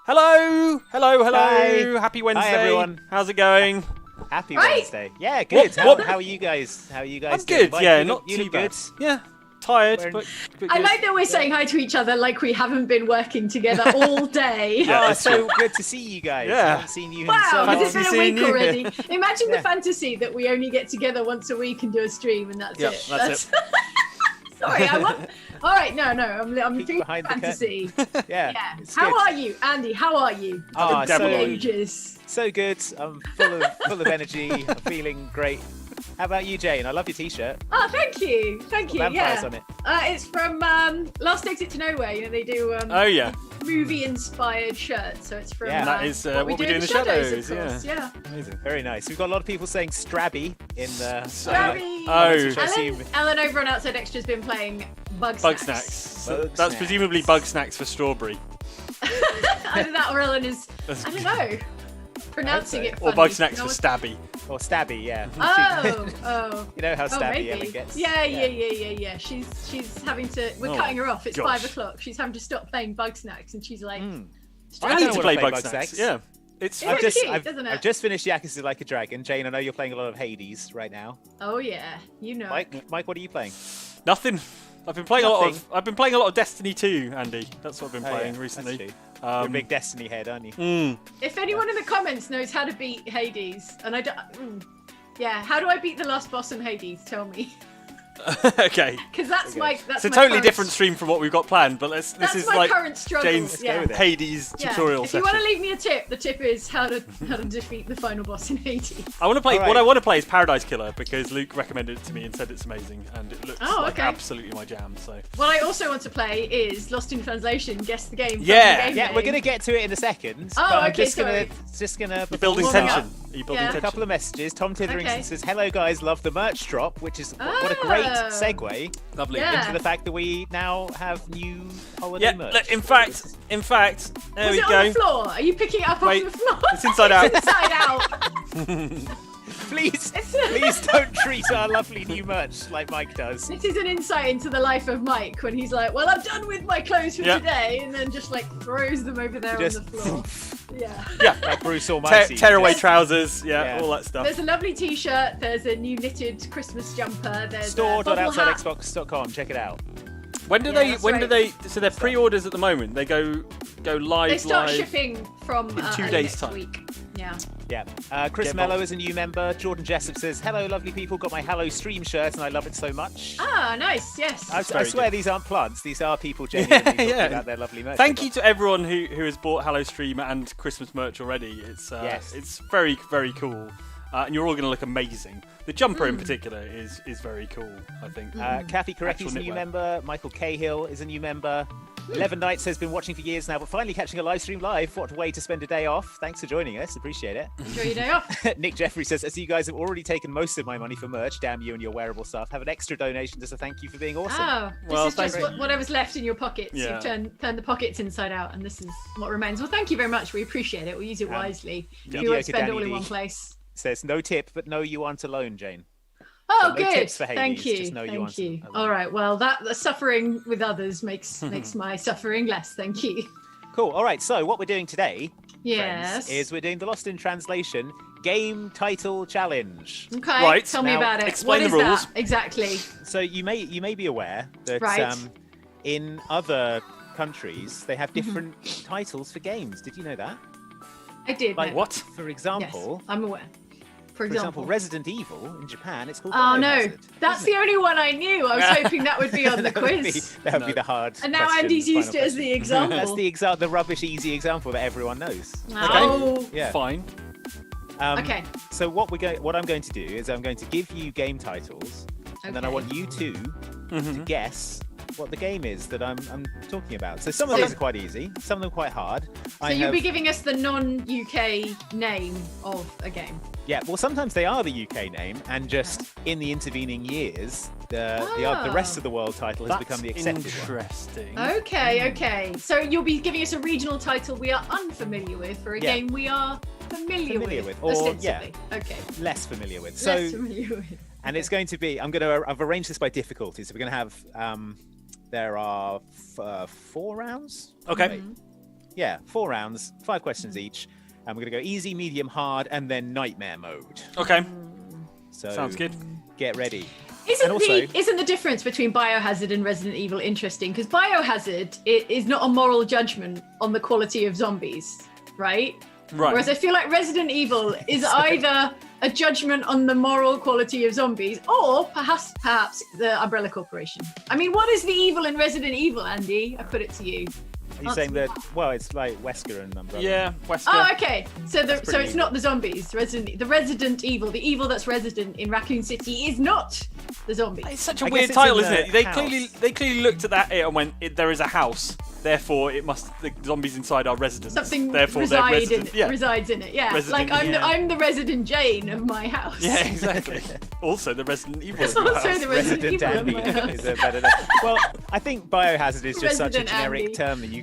Hello! Hello! Hi. Happy Wednesday! Hi, everyone. How's it going? Happy Right. Wednesday. Yeah, good. What- How are you guys? How are you guys I'm doing? good. Mike, Yeah, you not look, you too look bad. good. Yeah, tired, We're- but I good. like that we're saying hi to each other like we haven't been working together all day. Oh, it's so good to see you guys. Yeah. I haven't seen you in Wow, so has long. it been a seeing week you. already? Imagine Yeah. the fantasy that we only get together once a week and do a stream and that's Yep, it. that's Sorry, I want. All right, no, I'm Peek doing behind the fantasy. Yeah. Yeah. It's How good. are you, Andy? How are you? Oh, Devil The on so, you. ages. so good. I'm full of energy. I'm feeling great. How about you, Jane? I love your t-shirt. Oh, thank you, thank you. Vampires Yeah, on it. it's from Last Exit to Nowhere. You know they do Oh yeah, movie-inspired shirts, so it's from. Yeah. That is, What We Do in the Shadows, of course. Yeah. Amazing. Very nice. We've got a lot of people saying Strabby in the. Strabby. Oh. which I assume- Ellen over on Outside Extra has been playing Bug bug Snacks. snacks. So Bug that's snacks. presumably bug snacks for strawberry, Either that or Ellen is, I don't know, pronouncing so. it funny. or bug snacks No for one- stabby. Or Stabby, yeah. Oh. You know how Oh, Stabby maybe. Ellen gets. Yeah. She's having to. We're Oh, cutting her off. It's gosh. 5 o'clock. She's having to stop playing Bug Snacks, and she's like, Mm. I I need don't to wanna play play bug bug snacks. snacks. Yeah, it's It looks cute, doesn't it? I've just finished Yakuza Like a Dragon. Jane, I know you're playing a lot of Hades right now. "Oh yeah, you know." Mike, what are you playing? nothing. I've been playing a lot of Destiny 2, Andy. That's what I've been Oh, playing yeah, recently. that's true. You're a Um, big Destiny head, aren't you? If anyone in the comments knows how to beat Hades, and I don't, yeah, how do I beat the last boss in Hades? Tell me, okay. because that's Okay. my It's a my totally current- different stream from what we've got planned, but this That's is my like current struggle. Jane's yeah. with it. Hades Yeah. tutorial If you session. want to leave me a tip, the tip is how to defeat the final boss in Hades. I want to play. All right. What I want to play is Paradise Killer because Luke recommended it to me and said it's amazing, and it looks Oh, like okay. absolutely my jam. So What I also want to play is Lost in Translation. Guess the game. from Yeah. the game Yeah, name. we're gonna get to it in a second. Oh, but I'm okay, just sorry. gonna. you're building Warming tension. up. Are you building Yeah. A tension? couple of messages. Tom Titherington Okay. says, "Hello guys, love the merch drop," which is what a great Oh. segue Lovely. Yeah. into the fact that we now have new holiday Yeah. merch. Look, in fact, there Was we it go. on the floor? Are you picking it up Wait, off the floor? it's inside out. Inside out. please, It's- please don't treat our lovely new merch like Mike does. This is an insight into the life of Mike when he's like, "Well, I'm done with my clothes for Yeah. today," and then just like throws them over there Just on the floor. Yeah. Yeah. like Bruce Almighty. Tear away Just trousers. Yeah, Yeah. all that stuff. There's a lovely T-shirt. There's a new knitted Christmas jumper. There's a bubble hat. Store.outsideXbox.com. Check it out. When do Yeah, they? that's When do right. they? So they're pre-orders at the moment. They go live. They start live. shipping from in 2 early days' next time. week. Yeah. Yeah. Chris Get Mello involved. is a new member. Jordan Jessup says, "Hello, lovely people. Got my Hello Stream shirt and I love it so much." Ah, nice. Yes. I very swear good. these aren't plants. These are people genuinely talking Yeah. about their lovely merch. Thank you to everyone who has bought Hello Stream and Christmas merch already. It's Yes. it's very very cool, and you're all going to look amazing. The jumper in particular is very cool. I think. Kathy Korecki's Actual a new knitwear. member. Michael Cahill is a new member. 11 Nights has been watching for years now, but finally catching a live stream live. What a way to spend a day off. Thanks for joining us. Appreciate it. Enjoy your day off. Nick Jeffrey says, "As you guys have already taken most of my money for merch, damn you and your wearable stuff. Have an extra donation as a thank you for being awesome." Oh, this Well, is just thank whatever's left in your pockets. Yeah. You've turned the pockets inside out, and this is what remains. Well, thank you very much. We appreciate it. We'll use it wisely. Yeah. You won't spend Danny all in D. one place. Says, "No tip, but no, you aren't alone, Jane." Oh, no good. tips for Thank Hades, you. just know you Thank want you. to- All right. Well, the suffering with others makes my suffering less. Thank you. Cool. All right. So what we're doing today, Yes. friends, is we're doing the Lost in Translation game title challenge. Okay. Right, Tell me now about it. explain What the is rules. that? Exactly. So you may be aware that Right. in other countries they Mm-hmm. have different titles for games. Did you know that? I did. Like know. What? For Yes, example, I'm aware. For example. Resident Evil in Japan, it's called. Oh no, Biohazard, that's isn't the only one I knew. I was hoping that would be on the it? That would be- quiz. that would be the hard. And now question, Andy's used final it as the example. That's the rubbish easy example that everyone knows. Oh. Yeah. Fine. Okay. So what I'm going to do is I'm going to give you game titles, and then I Okay. want you two Mm-hmm. to guess what the game is that I'm talking about. So some of these are quite easy, some of them quite hard. So you'll be giving us the non-UK name of a game. Yeah, well, sometimes they are the UK name, and just in the intervening years, the rest of the world title has become the accepted one. interesting. Okay, okay. So you'll be giving us a regional title we are unfamiliar with for a Yeah. game we are familiar Familiar with. with, or, ostensibly. Okay. Less familiar with. Less So familiar with. And it's going to be, I've arranged this by difficulty. So we're going to have, there are 4 rounds. Okay. Yeah, 4 rounds, 5 questions each. And we're going to go easy, medium, hard, and then nightmare mode. Okay. So Sounds good. Get ready. Isn't the difference between Biohazard and Resident Evil interesting? Because Biohazard is not a moral judgment on the quality of zombies, right? Right. Whereas I feel like Resident Evil is either a judgment on the moral quality of zombies or perhaps the Umbrella Corporation. I mean, what is the evil in Resident Evil, Andy? I put it to you. Are you saying that, well, it's like Wesker and Umbrella. Yeah, Wesker. Oh, okay. So it's evil. not the zombies. The Resident Evil, the evil that's resident in Raccoon City is not the zombies. It's such a I guess weird it's title, in isn't the it? house. They clearly looked at that and went, there is a house, therefore the zombies inside are residents. Something therefore they're resident. resides in it. Yeah, Resident like Evil. I'm the Resident Jane of my house. Yeah, exactly. Also the Resident Evil. of your Also house. the Resident Evil Andy of my house. is a better name. Well, I think Biohazard is just such a Resident generic Andy. term that you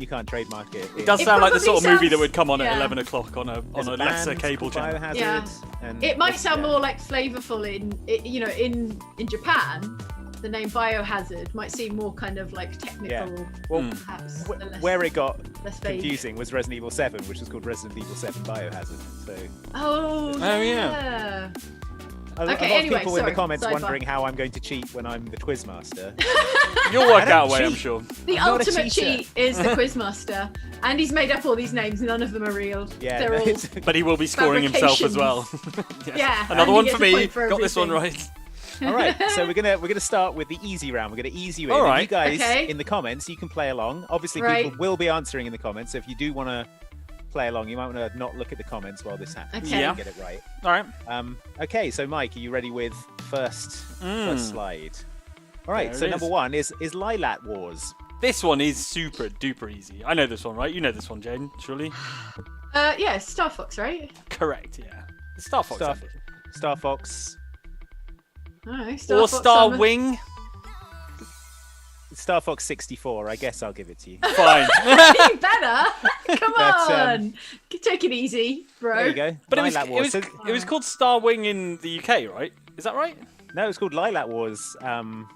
can't trademark it. It does It sound like the probably sort of movie that sounds- would come on at yeah. 11 o'clock on a There's lesser band cable called channel. Biohazard, Yeah. and It might sound yeah. more like flavorful in Japan. The name Biohazard might seem more kind of like technical, Well, perhaps. than less- where it got less vague. confusing was Resident Evil 7, which was called Resident Evil 7 Biohazard. So Oh yeah. yeah. a lot of anyway, people in sorry, the comments sidebar. wondering how I'm going to cheat when I'm the Quizmaster. You'll work I don't out a way, I'm cheat. sure. The I'm not a ultimate cheater. cheat is the Quizmaster, and he's made up all these names. None of them are real. Yeah, They're all. it's- But he will be scoring himself as well. Yes. Yeah, Another and he one gets for a me. point for Got this one everything. right. all right. So we're gonna start with the easy round. We're gonna ease you in. All And right. you guys Okay. in the comments, you can play along. Obviously, Right. people will be answering in the comments. So if you do want to play along, you might want to not look at the comments while this happens. Okay. So you Yeah. get it right. All right. Okay, so Mike, are you ready with first slide? All right, There so it number is. 1 is Lilac Wars. This one is super duper easy. I know this one, right? You know this one, Jane, surely? Yeah, Star Fox, right? Correct, yeah. It's Star Fox, Star, I think. Star Fox, Oh, Star Or Fox Star Summer. Wing. Star Fox 64. I guess I'll give it to you. Fine. You better. Come But, on. Take it easy, bro. There you go. But it was, Lilac it, Wars. was, So- it was called Star Wing in the UK, right? Is that right? no, it's called Lilac Wars in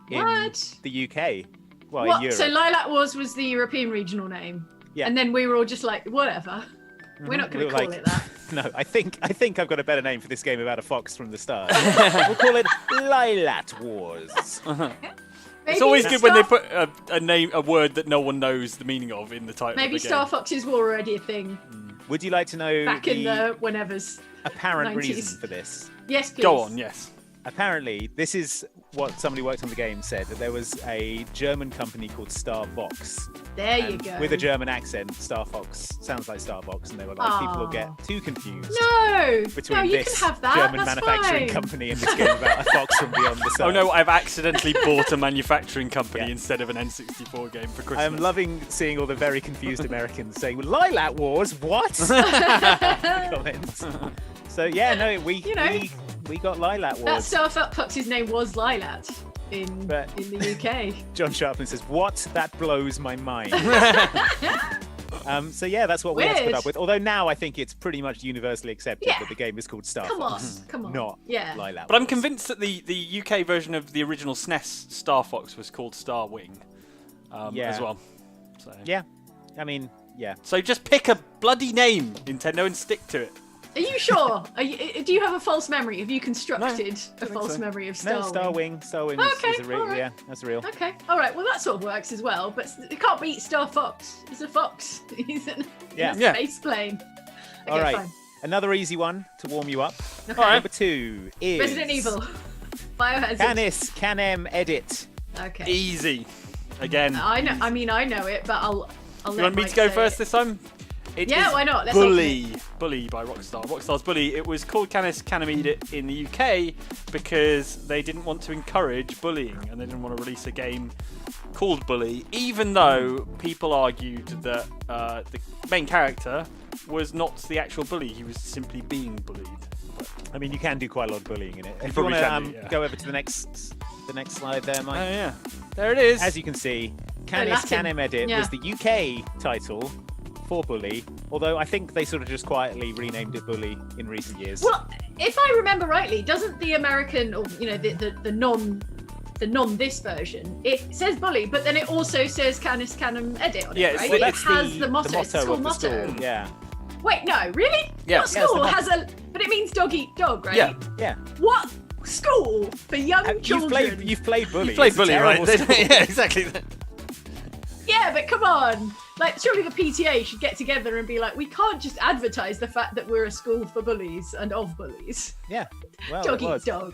What? the UK. Well, in What? Europe. So Lilac Wars was the European regional name. Yeah. And then we were all just like, whatever. We're not going We to were call like- it that. No, I think I've got a better name for this game about a fox from the start. We'll call it Lilac Wars. It's Maybe always good when they Star- put a word that no one knows the meaning of in the title Maybe of the Star game. Foxes were already a thing Would you like to know back in the whenevers. apparent 90s. reason for this? Yes, please. Go on, yes. Apparently, this is what somebody who worked on the game said, that there was a German company called Star Fox. There you And go. with a German accent, Star Fox sounds like Star Fox, and they were like, people will Aw. get too confused No, between no, you this can have that. German That's manufacturing fine. company and this game about a fox from beyond the sun. Oh no, I've accidentally bought a manufacturing company Yeah. instead of an N64 game for Christmas. I'm loving seeing all the very confused Americans saying, Lilac Wars, what? Comments. So yeah, no, we got Lilac That Wars. Star Fox's name was Lilac in But- the UK. John Sharpman says, what? That blows my mind. So yeah, that's what we had to put Weird. up with. Although now I think it's pretty much universally accepted Yeah. that the game is called Star Come on, Fox. come on. Not Yeah. Lilac But I'm Wars. convinced that the UK version of the original SNES Star Fox was called Star Wing Yeah. as well. So. Yeah, I mean, yeah. So just pick a bloody name, Nintendo, and stick to it. Are you sure? Do you have a false memory? Have you constructed a think false so. memory of No, Star Star Wing? Wing. Star Wing Okay, is a real, alright. yeah, that's real. Okay, all right. Well, that sort of works as well. But it can't beat Star Fox. It's a fox. He's in Yeah. a Yeah. space plane. Okay, All right, fine. another easy one to warm you up. Okay. All right. Number 2 is Resident Evil. Biohazard. Canis Canem Edit. Okay. Easy. Again. I know. I mean, I know it, but I'll You let want me Mike to go say first it. this time? It Yeah, is why not? Let's Bully. Bully by Rockstar. Rockstar's Bully. It was called Canis Canem Edit in the UK because they didn't want to encourage bullying and they didn't want to release a game called Bully, even though people argued that the main character was not the actual bully. He was simply being bullied. I mean, you can do quite a lot of bullying in it. If you probably want can to do, yeah. go over to the next slide there, Oh Mike. yeah. There it is. As you can see, Canis Latin. Canem Edit Yeah. was the UK title for Bully, although I think they sort of just quietly renamed it Bully in recent years. Well, if I remember rightly, doesn't the American, or the non this version, it says bully, but then it also says Canis Canem Edit on Yeah, it, it's right? the- It that's has the motto. It's the school of the motto. school. Yeah. Wait, no, really? Yeah. What Yeah, it's the school motto. has a? But it means dog eat dog, right? Yeah. Yeah. What school for young children? You've played bully. You played It's a bully, right? terrible school. Yeah, exactly. Yeah, but come on. Like, surely the PTA should get together and be like, we can't just advertise the fact that we're a school for bullies and of bullies. Yeah. Well, Dog it eat was. dog.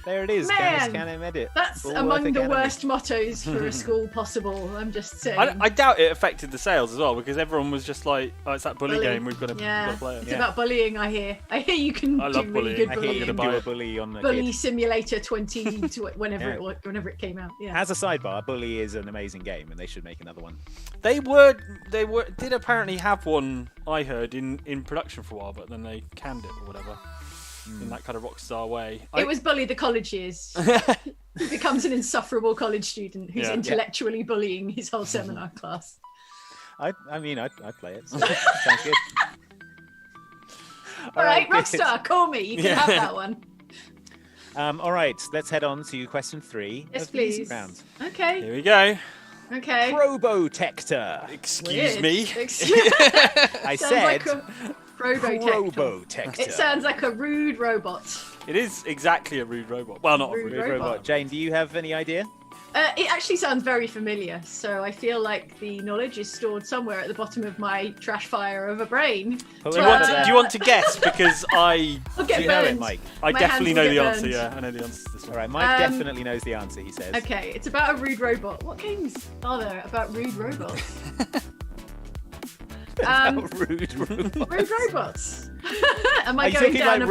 There it is. Man, Canis Canem Edit. That's All among worth the Academy. worst mottos for a school possible. I'm just saying. I doubt it affected the sales as well because everyone was just like, "Oh, it's that bully Bully. game. We've got to play it." It's Yeah. about bullying, I hear. I hear you can I do love really bullying. good I hear bullying. you can buy do a it. bully on the Bully kid. Simulator 20 to whenever Yeah. whenever it came out. Yeah. As a sidebar, Bully is an amazing game, and they should make another one. They did apparently have one. I heard in production for a while, but then they canned it or whatever in that kind of Rockstar way. It was Bully the college years. He becomes an insufferable college student who's Yeah. intellectually bullying his whole seminar class. I mean, I'd play it. So sounds good. All right, good. Rockstar, call me. You can Yeah. have that one. All right, let's head on to question 3 Yes, of the music please. round. Okay. Here we go. Okay. Probotector. Excuse Weird. me. I Sounds said like a Probotector. Probotector. It sounds like a rude robot. It is exactly a rude robot. Well, not a Rude rude Rude robot. robot. Jane, do you have any idea? It actually sounds very familiar, so I feel like the knowledge is stored somewhere at the bottom of my trash fire of a brain. Pull Do it you, out want of to, there. do you want to guess? Because I I'll Do get you know it, burned. Mike? I My definitely hands know will the get answer. burned. Yeah, I know the answer to this All one. right, Mike Um, definitely knows the answer, he says. Okay, it's about a rude robot. What games are there about rude robots? Rude robot. Rude robots. Am I Are you going talking down like a...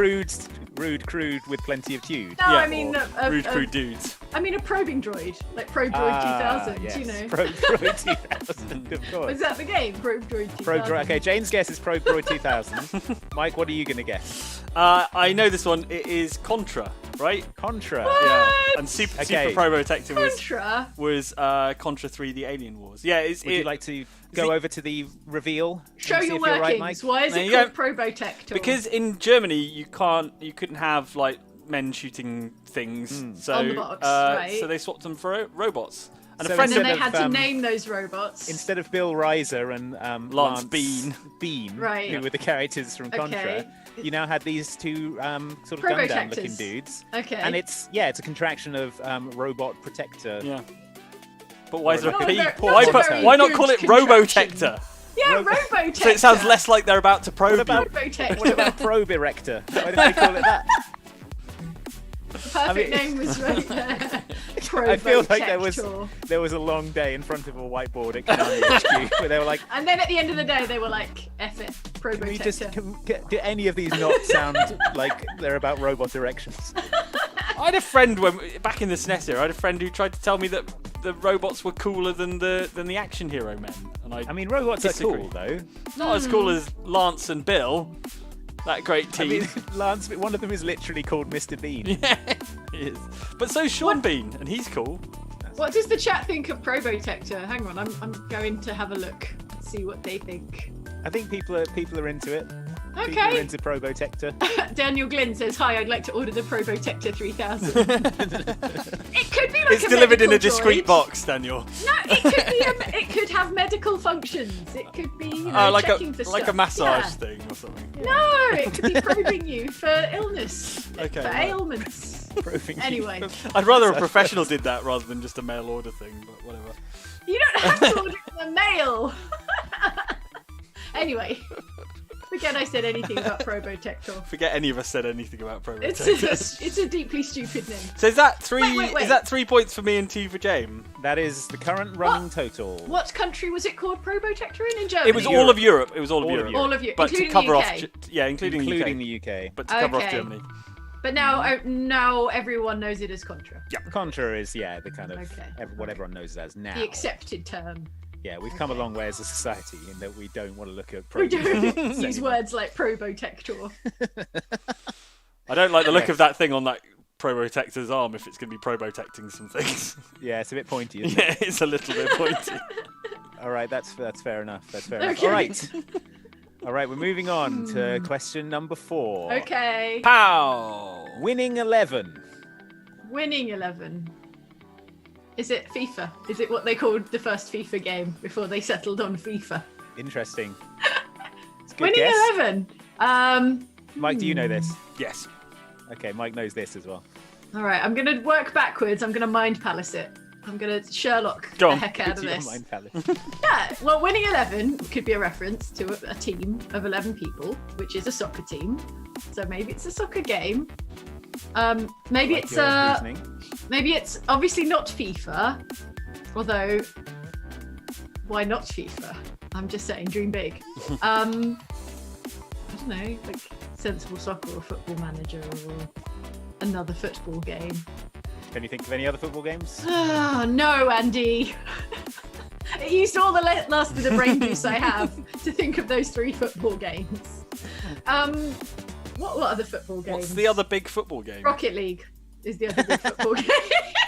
rude crude with plenty of tude? No, Yeah, I mean Rude crude dudes. I mean a probing droid, like Probe Droid 2000. Yes. You know, Probe Droid 2000, of course. was that the game? Probe Droid 2000. Probe Droid. Okay, Jane's guess is Probe Droid 2000. Mike, what are you going to guess? I know this one. It is Contra, right? Contra. Yeah. What? And Super Okay. Probotector Contra. was Contra 3: The Alien Wars. Yeah, Would you like to go over to the reveal? Show and see your if you're right, workings. Mike? Why is There it you called go. Probotector? because in Germany you couldn't have like men shooting things. So On the box, right. so they swapped them for robots. And So a friend and then of they instead had of, to name those robots. Instead of Bill Reiser and Lance Bean. Right. who were the characters from Contra, Okay. you now had these two sort of Probotectors. Gundam-looking dudes. Okay. And it's a contraction of robot protector. Yeah. But why is there a Not a P? very- Why, not a very why not good call it contraction. Robotector? yeah, Ro- Robotector. So it sounds less like they're about to probe What about- you. Robotector. What about Probe Erector? Why didn't they call it that? Perfect mean- name was right there. I feel like there Probotector. was a long day in front of a whiteboard at Konami HQ where they were like, And then at the end of the day, they were like, "F it, can we just Probotector." do any of these not sound like they're about robot erections? I had a friend back in the SNES era. I had a friend who tried to tell me that the robots were cooler than the action hero men, and I mean, robots Disagree. are cool though. not as cool as Lance and Bill. That great I team. mean, Lance, one of them is literally called Mr. Bean. Yeah, he is. But so's Sean Bean, and he's cool. What does the chat think of Probotector? Hang on, I'm going to have a look, see what they think. I think people are into it. People are Okay. into Probotector. Daniel Glynn says, "Hi, I'd like to order the Probotector 3000." It could be like It's a delivered in a medical discreet droid. box, Daniel. No, it could be. It could have medical functions. It could be, Like checking for a stuff. massage Yeah. thing or something. No, it could be probing you for illness, Okay, for right. ailments. Probing you. Anyway, I'd rather a professional did that rather than just a mail order thing, but whatever. you don't have to order in the mail. Anyway, forget I said anything about Probotector. Forget any of us said anything about It's Probotector. it's a deeply stupid name. So is that three? Wait. Is that 3 points for me and 2 for James? That is the current running What? total. What country was it called Probotector in Germany? It was all of Europe. It was all of All of Europe. All of you, But to including cover the off, UK. including the UK. the UK. But to cover off Okay. Germany. But now everyone knows it as Contra. Contra is the kind of Okay. what everyone knows it as now. The accepted term. Yeah, we've come a long way as a society in that we don't want to look at We probing don't use anymore. words like Probotector. I don't like the look of that thing on that Probotector's arm if it's going to be probotecting some things. Yeah, it's a bit pointy, isn't Yeah, it's a little bit pointy. it? All right, that's fair enough. That's fair enough. Okay. All right. All right, we're moving on to question number 4. Okay. Pow! Winning 11. Winning 11. Is it FIFA? Is it what they called the first FIFA game before they settled on FIFA? Interesting. It's a good Winning guess. 11. Mike, do you know this? Yes. Okay, Mike knows this as well. All right, I'm going to work backwards. I'm going to mind palace it. I'm going to Sherlock Go the on. heck out of Do you this. mind, Palace? Yeah, well, winning 11 could be a reference to a team of 11 people, which is a soccer team. So maybe it's a soccer game. Maybe Like it's your reasoning. maybe it's obviously not FIFA. Although, why not FIFA? I'm just saying, dream big. I don't know, like Sensible Soccer or Football Manager or another football game. Can you think of any other football games? Oh, no, Andy. It used all the last bit of brain juice I have to think of those 3 football games. What other football games? What's the other big football game? Rocket League is the other big football game.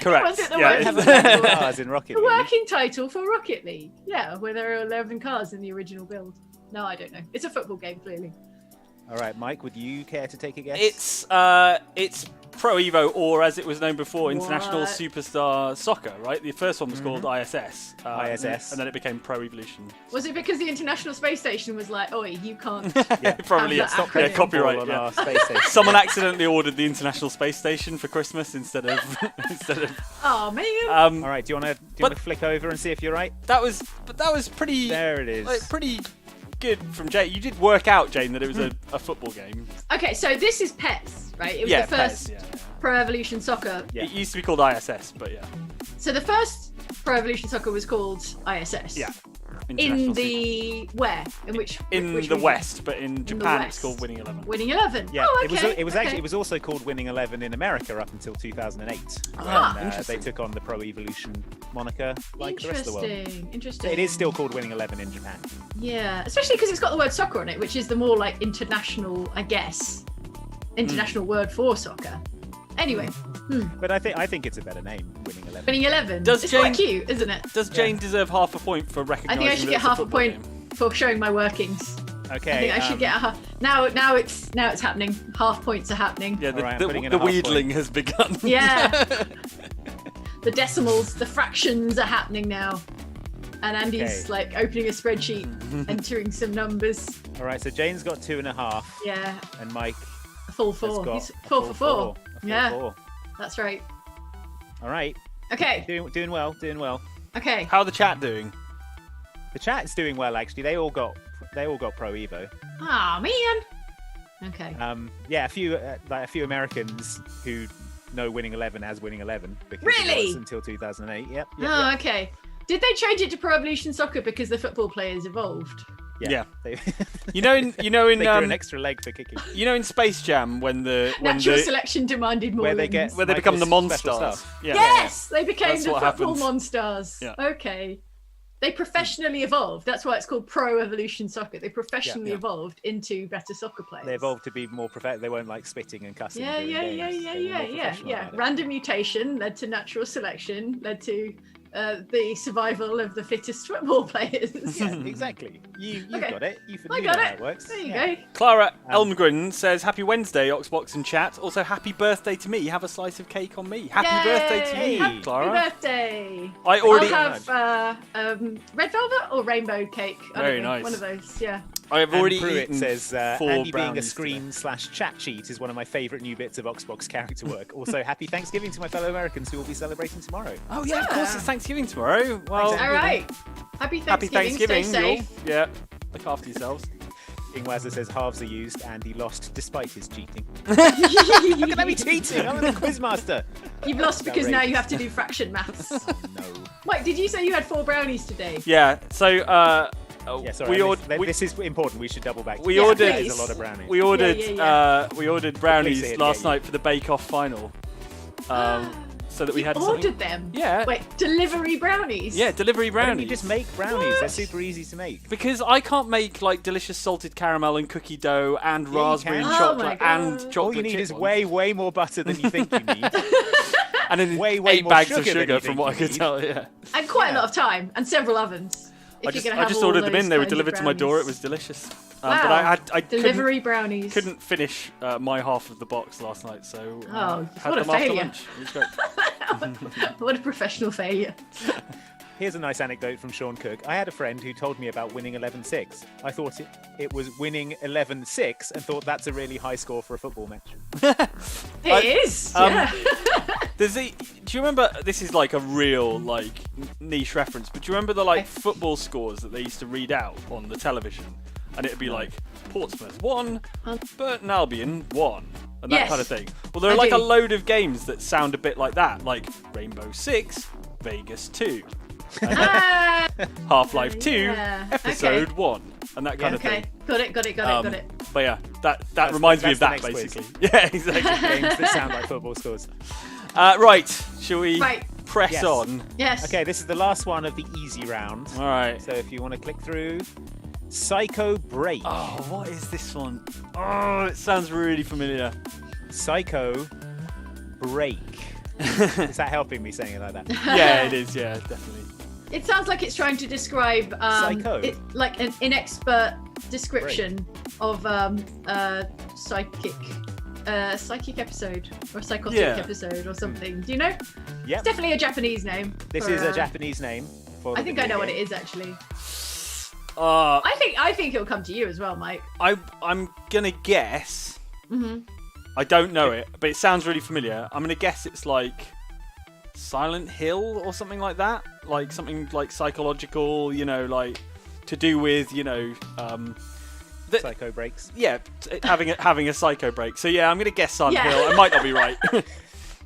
Correct. Was it the Yeah. working Have title? cars in Rocket The League. working title for Rocket League. Yeah, where there are 11 cars in the original build. No, I don't know. It's a football game, clearly. All right, Mike, would you care to take a guess? It's Pro Evo, or as it was known before, International What? Superstar Soccer, right? The first one was called ISS. ISS. And then it became Pro Evolution. Was it because the International Space Station was like, oi, you can't Yeah. Probably, Have yes. that Yeah, acronym. copyright. on Yeah. our space station. Someone accidentally ordered the International Space Station for Christmas instead of Oh, man. All right, do you want to flick over and see if you're right? that was pretty There it is. like, pretty good from Jane. You did work out, Jane, that it was a football game. Okay, so this is PES, right? It was Yeah, the first PES, yeah. Pro Evolution Soccer. Yeah. It used to be called ISS, but yeah. So the first Pro Evolution Soccer was called ISS. Yeah. In International the where? In which? Super- in which the region? West, but in Japan it's West. called Winning 11. Winning 11. Yeah, Oh, it was. okay. It was okay. actually. It was also called Winning 11 in America up until 2008. Ah, when, interesting. they took on the Pro Evolution moniker like the rest of the world. Interesting. It is still called Winning 11 in Japan. Yeah, especially because it's got the word soccer on it, which is the more like international, I guess, international word for soccer. Anyway, But I think it's a better name, Winning 11. Winning 11. Does it's Jane- quite cute, isn't it? Does Jane deserve half a point for I recognising think I should that get it's half a football point game? for showing my workings. Okay. I think I should get a half. Now it's happening. Half points are happening. Yeah, All right, I'm putting in the a half wheedling has begun. Yeah. The decimals, the fractions are happening now. And Andy's Okay. like opening a spreadsheet, entering some numbers. All right, so Jane's got 2.5, Yeah, and Mike a full has 4. got He's a 4 full for 4. A full Yeah. 4. That's right. All right, Okay. doing well. Okay. How are the chat doing? The chat's doing well actually. They all got Pro Evo. Ah, man. Okay. Yeah, a few Americans who know Winning 11 as Winning 11 because Really? it was until 2008. Yep. Oh, okay. Did they change it to Pro Evolution Soccer because the football players evolved? Yeah. They, You know in they grew an um, extra leg for kicking. you know in Space Jam when Natural selection demanded more Where they limbs. get- where they become the Michael's special Monstars. stuff. Yeah. Yes, they became That's the what football happens. monsters. Yeah. Okay. They professionally evolved. That's why it's called Pro Evolution Soccer. They professionally Yeah. evolved into better soccer players. They evolved to be more professional. They weren't like spitting and cussing. Yeah, during yeah, yeah, games. yeah, They were yeah, more yeah, professional yeah. about it. Random mutation led to natural selection, led to the survival of the fittest football players. Yeah, exactly. You Okay. got it. You I know got how it. it works. There you Yeah. go. Clara Elmgren says, "Happy Wednesday, Oxbox and chat. Also, happy birthday to me. Have a slice of cake on me. Happy birthday to Yay! you, Happy Clara. birthday. I already, I'll have red velvet or rainbow cake. I don't Very know, nice. One of those, yeah. I've And already Pruitt eaten says, 4 Andy being a brownies screen/chat cheat is one of my favourite new bits of Oxbox character work. Also, happy Thanksgiving to my fellow Americans who will be celebrating tomorrow. today. Oh yeah, of course Yeah. it's Thanksgiving tomorrow. Well, Thanks, All right. Happy happy Thanksgiving. Thanksgiving. Stay you safe. all. Yeah, look after yourselves. Ingwazza says halves are used and he lost despite his cheating. How can I be cheating? I'm the quizmaster. You've lost because now you outrageous. have to do fraction maths. No. Mike, did you say you had 4 brownies today? Yeah. So Yeah, sorry. we this, ordered. this is important. We should double back. to We this. ordered- That is a lot of brownies. We ordered. Yeah. We ordered Police are brownies here to last get you. night for the Bake Off final. So that we You had ordered something. them? Yeah. Wait, delivery brownies? Yeah, delivery Why don't brownies. you just make brownies? They're What? super easy to make. Because I can't make like delicious salted caramel and cookie dough and you raspberry can. and Oh chocolate my God. and chocolate All you need chip is ones. way more butter than you think you need. and then way 8 more bags of sugar than sugar you from think what I you could need. tell. Yeah. And quite a Yeah. lot of time and several ovens. If you're gonna I have just all ordered them those in. They were kinds of delivered to my door. It brownies. was delicious. Wow. But I Delivery brownies. couldn't finish my half of the box last night, so Oh, had what a them after failure. lunch. It was great. What a professional failure. Here's a nice anecdote from Sean Cook. I had a friend who told me about winning 11-6. I thought it was winning 11-6 and thought that's a really high score for a football match. It is. Yeah. Do you remember? This is like a real like niche reference, but do you remember the like football scores that they used to read out on the television, and it'd be like Portsmouth 1, Burton Albion 1, and that Yes. kind of thing. Well, there are I like a do. load of games that sound a bit like that, like Rainbow 6, Vegas 2, Ah, Half-Life 2, yeah. Episode Okay. 1, and that kind of okay. thing. Got it. But yeah, that reminds me of that's that the next basically. Yeah, exactly. Games that sound like football scores. Right, shall we Right. press Yes. on? Yes. Okay, this is the last one of the easy round. All right. So if you want to click through, Psycho Break. Oh, what is this one? Oh, it sounds really familiar. Psycho Break. Is that helping me saying it like that? Yeah, it is. Yeah, definitely. It sounds like it's trying to describe Psycho. it, like an inexpert description of psychic episode or psychotic Yeah. episode or something. Do you know? It's Yep. definitely a Japanese name. This for, is a Japanese name. For I the think I video know what game. it is actually. Uh, I think it'll come to you as well, Mike. I'm gonna guess. Hmm. I don't know it, but it sounds really familiar. I'm gonna guess it's like Silent Hill or something like that. Like something like psychological, you know, like to do with, you know, Psycho Breaks. yeah, having a psycho break. So yeah, I'm gonna guess Silent Yeah. Hill. I might not be right.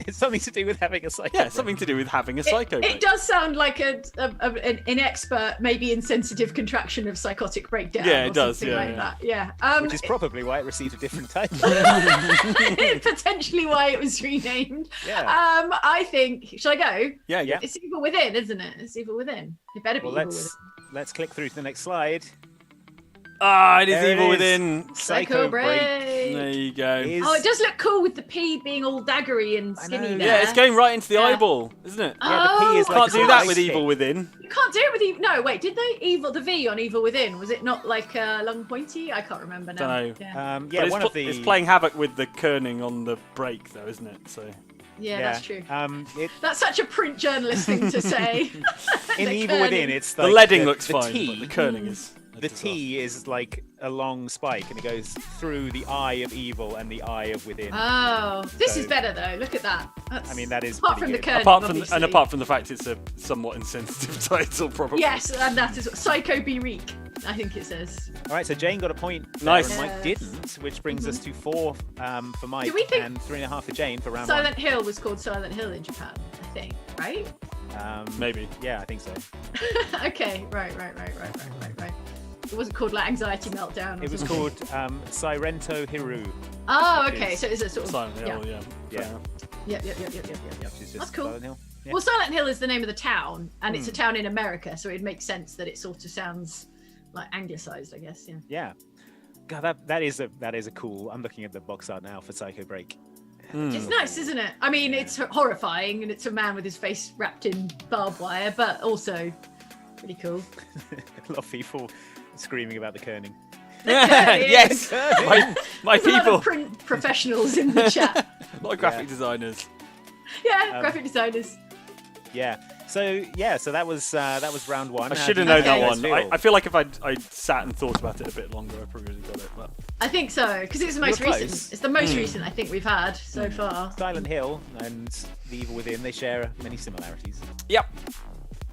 It's something to do with having a psycho Yeah, break. something to do with having a psycho break. It does sound like an inexpert, maybe insensitive contraction of psychotic breakdown. Yeah, it or does, something yeah, like yeah. that. Yeah. Which is probably why it received a different title. Potentially why it was renamed. Yeah. I think. Shall I go? Yeah, yeah. It's Evil Within, isn't it? It's Evil Within. It better be Well, Evil Within. let's click through to the next slide. Ah, it is There it Evil is. Within. Psycho Break. There you go. Is- Oh, it does look cool with the P being all daggery and skinny know. there. Yeah, it's going right into the Yeah. eyeball, isn't it? Yeah, the P is Oh, like Can't a do that ice with pick. Evil Within. You can't do it with Evil. No, wait, did they the V on Evil Within? Was it not like long pointy? I can't remember now. Dunno. Yeah, Yeah, But one of the. it's playing havoc with the kerning on the break, though, isn't it? So yeah, that's true. It, That's such a print journalist thing to say. in The Evil kerning. Within, it's the like leading the, looks the fine, T, but the kerning is. a The disaster. T is like a long spike, and it goes through the eye of evil and the eye of within. Oh, this So- is better though. Look at that. That's, I mean, that is apart from pretty the good. kerning, And apart from the fact it's a somewhat insensitive title, probably. yes, and that is Psycho Bereek. I think it says. All right, so Jane got a point. Nice. There, and Mike Yes. didn't, which brings us to 4 for Mike Do we think- and 3.5 for Jane for round Silent Hill was called Silent Hill in Japan, I think. Right? 1. Maybe. Yeah, I think so. Okay. Right. It wasn't called like Anxiety Meltdown. Or It was something. called Sirento Hiru, Oh, okay. is- So it's a sort of. Silent Hill, yeah. Yeah. fair enough. Yep. which is just That's cool. Silent Hill. Yeah. Well, Silent Hill is the name of the town, and it's a town in America, so it makes sense that it sort of sounds like anglicized, I guess. Yeah. Yeah. God, that is a cool. I'm looking at the box art now for Psycho Break. It's nice, isn't it? I mean, it's horrifying, and it's a man with his face wrapped in barbed wire, but also pretty cool. A lot of people screaming about the kerning. Yes, my There's a lot people. of print professionals in the chat. A lot of graphic designers. Yeah, graphic designers. Yeah. So that was round 1. I How should do have you known that guys one. feel? I feel like if I'd sat and thought about it a bit longer, I probably would have got it. But I think so, because it's the most You're close. recent. It's the most recent I think we've had so far. Silent Hill and The Evil Within, they share many similarities. yep.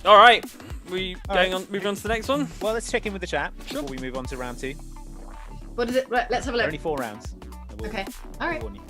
All right, we All going right. on. Moving on to the next one. Well, let's check in with the chat Sure. before we move on to round 2. What is it? Right, let's have a There are look. only 4 rounds. I will Okay. All right. warn you.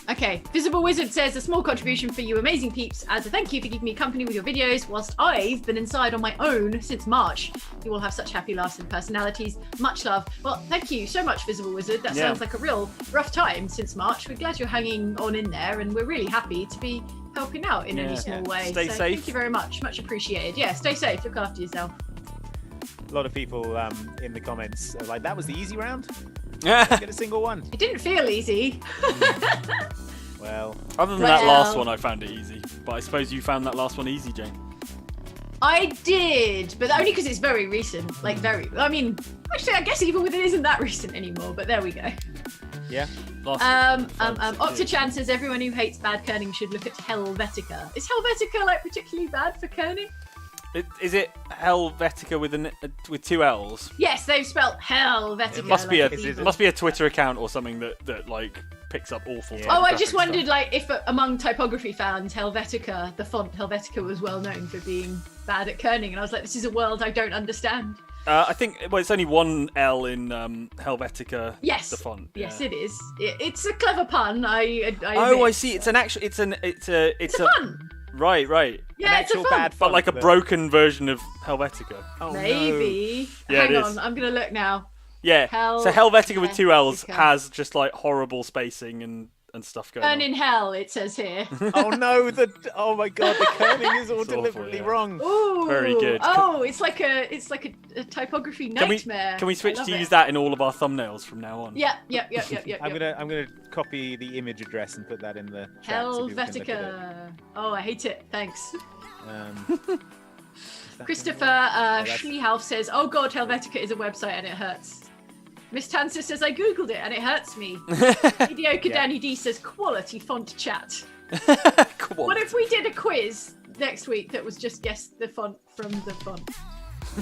Okay, Visible Wizard says a small contribution for you amazing peeps as a thank you for keeping me company with your videos whilst I've been inside on my own since March. You all have such happy laughs and personalities. Much love. Well, thank you so much, Visible Wizard. That Yeah. sounds like a real rough time since March. We're glad you're hanging on in there and we're really happy to be helping out in any Yeah. small way. Stay so safe. Thank you very much. Much appreciated. Yeah, stay safe. Look after yourself. A lot of people in the comments are like, that was the easy round? Other Get a single one. It didn't feel easy. Well, than that last Well. one, I found it easy. But I suppose you found that last one easy, Jane. I did, but only because it's very recent. Like I mean, actually, I guess even with it isn't that recent anymore. But there we go. Yeah. Octochan says everyone who hates bad kerning should look at Helvetica. Is Helvetica like particularly bad for kerning? Is it Helvetica with two L's? Yes, they've spelled Helvetica. It must be like it must be a Twitter account or something that like picks up awful. Yeah. Oh, I just typographic wondered, stuff. like, if among typography fans, Helvetica, the font Helvetica, was well known for being bad at kerning, and I was like, this is a world I don't understand. I think it's only one L in Helvetica. Yes, the font. Yes, yeah. it is. It's a clever pun. I Oh, admit. I see. It's a pun. Right. Yeah, it's a actual fun. bad But font, like a broken version of Helvetica. Oh, Maybe. Yeah, Hang it on, is. I'm gonna look now. Yeah. So Helvetica with two L's Helvetica. has just like horrible spacing and stuff going Burn on. in hell, it says here. Oh no! Oh my God! The kerning is all It's awful, deliberately yeah. wrong. Ooh. Very good. Oh, it's like a typography nightmare. Can we switch I love to it. use that in all of our thumbnails from now on? Yep. I'm gonna copy the image address and put that in the chat. so people can look at it. Helvetica. Oh, I hate it. Thanks. Is that Christopher that's- Schliehauf says, "Oh God, Helvetica is a website and it hurts." Miss Tanser says, "I googled it and it hurts me." Mediocre Danny D says, "Quality font chat." Come on. What if we did a quiz next week that was just guess the font from the font?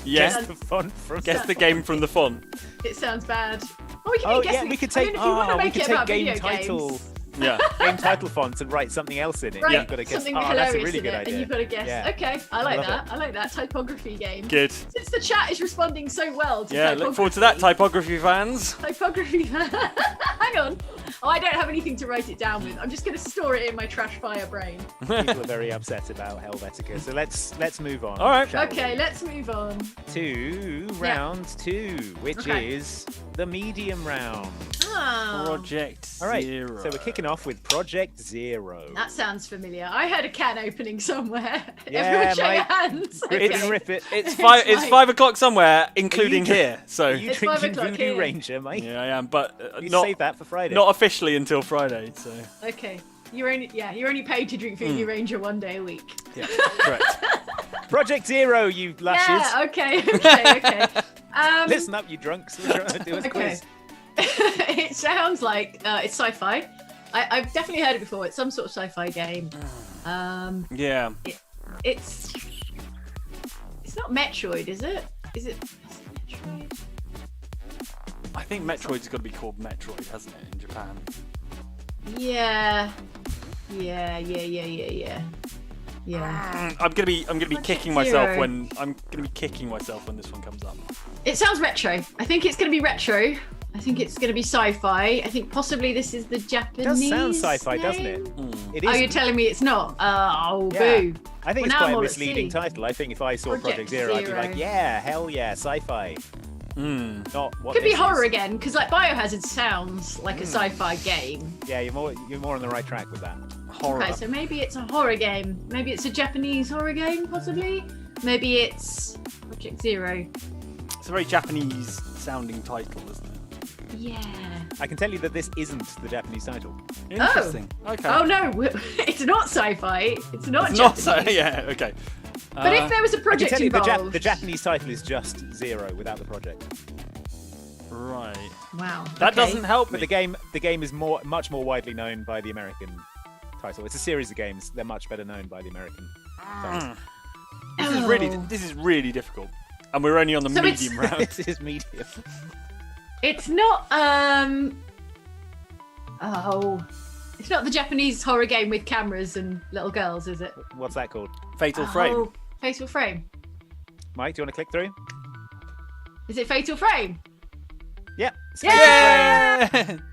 Yes. Guess the font from. Guess the game from the font. It sounds bad. Oh, we can Oh do yeah, guessing. we could I take. mean, if you want to we make could it take about game video title, games, Yeah. game title fonts and write something else in it. right? You've got to guess. Something Oh, hilarious that's a really in good it, idea. and you've got to guess. Yeah. Okay, I like love that. I like that typography game. Good. Since the chat is responding so well to Yeah. Look forward to that, typography fans. typography. Hang on. Oh, I don't have anything to write it down with. I'm just going to store it in my trash fire brain. People are very upset about Helvetica, so let's move on. All right. shall we? Okay, let's move on. To round 2, which Okay. is the medium round. Ah, Project All right, Zero. so we're kicking off with Project Zero. that sounds familiar. I heard a can opening somewhere. Yeah, Everyone show your Mike. hands. Rip it Okay. and rip it. It's five. It's Mike. 5 o'clock somewhere, including dr- here. So Are you It's 5 drinking o'clock Voodoo here. Ranger, Mike? yeah, I am, but You not save that for Friday. not officially until Friday. So Okay. You're only paid to drink Voodoo Ranger one day a week. yeah, correct. Project Zero, you lushes. Yeah, okay. Listen up, you drunks. We're trying to do a Okay. quiz. It sounds like it's sci-fi. I've definitely heard it before. It's some sort of sci-fi game. Yeah. It's not Metroid, is it? Is it Metroid? I think Metroid's got to be called Metroid, hasn't it, in Japan? Yeah. I'm gonna be Project kicking myself Zero. when this one comes up. It sounds retro. I think it's going to be retro. I think it's going to be sci-fi. I think possibly this is the It Japanese. does sound sci-fi, doesn't name. it? It Oh, is. you're telling me it's not? Oh, Yeah. boo. I think Well, it's now quite I'm a all at misleading sea. title. I think if I saw Project Project Zero, I'd be Zero. like, yeah, hell yeah, sci-fi. Not what Could be this horror is. again, because like Biohazard sounds like a Hmm. sci-fi game. Yeah, you're more on the right track with that. Horror. Okay, so maybe it's a horror game. Maybe it's a Japanese horror game, possibly. Maybe it's Project Zero. It's a very Japanese sounding title, isn't it? Yeah. I can tell you that this isn't the Japanese title. Interesting. Okay. Oh no, it's not sci-fi. It's not It's not Japanese. so. Yeah. Okay. But if there was a I can project tell you involved, the Japanese title is just Zero without the project. Right. wow, That okay. doesn't help But me. the game is much more widely known by the American title. It's a series of games. They're much better known by the American title. This is really difficult, and we're only on the So it's- medium round. This is medium. It's not it's not the Japanese horror game with cameras and little girls, is it? What's that called? Fatal Frame. Oh, Fatal Frame. Mike, do you want to click through? Is it Fatal Frame? Yeah. it's Yeah! Fatal Frame.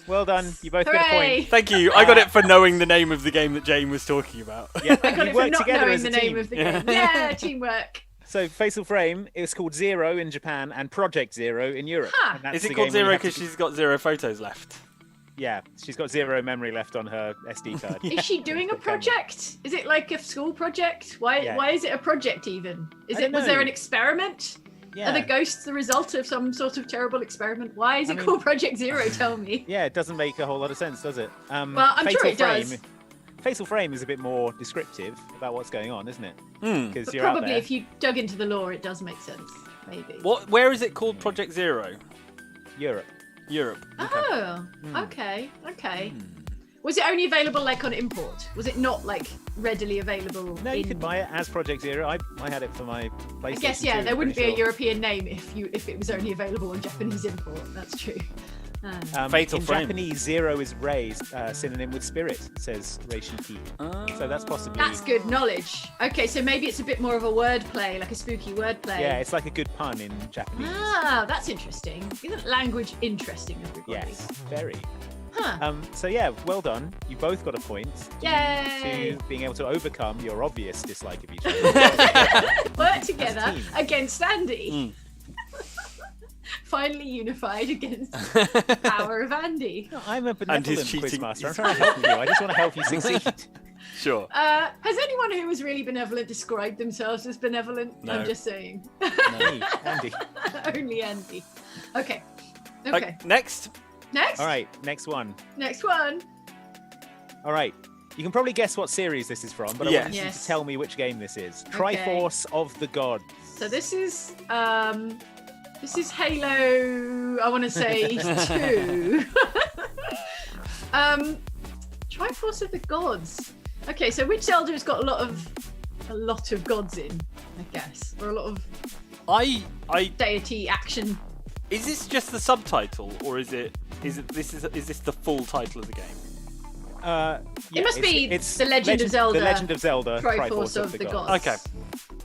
Well done. You both get a Hooray! point. Thank you. I got it for knowing the name of the game that Jane was talking about. Yeah, I got you it for work not together knowing as a the name team. of the game. Yeah, teamwork. So Fatal Frame is called Zero in Japan and Project Zero in Europe. Huh. And that's Is the it called game where you Zero have to because she's got 0 photos left? Yeah, she's got 0 memory left on her SD card. Is she doing a The camera. project? Is it like a school project? Why Yeah. why is it a project even? I don't Was there know. an experiment? Yeah. Are the ghosts the result of some sort of terrible experiment? Why is it I mean- called Project Zero? Tell me. Yeah, it doesn't make a whole lot of sense, does it? Well, I'm sure it does. Fatal Frame is a bit more descriptive about what's going on, isn't it? Because But you're out probably there. if you dug into the lore, it does make sense. Maybe. Where is it called Project Zero? Europe. Europe. Oh, okay. Was it only available like on import? Was it not like readily available? No, you could buy it as Project Zero. I had it for my PlayStation. I guess 2, yeah, I'm there wouldn't be pretty a European name if it was only available on Japanese import. That's true. sure. Fatal in Frame. Japanese, Zero is raised, synonym with spirit, says Reishiki. So that's possibly. That's good knowledge. Okay, so maybe it's a bit more of a wordplay, like a spooky wordplay. Yeah, it's like a good pun in Japanese. Ah, that's interesting. Isn't language interesting, everybody? Yes, very. Huh. So yeah, well done. You both got a point. Yay! To being able to overcome your obvious dislike of each other. Work together team. against Andy. Finally unified against the power of Andy. No, I'm a And benevolent his cheating. quizmaster. I'm trying to help you. I just want to help you succeed. Sure. Has anyone who was really benevolent described themselves as benevolent? No. I'm just saying. Me, Andy. Only Andy. Okay. Next. Next. All right, next one. Next one. All right. You can probably guess what series this is from, but Yes. I want you Yes. to tell me which game this is. Okay. Triforce of the Gods. So this is Halo. I want to say 2. Triforce of the Gods. Okay, so which Zelda has got a lot of gods in? I guess, or a lot of I deity action. is this just the subtitle, or is this the full title of the game? Yeah, must be The Legend of Zelda, The Legend of Zelda. Triforce of the Gods. Okay.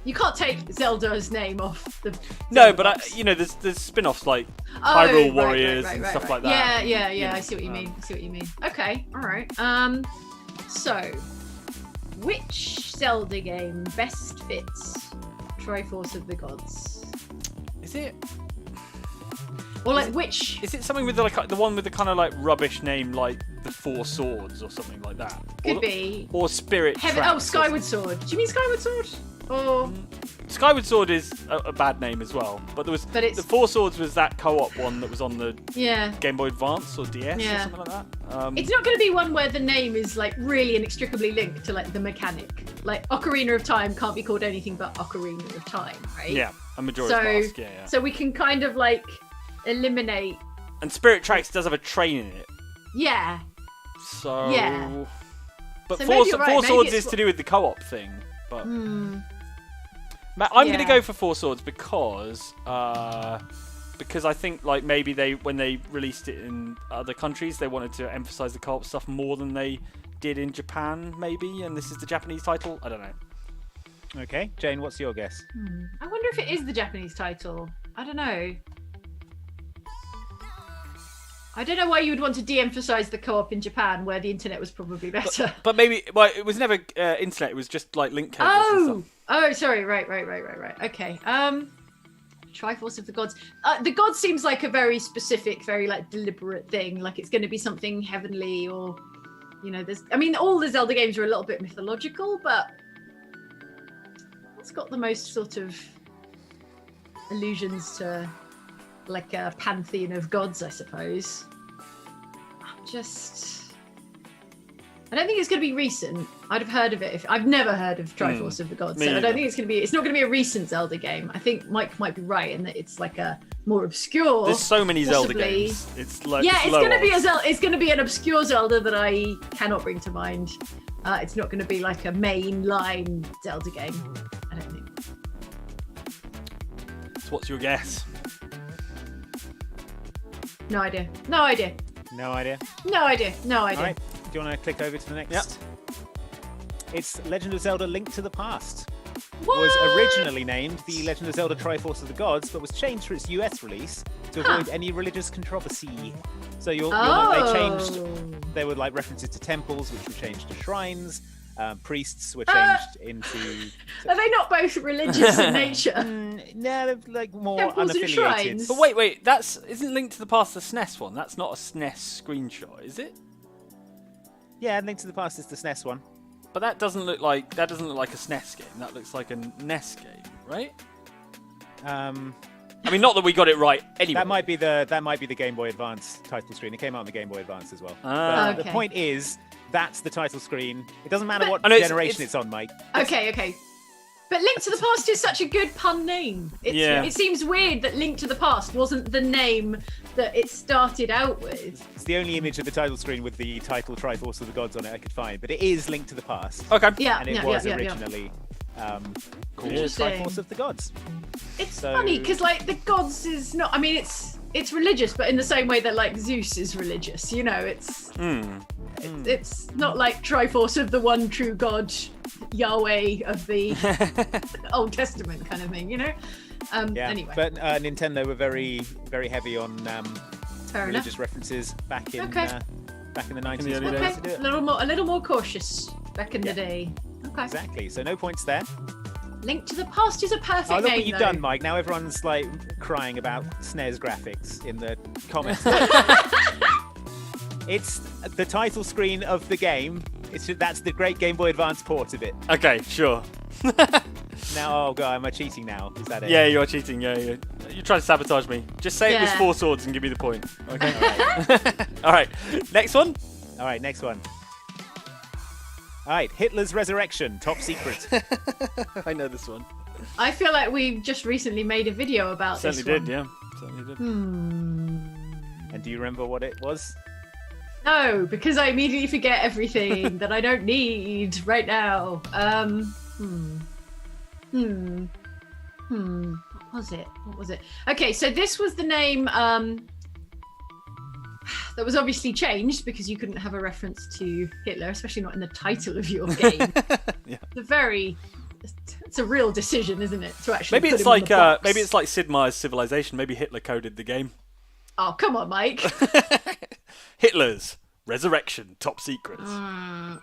You can't take Zelda's name off the. No, Zelda but box. there's spin-offs like Oh, Hyrule right, Warriors right, and right, stuff right. like that. Yeah. I see what you mean. Okay, all right. So, which Zelda game best fits Triforce of the Gods? Is it Or like which? is it something with the one with the kind of like rubbish name like the Four Swords or something like that? Could be. Or Spirit Heaven. Tracks Oh, or Skyward Sword. Do you mean Skyward Sword? Or Skyward Sword is a bad name as well, but there was But it's- the Four Swords was that co-op one that was on the yeah. Game Boy Advance or DS or Yeah. something like that. It's not going to be one where the name is like really inextricably linked to like the mechanic. Like Ocarina of Time can't be called anything but Ocarina of Time, right? Yeah, a Majora's So, Mask. Yeah. so we can kind of like eliminate. And Spirit Tracks does have a train in it, Yeah. so Yeah. But So Four, maybe you're right, Four maybe Swords it's is to do with the co-op thing, but Hmm. I'm going to Yeah. go for Four Swords because I think like maybe when they released it in other countries they wanted to emphasize the co-op stuff more than they did in Japan maybe, and this is the Japanese title. I don't know. Okay, Jane, what's your guess? I wonder if it is the Japanese title. I don't know. I don't know why you would want to de-emphasize the co-op in Japan, where the internet was probably better. But maybe it was never internet. It was just like link cables and stuff. Oh, sorry. Right. Okay. Triforce of the Gods. The Gods seems like a very specific, very like deliberate thing. Like it's going to be something heavenly, or all the Zelda games are a little bit mythological, but what's got the most sort of allusions to like a pantheon of gods, I suppose. I don't think it's going to be recent. I'd have heard of it I've never heard of Triforce of the Gods, Me so I neither. don't think it's not going to be a recent Zelda game. I think Mike might be right in that it's like a more obscure. There's so many Zelda possibly- games. It's like Yeah, it's low going to be odds. it's going to be an obscure Zelda that I cannot bring to mind. It's not going to be like a mainline Zelda game. I don't think. So what's your guess? No idea. No idea. No idea. All right, do you want to click over to the next? Yep. It's Legend of Zelda: Link to the Past. What? Was originally named The Legend of Zelda: Triforce of the Gods, but was changed for its US release to avoid any religious controversy. So you'll know they changed. There were like references to temples, which were changed to shrines. Priests were changed into. Are they not both religious in nature? No, they're like more Temples and unaffiliated. shrines. But wait, isn't Link to the Past the SNES one? That's not a SNES screenshot, is it? Yeah, Link to the Past is the SNES one. But that doesn't look like a SNES game. That looks like a NES game, right? I mean, not that we got it right anyway. That might be the Game Boy Advance title screen. It came out on the Game Boy Advance as well. Ah. But Okay. The point is, That's the title screen. It doesn't matter what I know generation it's on, Mike. Okay. But Link to the Past is such a good pun name. It seems weird that Link to the Past wasn't the name that it started out with. It's the only image of the title screen with the title Triforce of the Gods on it I could find, but it is Link to the Past. Okay. Yeah, And it was originally called Interesting. Triforce of the Gods. It's So- funny because like the gods is not. I mean, it's religious, but in the same way that like Zeus is religious. You know, it's not like Triforce of the one true God, Yahweh of the Old Testament kind of thing. You know. Yeah. Anyway, But Nintendo were very, very heavy on fair enough. religious references back in Okay. the 90s. the early when they days. used to do Okay, it. a little more cautious back in the day. Okay. Exactly. So no points there. Link to the Past is a perfect Oh, look name. what you've though. done, Mike. Now everyone's like crying about SNES graphics in the comments. It's the title screen of the game. That's the Great Game Boy Advance port of it. Okay, sure. Now, oh god, am I cheating now? Is that it? Yeah, you are cheating. Yeah. You're trying to sabotage me. Just say it was Yeah. 4 swords and give me the point. Okay. All right. All right. Next one. All right, next one. All right, Hitler's Resurrection, top secret. I know this one. I feel like we just recently made a video about Certainly this one. did. Yeah. Certainly did. And do you remember what it was? No, because I immediately forget everything that I don't need right now. What was it? Okay, so this was the name that was obviously changed because you couldn't have a reference to Hitler, especially not in the title of your game. Yeah. It's a real decision, isn't it? To actually Maybe put it's him on like the box. maybe it's like Sid Meier's Civilization. Maybe Hitler coded the game. Oh, come on, Mike. Hitler's Resurrection, top secret. And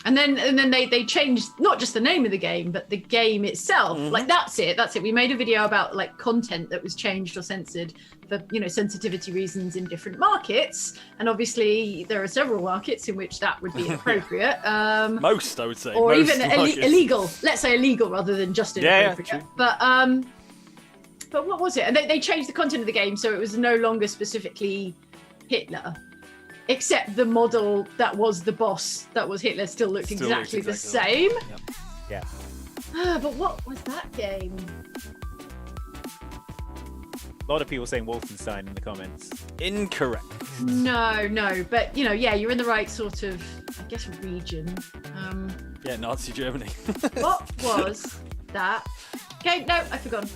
then they changed not just the name of the game, but the game itself. Like that's it. We made a video about like content that was changed or censored for sensitivity reasons in different markets. And obviously there are several markets in which that would be inappropriate. Most, I would say. Or Most even markets. illegal. Let's say illegal rather than just Yeah, inappropriate. true. But what was it? And they changed the content of the game so it was no longer specifically Hitler, except the model that was the boss that was Hitler still looked exactly the same. Yeah. But what was that game? A lot of people saying Wolfenstein in the comments. Incorrect. No, but you're in the right sort of, I guess, region. Yeah, Nazi Germany. What was that game? No, I've forgotten.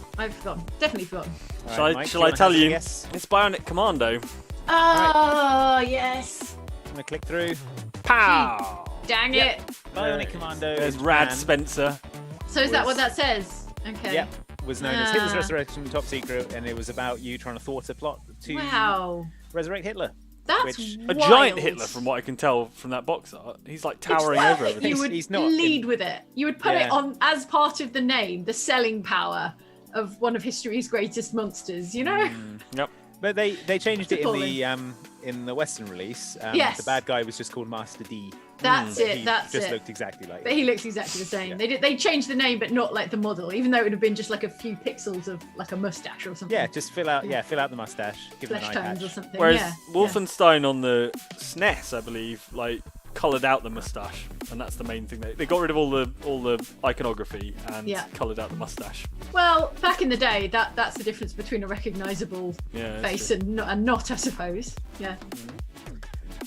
Definitely forgotten. All Shall right, I, Mike, shall do I wanna tell hazard a you? guess? It's Bionic Commando. Oh, yes. I'm gonna click through. Pow! Dang Yep. it. Bionic Commando. There's in Rad Japan Spencer. So is that Was- what that says? Okay. Yep. Was known as Hitler's Ah. Resurrection, top secret, and it was about you trying to thwart a plot to Wow. resurrect Hitler. That's Which- A wild. giant Hitler, from what I can tell from that box art. He's like It's towering over perfect. everything. You would He's not lead in- with it. You would put it Yeah. on as part of the name, the selling power of one of history's greatest monsters. Yep. But they changed it Appalling. in the Western release. Yes. The bad guy was just called Master D. That's But it. he That's just it. looked exactly like But he looks exactly the same. Yeah. They changed the name, but not like the model, even though it would have been just like a few pixels of like a mustache or something. Yeah, just fill out the mustache, give it an flesh eye tones patch. or something. Whereas yeah. Wolfenstein on the SNES, I believe, like coloured out the mustache, and that's the main thing. They got rid of all the iconography and Yeah. coloured out the mustache. Well, back in the day, that's the difference between a recognisable Yeah. that's face true. and not, I suppose. Yeah.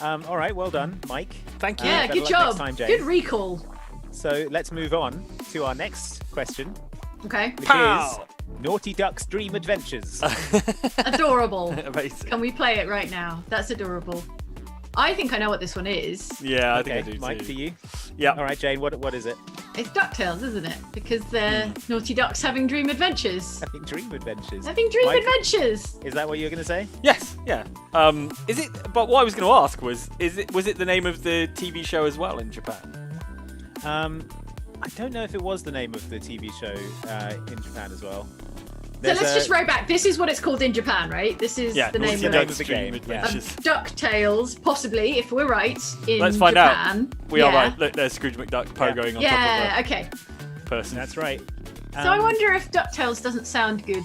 All right, well done, Mike. Thank you. Yeah. better Good luck job. next time, Jane. Good recall. So let's move on to our next question, Okay. which Pow! is Naughty Duck's Dream Adventures. Adorable. Amazing. Can we play it right now? That's adorable. I think I know what this one is. Yeah, I Okay, think I do Mike, too. do you? Yeah. All right, Jane, what is it? It's DuckTales, isn't it? Because they're Naughty Ducks having dream adventures. I think Dream Adventures. Having dream Mike, adventures. Is that what you're going to say? Yes. Yeah. Is it? But what I was going to ask was it the name of the TV show as well in Japan? I don't know if it was the name of the TV show in Japan as well. So let's just row back. This is what it's called in Japan, right? This is Yeah. the name Naughty of Ducks it. the game, Adventures. DuckTales, possibly, if we're right, in Let's find out. Japan. We yeah. are right. Look, there's Scrooge McDuck Yeah. pogoing on Yeah, top okay. of a person. That's right. So I wonder if DuckTales doesn't sound good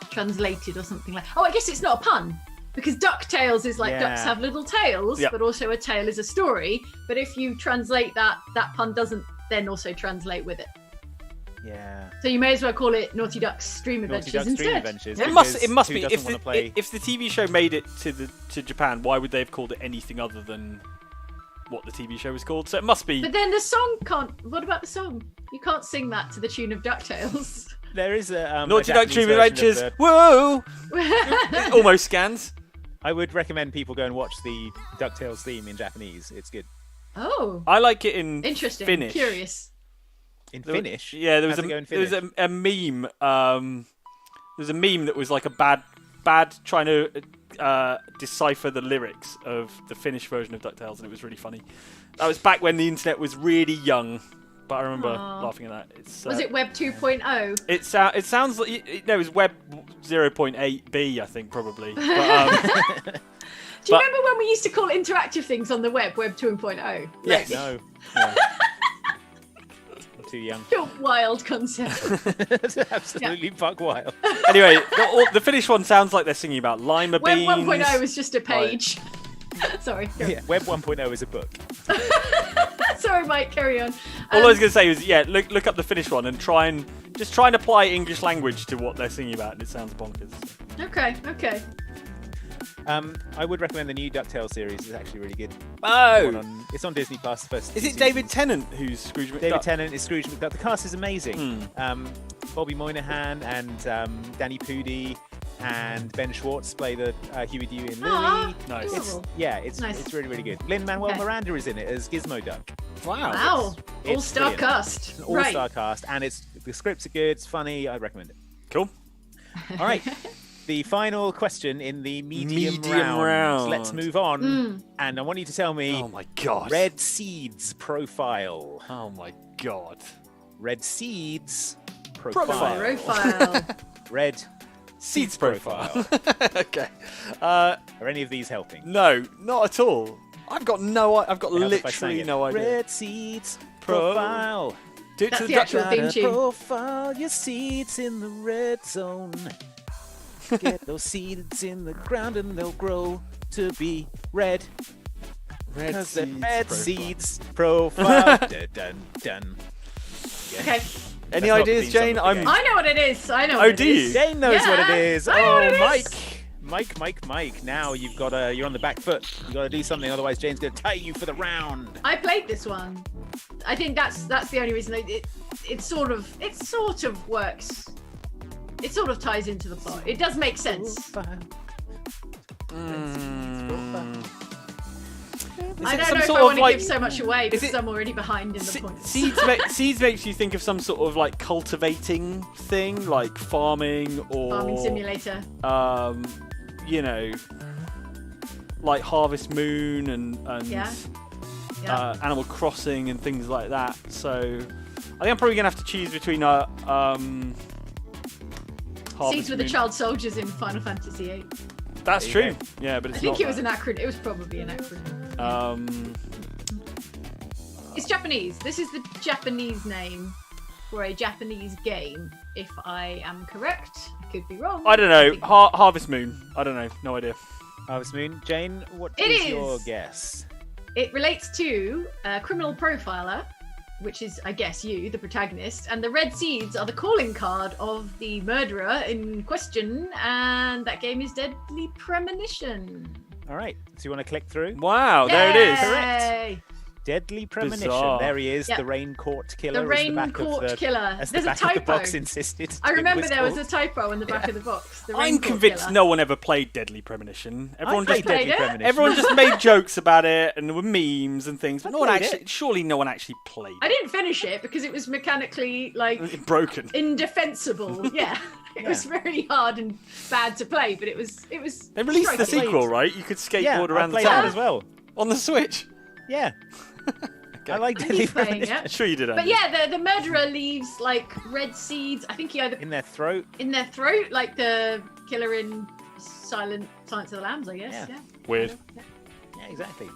translated or something like. Oh, I guess it's not a pun. Because DuckTales is like ducks Yeah. have little tails, Yep. but also a tale is a story. But if you translate that pun doesn't then also translate with it. Yeah. So you may as well call it Naughty Ducks Dream Naughty Adventures Ducks instead. Dream Adventures. Yeah. It must Who be. doesn't If wanna play- the TV show made it to Japan, why would they have called it anything other than what the TV show was called? So it must be. But then the song can't. What about the song? You can't sing that to the tune of DuckTales. There is a Naughty Duck Japanese Dream version of Adventures. the- Whoa! It almost scans. I would recommend people go and watch the DuckTales theme in Japanese. It's good. Oh, I like it in interesting. Finnish. Curious. In There- Finnish? Yeah, there was How's it go in there was Finnish? a meme. There was a meme that was like a bad trying to decipher the lyrics of the Finnish version of DuckTales, and it was really funny. That was back when the internet was really young, but I remember Aw. laughing at that. It's Was it Web 2.0? It sounds like no, it was Web 0.8b, I think probably. But, Do you but- remember when we used to call interactive things on the web Web 2.0? yes. No. No. I'm too young. Your wild concept. Absolutely buck wild. Anyway, the Finnish one sounds like they're singing about lima Web beans. 1.0 was just a page. Sorry. Yeah, Web 1.0 is a book. Sorry, Mike, carry on. All I was going to say was, look up the Finnish one and try and apply English language to what they're singing about, and it sounds bonkers. Okay. I would recommend the new DuckTales series. It's actually really good. Oh, It's on Disney Plus. First is two it David seasons. Tennant who's Scrooge McDuck? David Tennant is Scrooge McDuck. The cast is amazing. Bobby Moynihan and Danny Pudi and Ben Schwartz play the Huey, Dewey, and Louie. Aw, Nice. adorable. It's Nice. really, really good. Lin-Manuel Okay. Miranda is in it as Gizmo Duck. Wow. Wow. It's All-star brilliant. cast. It's an all-star Right. cast, and the scripts are good. It's funny. I recommend it. Cool. All right. The final question in the medium Medium round. Let's move on. And I want you to tell me Oh my god. Red Seeds profile. Oh my god. Red Seeds Profile. Profile. Red Seeds profile. okay. Are any of these helping? No, not at all. I've got How if I sang literally it? no idea. Red Seeds Pro- profile. Do it That's to the actual theme tune. Profile your seeds in the red zone. Get those seeds in the ground and they'll grow to be red. Red Because they're Seeds red profile. seeds profile. Dun, dun, dun. Yeah. Okay. Any That's not the ideas, theme song Jane? of the game. I know what it is. I know Oh, what it do you? is. Jane knows what it Yeah, is. I know Oh, what it is. Mike. Now you're on the back foot. You got to do something, otherwise Jane's going to tie you for the round. I played this one. I think that's the only reason it sort of works. It sort of ties into the plot. It does make sense. I don't know if I want to give so much away because it- I'm already behind in the points. Seeds makes you think of some sort of like cultivating thing, like farming or Farming simulator. you know, like Harvest Moon and Yeah. Animal Crossing and things like that. So I think I'm probably gonna have to choose between Harvest Seeds with the Moon. child soldiers in Final Fantasy VIII. That's There you true. Yeah, but I it's think not it was that. an acronym. It was probably an acronym. It's Japanese. This is the Japanese name for a Japanese game. If I am correct, I could be wrong. I don't know. think- Harvest Moon. I don't know. No idea. Harvest Moon. Jane, what It is your is. guess? It relates to a criminal profiler, which is, I guess, you, the protagonist, and the red seeds are the calling card of the murderer in question, and that game is Deadly Premonition. All right. So you want to click through? Wow, there it is. Yay! Deadly Premonition. Bizarre. There he is, Yep. the Rain Court Killer. The as Rain the back Court of the, Killer. As There's the a back of the typo. box insisted. I it remember there was called. a typo on the back of the box. The Rain I'm Court convinced Killer. no one ever played Deadly Premonition. Everyone played just played Deadly it. Premonition. everyone just made jokes about it and there were memes and things, but no one played actually. it. Surely no one actually played. I didn't finish it because it was mechanically it. Broken. indefensible. Yeah. It was very hard and bad to play, but it was They released the striking. sequel, right? You could Yeah, skateboard I around the played that town as well. on the Switch. Yeah. I like I Deadly need playing Premonition. it. Sure you did. But Andy. yeah, the murderer leaves like red seeds. I think he either In their throat. in their throat, like the killer in Silence of the Lambs, I guess. Yeah. Yeah. Weird. Yeah, exactly.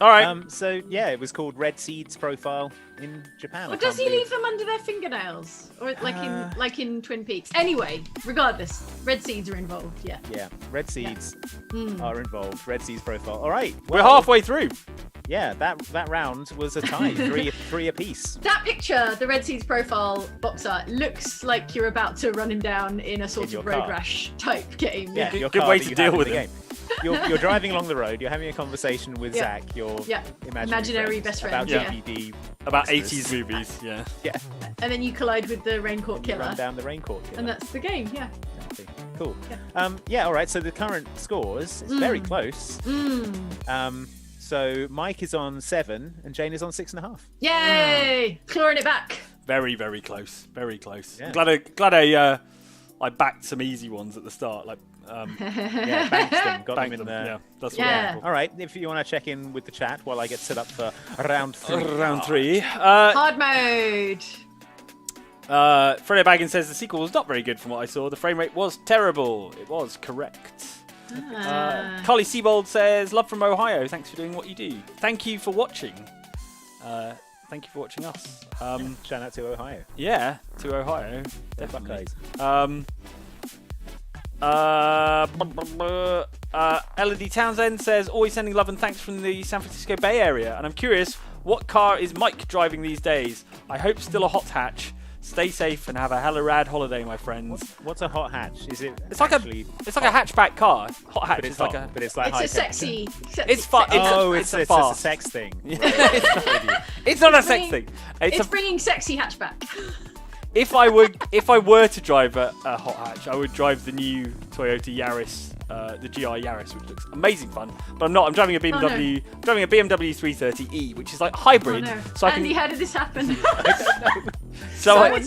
All right. So yeah, it was called Red Seed's profile in Japan. Or does he leave them under their fingernails, or like in Twin Peaks? Anyway, regardless, red seeds are involved. Yeah. Yeah, Red Seeds are involved. Red Seed's profile. All right, We're halfway through. Yeah, that round was a tie, three apiece. That picture, the Red Seeds profile box art, looks like you're about to run him down in a sort In of your Road car. Rash type game. Yeah, your Good car way that to you deal have in with the it. game. You're driving along the road. You're having a conversation with Yeah. Zach, your Yeah. Imaginary best friend, about yeah. DVD. About Christmas. 80s movies, yeah. Yeah, And then you collide with the Raincourt you Killer, run down the raincourt. Killer. and that's the game. Yeah. Exactly. Cool. Yeah. All right. So the current scores is very close. Mm. So Mike is on 7 and Jane is on 6.5. Yay! Clawing it back. Very, very close. Very close. Yeah. Glad I backed some easy ones at the start. Like, Yeah, banked them, got banked them in them. there. Yeah, that's Yeah. what All right. If you want to check in with the chat while I get set up for round 3. Round 3. Hard mode. Fredo Baggins says the sequel was not very good from what I saw. The frame rate was terrible. It was correct. Carly Siebold says, love from Ohio. Thanks for doing what you do. Thank you for watching. Thank you for watching us. Shout out to Ohio. Yeah, to Ohio. The Definitely. Buckeyes. Elodie Townsend says, always sending love and thanks from the San Francisco Bay Area. And I'm curious, what car is Mike driving these days? I hope still a hot hatch. Stay safe and have a hella rad holiday, my friends. What's a hot hatch? Is it? It's like actually It's like a hatchback car. Hot hatch But it's is like hot, a. but it's like It's high a tech. sexy. It's fun. It's a a fast. sex thing. It's not a sex bringing- thing. It's a, bringing sexy hatchback. if I were to drive a hot hatch, I would drive the new Toyota Yaris, the GI Yaris, which looks amazing fun. But I'm not. I'm driving a BMW. I'm driving a BMW 330e, which is like hybrid. Oh, no. So I can. Andy, how did this happen? So I,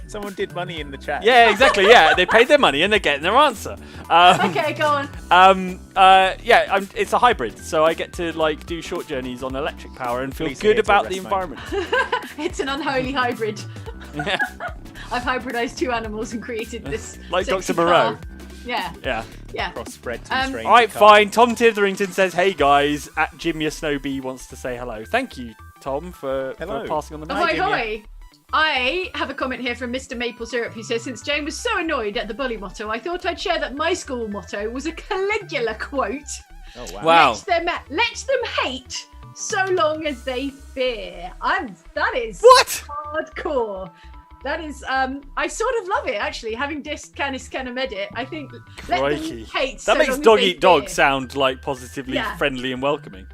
Someone did money in the chat. yeah, exactly. Yeah, they paid their money and they're getting their answer. Okay, go on. It's a hybrid, so I get to like do short journeys on electric power and feel Please good say it's a about the rest environment. It's an unholy hybrid. Yeah. I've hybridized 2 animals and created this. Like sexy Dr. Moreau. car. Yeah, Yeah. yeah. Crossbred to Um, strange. All right, fine. Tom Titherington says, "Hey guys, at Jim Your Snowbee wants to say hello." Thank you, Tom, for Hello. passing on the Ahoy, message. hoy! I have a comment here from Mr. Maple Syrup who says, since Jane was so annoyed at the bully motto, I thought I'd share that my school motto was a Caligula quote. Oh wow. Wow. Let them hate so long as they fear. That is What? hardcore. That is, I sort of love it actually. Having dissed Canis Canem Edit, I think let Crikey. them hate. That so makes long as Dog they Eat Dog fear. sound like positively Yeah. friendly and welcoming.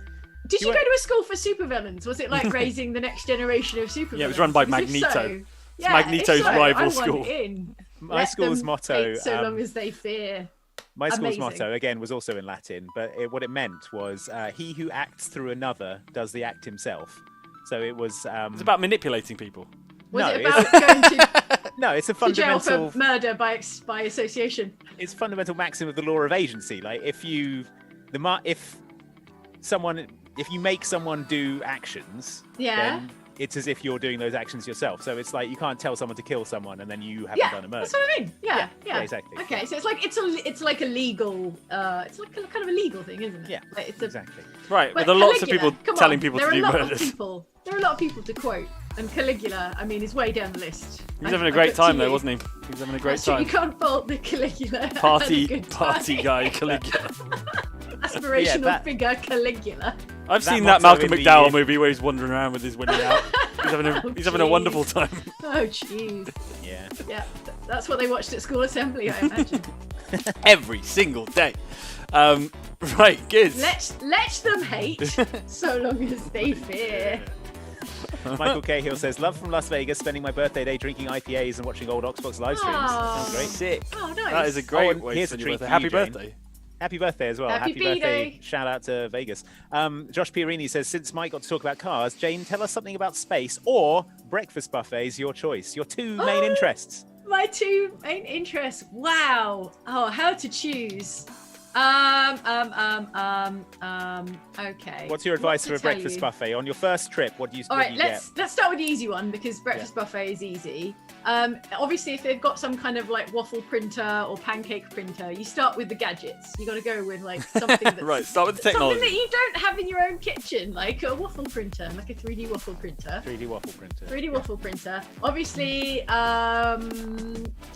Did you You go to a school for supervillains? Was it like raising the next generation of supervillains? Yeah, it was run by Because if Magneto. so- yeah, Magneto's if so, rival I want school. In. My Let school's them motto. hate so long as they fear. My school's Amazing. motto again was also in Latin, but what it meant was he who acts through another does the act himself. So it was. It's about manipulating people. Was No, it it's- about going to, No, it's a to jail fundamental. for murder by association? It's fundamental maxim of the law of agency. Like if you make someone do actions, Yeah. then it's as if you're doing those actions yourself. So it's like you can't tell someone to kill someone and then you haven't Yeah, done a murder. that's what I mean. Yeah, yeah. exactly. Okay, so it's like a legal, it's like a kind of a legal thing, isn't it? Yeah, Like it's a, exactly. Right, But but there are lots of Caligula, people come telling on, people there to do are a lot murders. Of people, there are a lot of people to quote, and Caligula, I mean, is way down the list. He's having a great time though, wasn't he? He was having a great That's true, time. you can't fault the Caligula. Had a Party good party time. guy Caligula. Aspirational that- figure Caligula. I've That seen that motto Malcolm in the- McDowell movie where he's wandering around with his winnie out. He's having a jeez. wonderful time. Oh, jeez. Yeah. Yeah, that's what they watched at school assembly, I imagine. Every single day. Right, good. Let them hate, so long as they fear. Michael Cahill says, "Love from Las Vegas. Spending my birthday day drinking IPAs and watching old Xbox live streams. Aw. Sounds great. Sick. Oh, nice. That is a great and way here's to a spend your treat birthday. for Happy you, Jane. birthday. Happy birthday as well. Happy B-Day. Shout out to Vegas. Josh Pierini says, since Mike got to talk about cars, Jane, tell us something about space or breakfast buffets, your choice. Your two main Oh. interests. My two main interests. Wow. Oh, how to choose. Okay. What's your advice What for a to tell breakfast you? buffet? On your first trip, what do you, All what right, do you get? let's start with the easy one because breakfast buffet is easy. Obviously, if they've got some kind of like waffle printer or pancake printer, you start with the gadgets. You got to go with like something that's Right, start with the technology. something that you don't have in your own kitchen, like a waffle printer, like a 3D waffle printer. 3D waffle printer. 3D waffle printer. Obviously,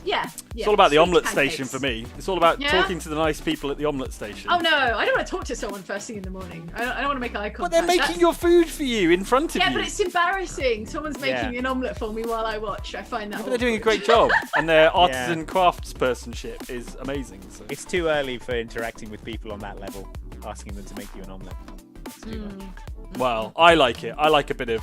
yeah. It's all about the sweet omelette pancakes. station for me. It's all about Yeah? talking to the nice people at the omelette station. Oh no, I don't want to talk to someone first thing in the morning. I don't want to make eye contact. But they're making That's- your food for you in front of Yeah, you. but it's embarrassing. Someone's making Yeah. an omelette for me while I watch. I find that. But they're doing a awkward. great job, and their artisan craftspersonship is amazing. So. It's too early for interacting with people on that level, asking them to make you an omelette. It's too early. Well, I like it. I like a bit of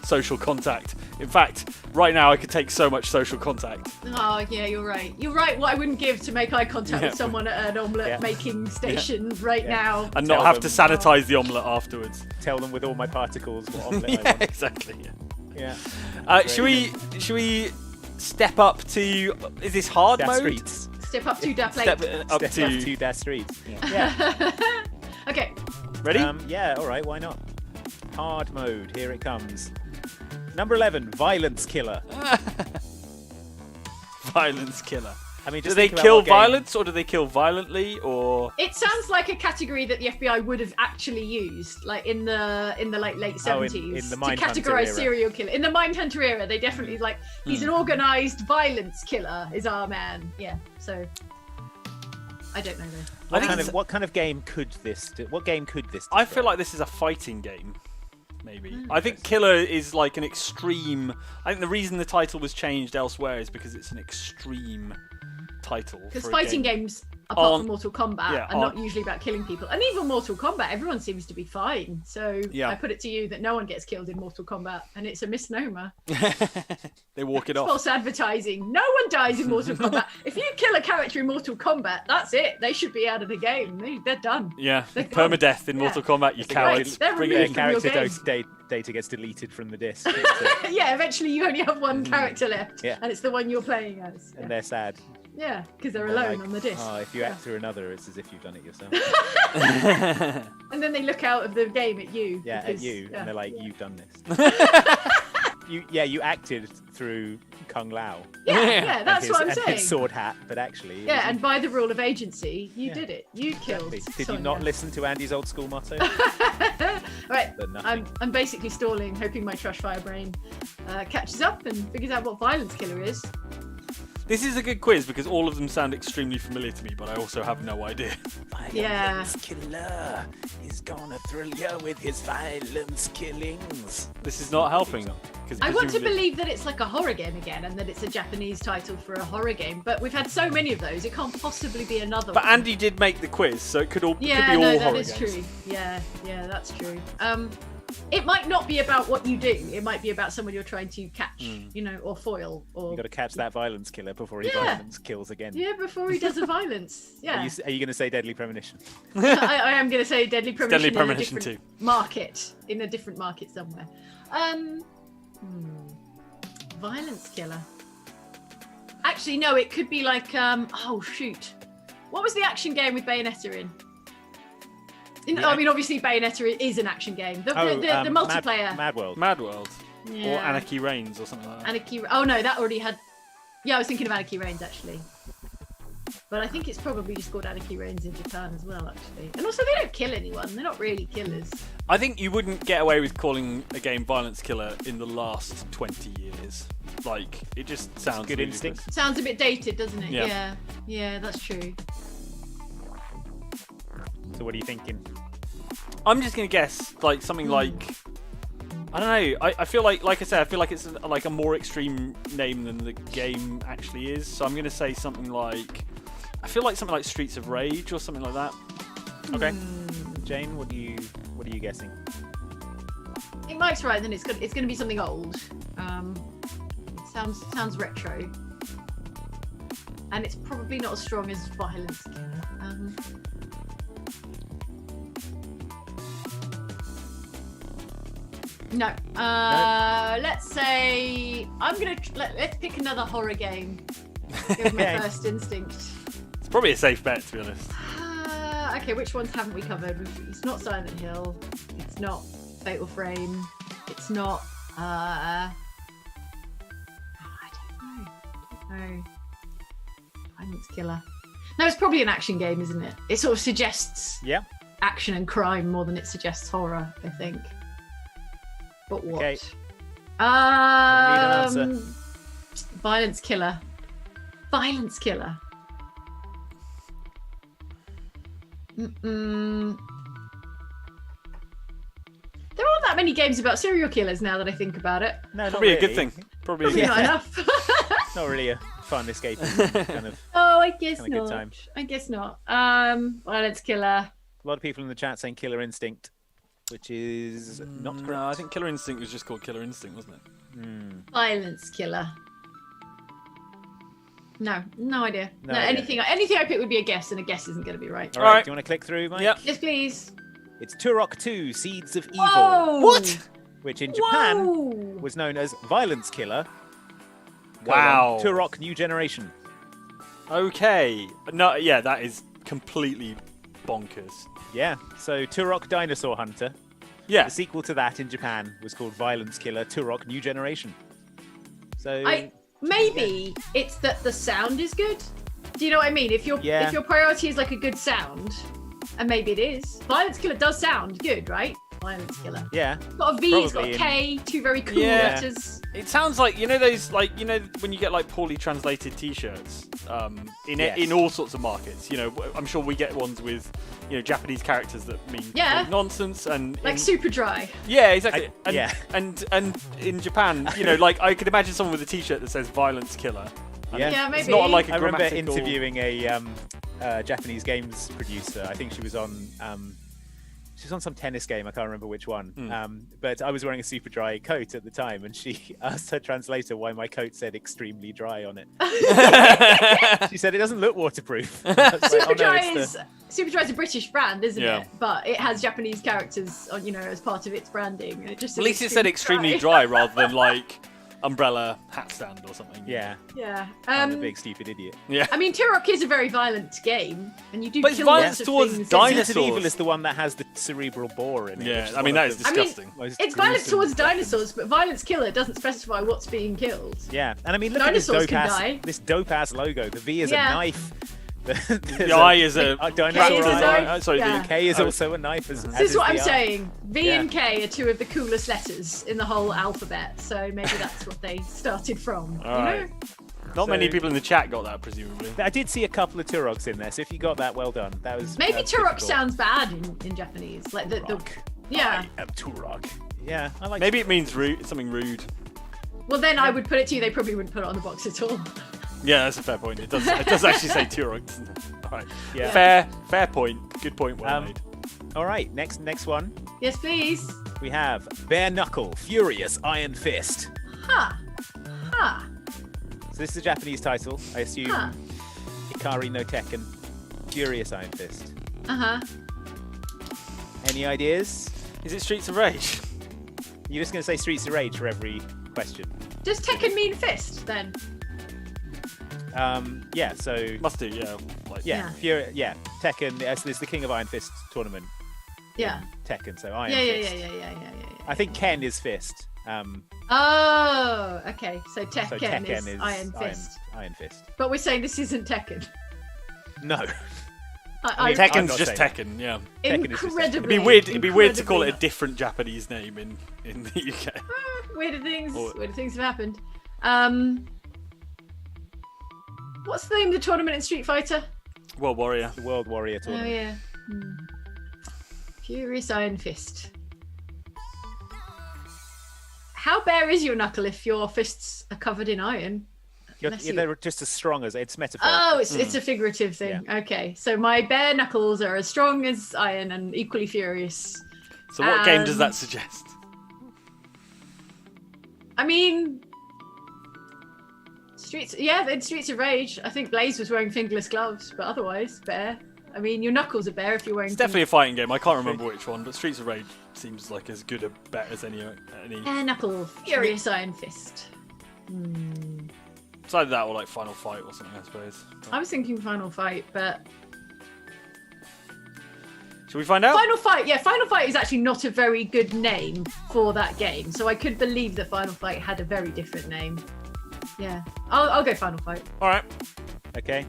social contact. In fact, right now I could take so much social contact. Oh yeah, you're right. You're right. What I wouldn't give to make eye contact Yeah. with someone at an omelette Yeah. making station right Yeah. now. And not Tell have to them. sanitize the omelette afterwards. Tell them with all my particles what omelette I Yeah, want. exactly. Yeah. Should we step up to? Is this hard Das mode? streets. Step up to that plate. Step up Step to. to Das streets. Yeah. Yeah. Okay. Ready? Yeah, alright, why not? Hard mode, here it comes. Number 11, Violence Killer. Violence killer. I mean, Do just they think about kill what game- violence or do they kill violently or? It sounds like a category that the FBI would have actually used, like in the late Oh, in 70s, the to Mindhunter categorize era. serial killer. In the Mindhunter era, they definitely like he's an organized violence killer. Is our man? Yeah. So I don't know though. I think What kind of game could this do? What game could this I feel describe? like this is a fighting game. Maybe. Hmm. I think killer is like an extreme. I think the reason the title was changed elsewhere is because it's an extreme title. Because for a fighting game. games, apart Aren't- from Mortal Kombat, yeah, are not aren't- usually about killing people. And even Mortal Kombat, everyone seems to be fine. So Yeah. I put it to you that no one gets killed in Mortal Kombat, and it's a misnomer. They walk it It's off. false advertising. No one dies in Mortal Kombat. If you kill a character in Mortal Kombat, that's it. They should be out of the game. They're done. Yeah, They're gone. permadeath in Yeah. Mortal Kombat, you It's a cowards. They're Bring removed it Their in. from your character game. data gets deleted from the disc. Yeah, eventually you only have one character left, Yeah. and it's the one you're playing as. And they're sad. Yeah, because they're They're alone like, on the disc. Oh, if you Yeah. act through another, it's as if you've done it yourself. And then they look out of the game at you. Yeah, because- at you, yeah. and they're like, "You've done this." You acted through Kung Lao. Yeah, Yeah. yeah, that's and what I'm his, and saying. his sword hat, but actually, it Yeah, was- and by the rule of agency, you Yeah. did it. You killed. Exactly. Did you Sonya. not listen to Andy's old school motto? Right, But nothing. I'm basically stalling, hoping my trash fire brain catches up and figures out what violence killer is. This is a good quiz because all of them sound extremely familiar to me, but I also have no idea. Yeah. Violence killer is gonna thrill you with his violence killings. This is not helping. 'cause I want to presumably- believe that it's like a horror game again and that it's a Japanese title for a horror game, but we've had so many of those, it can't possibly be another But one. Andy did make the quiz, so it could all Yeah, could be no, all that horror is games. true. Yeah, that's true. It might not be about what you do. It might be about someone you're trying to catch, you know, or foil, or You got to catch that violence killer before he Yeah. violence kills again. yeah, before he does a violence. Yeah, Are you going to say Deadly Premonition? I am going to say Deadly Premonition, Deadly Premonition in a different market, in a different market somewhere. Violence killer. Actually, no, it could be like oh shoot, what was the action game with Bayonetta in? I mean, obviously Bayonetta is an action game. The multiplayer. Mad World. Mad World or Yeah. Anarchy Reigns or something like that. Anarchy. Oh no, that already had. Yeah, I was thinking of Anarchy Reigns actually. But I think it's probably just called Anarchy Reigns in Japan as well, actually. And also, they don't kill anyone. They're not really killers. I think you wouldn't get away with calling a game Violence Killer in the last 20 years. Like, it just sounds Good ludicrous. instinct. Sounds a bit dated, doesn't it? Yeah. Yeah, that's true. So what are you thinking? I'm just gonna guess like something like I don't know. I feel like I said, I feel like it's like a more extreme name than the game actually is. So I'm gonna say something like I feel like something like Streets of Rage or something like that. Okay. Jane, what are you guessing? I think Mike's right. Then it's going to be something old. Sounds retro, and it's probably not as strong as Violence Killer. No. Let's say let's pick another horror game. Go with my Okay. first instinct. It's probably a safe bet to be honest. Okay, which ones haven't we covered? It's not Silent Hill. It's not Fatal Frame. It's not. I No. Violence Killer. No, it's probably an action game, isn't it? It sort of suggests Yeah. action and crime more than it suggests horror, I think. But what? Okay. Need an answer. Violence Killer. Violence Killer. Mm-mm. There aren't that many games about serial killers now that I think about it. No, not Probably a good really. thing. Probably a Probably good not thing. enough. Not really a fun escape kind of. Oh, I guess Kinda good not. time. I guess not. Violence Killer. A lot of people in the chat saying Killer Instinct, which is not correct. No, I think Killer Instinct was just called Killer Instinct, wasn't it? Violence Killer. No idea. No No, idea. anything I pick would be a guess, and a guess isn't going to be right. All right, Alright. do you want to click through, Mike? Yep. Yes, please. It's Turok 2: Seeds of Evil, Whoa! What? which in Japan Whoa! was known as Violence Killer. Wow. Turok New Generation. Okay. No, yeah, that is completely bonkers. Yeah. So Turok Dinosaur Hunter. Yeah. The sequel to that in Japan was called Violence Killer Turok New Generation. So Maybe it's that the sound is good. Do you know what I mean? If your priority is like a good sound, and maybe it is. Violence Killer does sound good, right? Violence Killer. yeah. It's got a V, it's got a Probably K, two very cool Yeah. letters. It sounds like those when you get like poorly translated T-shirts Yes. in all sorts of markets. I'm sure we get ones with Japanese characters that mean Yeah. complete nonsense and Like super dry. yeah, exactly. Yeah. And in Japan, like I could imagine someone with a T-shirt that says "Violence Killer." And Yeah. Yeah, It's maybe. not like a I remember grammatical... interviewing a Japanese games producer. I think she was on some tennis game. I can't remember which one. But I was wearing a super dry coat at the time, and she asked her translator why my coat said "extremely dry" on it. She said it doesn't look waterproof. I was like, "Oh, no, it's the-" Superdry is a British brand, isn't Yeah. it? But it has Japanese characters on, as part of its branding. And it just At least it said extremely dry rather than like umbrella hat stand or something. Yeah, Yeah. I'm a big stupid idiot. Yeah. I mean, Turok is a very violent game, and you do But it's kill violence lots of towards things. dinosaurs. Seeds of Evil is the one that has the cerebral boar in it. Yeah, which is I mean one that of is the I mean, disgusting. most It's violence gruesome towards weapons. dinosaurs, but Violence Killer doesn't specify what's being killed. Yeah, and I mean, look Dinosaurs at can die. this dope ass logo. The V is Yeah. a knife. The eye is a dinosaur K is a eye. knife. Sorry, Yeah. the K is oh, also a knife. As This is what I'm the eye. saying. V Yeah. and K are two of the coolest letters in the whole alphabet, so maybe that's what they started from. All right. Not So- many people in the chat got that, presumably. I did see a couple of Turoks in there, so if you got that, well done. That was Maybe that was Turok difficult. sounds bad in Japanese, like the Turok. yeah. I am Turok. Yeah, I like. Maybe it means rude, something rude. Well, then I would put it to you. They probably wouldn't put it on the box at all. Yeah, that's a fair point. It does actually say Turok. All right. Yeah. Fair point. Good point. Well made. All right, next one. Yes, please. We have Bare Knuckle, Furious Iron Fist. Ha. Ha. So this is a Japanese title. I assume Huh. Ikari no Tekken, Furious Iron Fist. Uh-huh. Any ideas? Is it Streets of Rage? You're just going to say Streets of Rage for every question. Does Tekken mean fist then? Yeah, so Must do. Yeah. Like, yeah, Yeah. Tekken. There's the King of Iron Fist tournament. Yeah. Tekken, so Iron Yeah, yeah, Fist. yeah. I think Ken is Fist. Oh, okay. So Tekken, So Tekken is, is Iron Fist. Iron Fist. But we're saying this isn't Tekken. No. I, mean, I, I'm Tekken's not just saying- Tekken. Yeah. Tekken is just Tekken. incredibly. It'd be weird to call it a incredibly- different Japanese name in the UK. Weirder things. Or- Weirder things have happened. What's the name of the tournament in Street Fighter? World Warrior. The World Warrior Oh tournament. yeah. Furious Iron Fist. How bare is your knuckle if your fists are covered in iron? Unless you- They're just as strong as it's metaphorical. Oh, it's a figurative thing. Okay, so my bare knuckles are as strong as iron and equally furious. So what game does that And- suggest? I mean, in Streets of Rage, I think Blaze was wearing fingerless gloves, but otherwise bare. I mean, your knuckles are bare if you're wearing. It's definitely a fighting game. I can't remember which one, but Streets of Rage seems like as good a bet as any. Bare knuckle, furious iron fist. It's either that or like Final Fight or something, I suppose. I was thinking Final Fight, but Should we find out? Final Fight, yeah, Final Fight is actually not a very good name for that game. So I could believe that Final Fight had a very different name. Yeah. I'll go Final Fight. All right. Okay.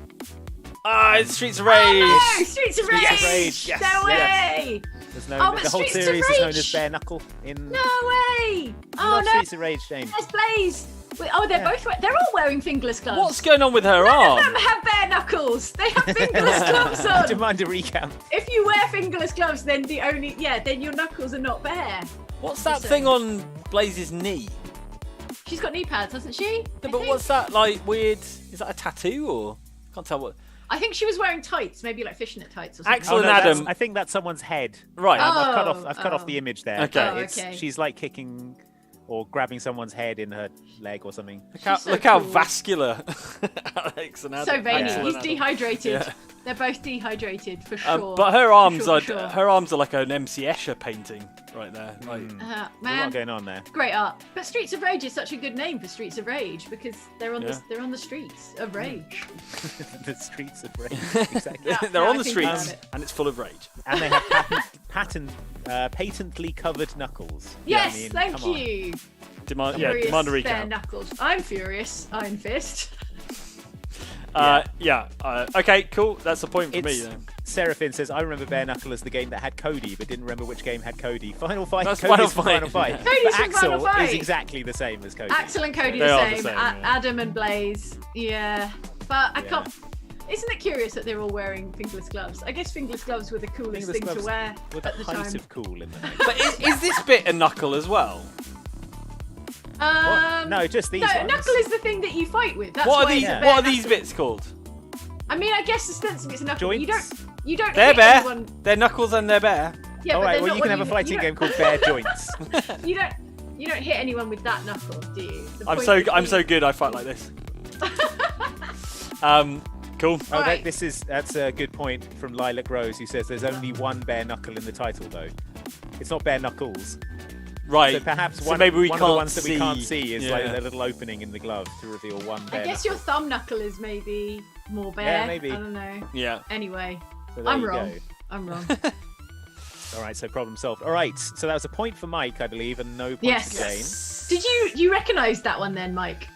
It's Streets of Rage. Oh, no! Streets of Rage! Streets of Rage, yes, No way! There's no. Oh, but the whole Streets of series is known as Rage! Bare Knuckle. In No way! I Oh love no! Streets of Rage, Shane. There's Blaze. Wait, oh, they're Yeah. both. They're all wearing fingerless gloves. What's going on with her None of arm? them have bare knuckles. They have fingerless gloves on. Demand a recount. If you wear fingerless gloves, then then your knuckles are not bare. What's that thing on Blaze's knee? She's got knee pads, hasn't she? No, but what's that like weird? Is that a tattoo or? Can't tell what. I think she was wearing tights, maybe like fishnet tights or something. Axel and that's- Adam. I think that's someone's head. Right. I've cut off Oh. the image there. Okay. Oh, It's, okay. She's like kicking or grabbing someone's head in her leg or something. so Look how cool. vascular Alex and Adam. So veiny. Axel and He's Adam. dehydrated. Yeah. They're both dehydrated for sure. But her arms For are sure. her arms are like an MC Escher painting right there. Like, There's a lot Man, going on there. great art. But Streets of Rage is such a good name for Streets of Rage because they're on Yeah. they're on the streets of rage. The streets of rage. Exactly. Yeah. they're on I the think about streets it. and it's full of rage. And they have patently covered knuckles. Yeah, Yes, I mean, thank come on. you. Demand Furious a Bare recap. Knuckles. I'm furious. Iron Fist. Okay, cool. That's the point for me. It's- Then. Seraphin says, I remember Bare Knuckle as the game that had Cody, but didn't remember which game had Cody. Final Fight. That's Cody's Final from Fight. Final Fight. Cody's But from Axel Final Fight. is exactly the same as Cody. Axel and Cody They the are the same. same, yeah. Adam and Blaze. Yeah. But I Yeah. can't. Isn't it curious that they're all wearing fingerless gloves? I guess fingerless gloves were the coolest Fingerless thing to gloves wear with at a the height time. of cool in them. But is this bit a knuckle as well? No, just these No, ones. knuckle is the thing that you fight with. That's What why are these? it's a bare What are these knuckle. bits called? I mean, I guess ostensibly it's a knuckle. But Joints? you don't They're hit bare. anyone. They're knuckles and they're bare. Yeah, All but right, they're well, not you what can have a fighting game called Bare Joints. You don't hit anyone with that knuckle, do you? The I'm point so is I'm you- so good. I fight like this. Cool. Oh, Right. that's a good point from Lilac Rose, who says there's only one bare knuckle in the title, though. It's not bare knuckles. Right. So perhaps So one, maybe we one can't of the ones that we can't see. see is Yeah. like a little opening in the glove to reveal one bare I guess knuckle. your thumb knuckle is maybe more bare. Yeah, maybe. I don't know. Yeah. Anyway, So there I'm you wrong. go. I'm wrong. All right, so problem solved. All right, so that was a point for Mike, I believe, and no point Yes. for Jane. Did you recognise that one then, Mike?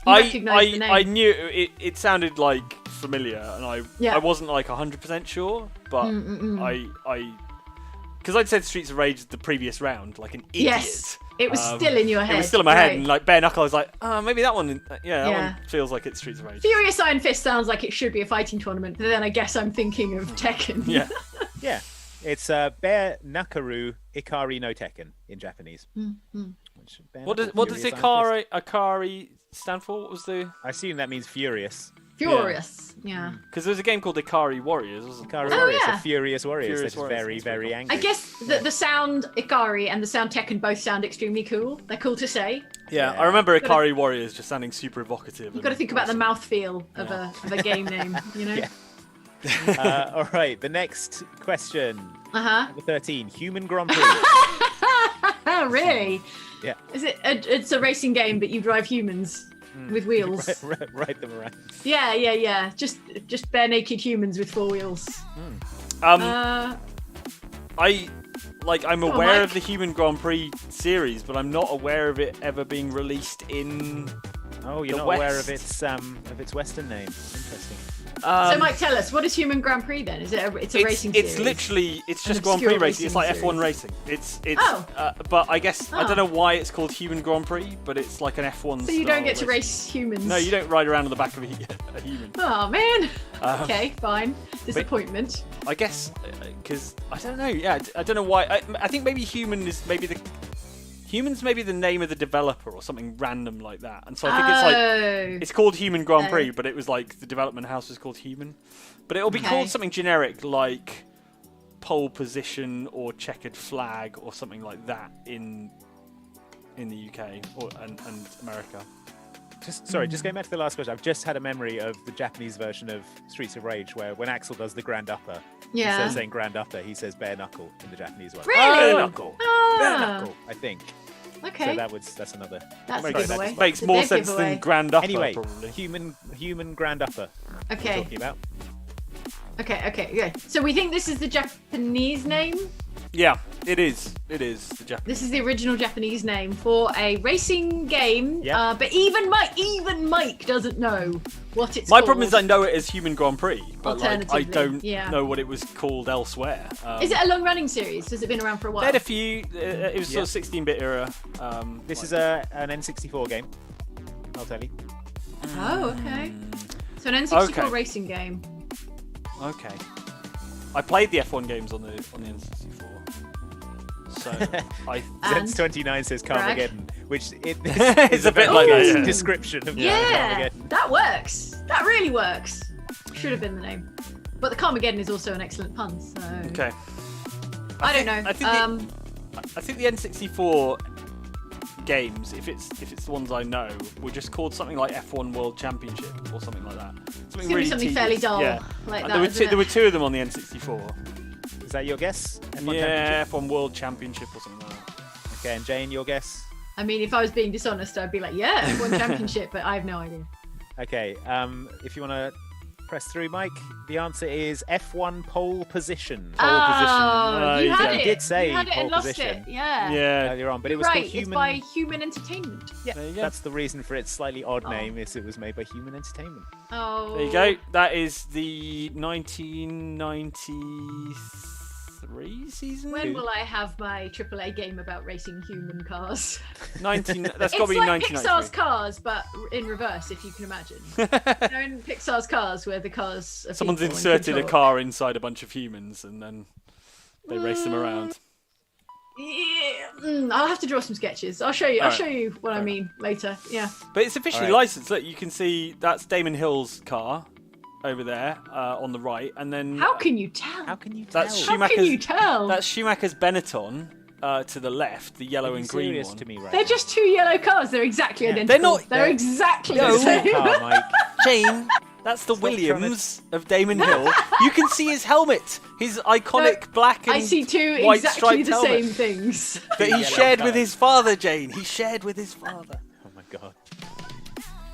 You recognised the name. I knew it sounded like familiar, and Yeah. I wasn't like 100% sure, but I because I'd said Streets of Rage the previous round, like an idiot. Yes, it was still in your head. It was still in my head, right. and like Bare Knuckle, I was like, oh, maybe that one. That Yeah. one feels like it's Streets of Rage. Furious Iron Fist sounds like it should be a fighting tournament, but then I guess I'm thinking of Tekken. Yeah. Yeah, it's Bare Nakaru Ikari no Tekken in Japanese. Which, Bare What does Knuckle, Furious Iron Fist. Akari stand for? What was the? I assume that means furious. Furious. Yeah. Because there was a game called Ikari Warriors, wasn't Ikari there? Warriors, yeah. are furious warriors. Furious They're just Warriors, very, that's pretty very cool. angry. I guess the sound Ikari and the sound Tekken both sound extremely cool. They're cool to say. Yeah, Yeah. I remember Gotta- Ikari Warriors just sounding super evocative. You've got to think about the mouthfeel of a game name, you know? Yeah. All right, the next question. Uh-huh. Number 13, Human Grand Prix. Oh, really? Yeah. Is it? It's a racing game, but you drive humans with wheels. Ride them around. Yeah. Just bare naked humans with 4 wheels. I'm Come on, aware Mike. of the Human Grand Prix series, but I'm not aware of it ever being released in. Oh, you're The not aware West. of its Western name. Interesting. So, Mike, tell us, what is Human Grand Prix then? Is it? It's a racing It's series. literally it's An just Grand Prix obscure racing. It's like racing F1 racing. It's Oh. but I guess I Oh. don't know why it's called Human Grand Prix, but it's like an F1. So you don't style get to racing. race humans. No, you don't ride around on the back of a human. Oh man. Um, Okay, fine. Disappointment. I guess because I don't know. Yeah, I don't know why. I think maybe human is maybe the humans maybe the name of the developer or something random like that. And so I think it's like it's called Human Grand Okay. Prix, but it was like the development house was called Human. But it'll be Okay. called something generic like pole position or checkered flag or something like that in the UK and America. Just going back to the last question. I've just had a memory of the Japanese version of Streets of Rage, where when Axel does the grand upper, Yeah. instead of saying grand upper, he says bare knuckle in the Japanese one. Really? Bare knuckle. Bare knuckle. I think. Okay. So that's another. That's a Sorry, that giveaway. just Makes It's a more big sense giveaway. than grand upper Anyway, probably. human grand upper. We're Okay. talking about. Okay. So we think this is the Japanese name. Yeah, it is. It is the Japanese. This is the original Japanese name for a racing game. Yep. But even Mike doesn't know what it's My called. problem is I know it as Human Grand Prix, but like, I Alternatively, don't yeah. know what it was called elsewhere. Is it a long-running series? Has it been around for a while? They had a few. It was sort of 16-bit era. This is an N64 game. I'll tell you. Oh, okay. So an N64 Okay. racing game. Okay. I played the F1 games on the N64. So I. And Zens29 says brag. Carmageddon, which It's is a bit very like that, nice yeah. description of yeah, Carmageddon. that works. That really works. Should have been the name. But the Carmageddon is also an excellent pun. So Okay. I don't know. I think the N64 games, if it's the ones I know, were just called something like F1 World Championship or something like that. Something it's gonna be really something fairly tedious. dull Yeah. like And that. isn't there were it? two of them on the N64. Is that your guess? F1 Yeah, Championship? F1 World Championship or something like that. Okay, and Jane, your guess? I mean, if I was being dishonest, I'd be like, yeah, F1 Championship, but I have no idea. Okay, if you want to press through, Mike, the answer is F1 pole position. Oh, position. you You had did. it. You did say you had it pole and lost position. it. Yeah. Yeah. Earlier on, but it You're was right. called It's Human. by Human Entertainment. Yeah, There you go. that's the reason for its slightly odd Oh. name. Is it was made by Human Entertainment. Oh. There you go. That is the 1993 season. When will I have my AAA game about racing human cars? 19. That's It's got to be like Pixar's 1993. Cars, but in reverse, if you can imagine. They're in Pixar's Cars, where the cars are Someone's people and inserted a control. car inside a bunch of humans, and then they race them around. Yeah, I'll have to draw some sketches. I'll show you. I'll Alright. show you what I mean later. Yeah. But it's officially Alright. licensed. Look, you can see that's Damon Hill's car over there on the right, and then How can you tell? How can you tell? That's How can Schumacher's- you tell? that's Schumacher's Benetton to the left, the yellow Are you and green serious one. to me right They're now? just two yellow cars. They're exactly Yeah. identical. They're not- They're exactly No. the It's same. your car, Mike. Jane, that's the Stop trying to- Williams of Damon Hill. You can see his helmet, his iconic black and I see two white exactly striped the helmet same things. that he Yellow shared with colour. his father. Jane, he shared with his father. Oh my god.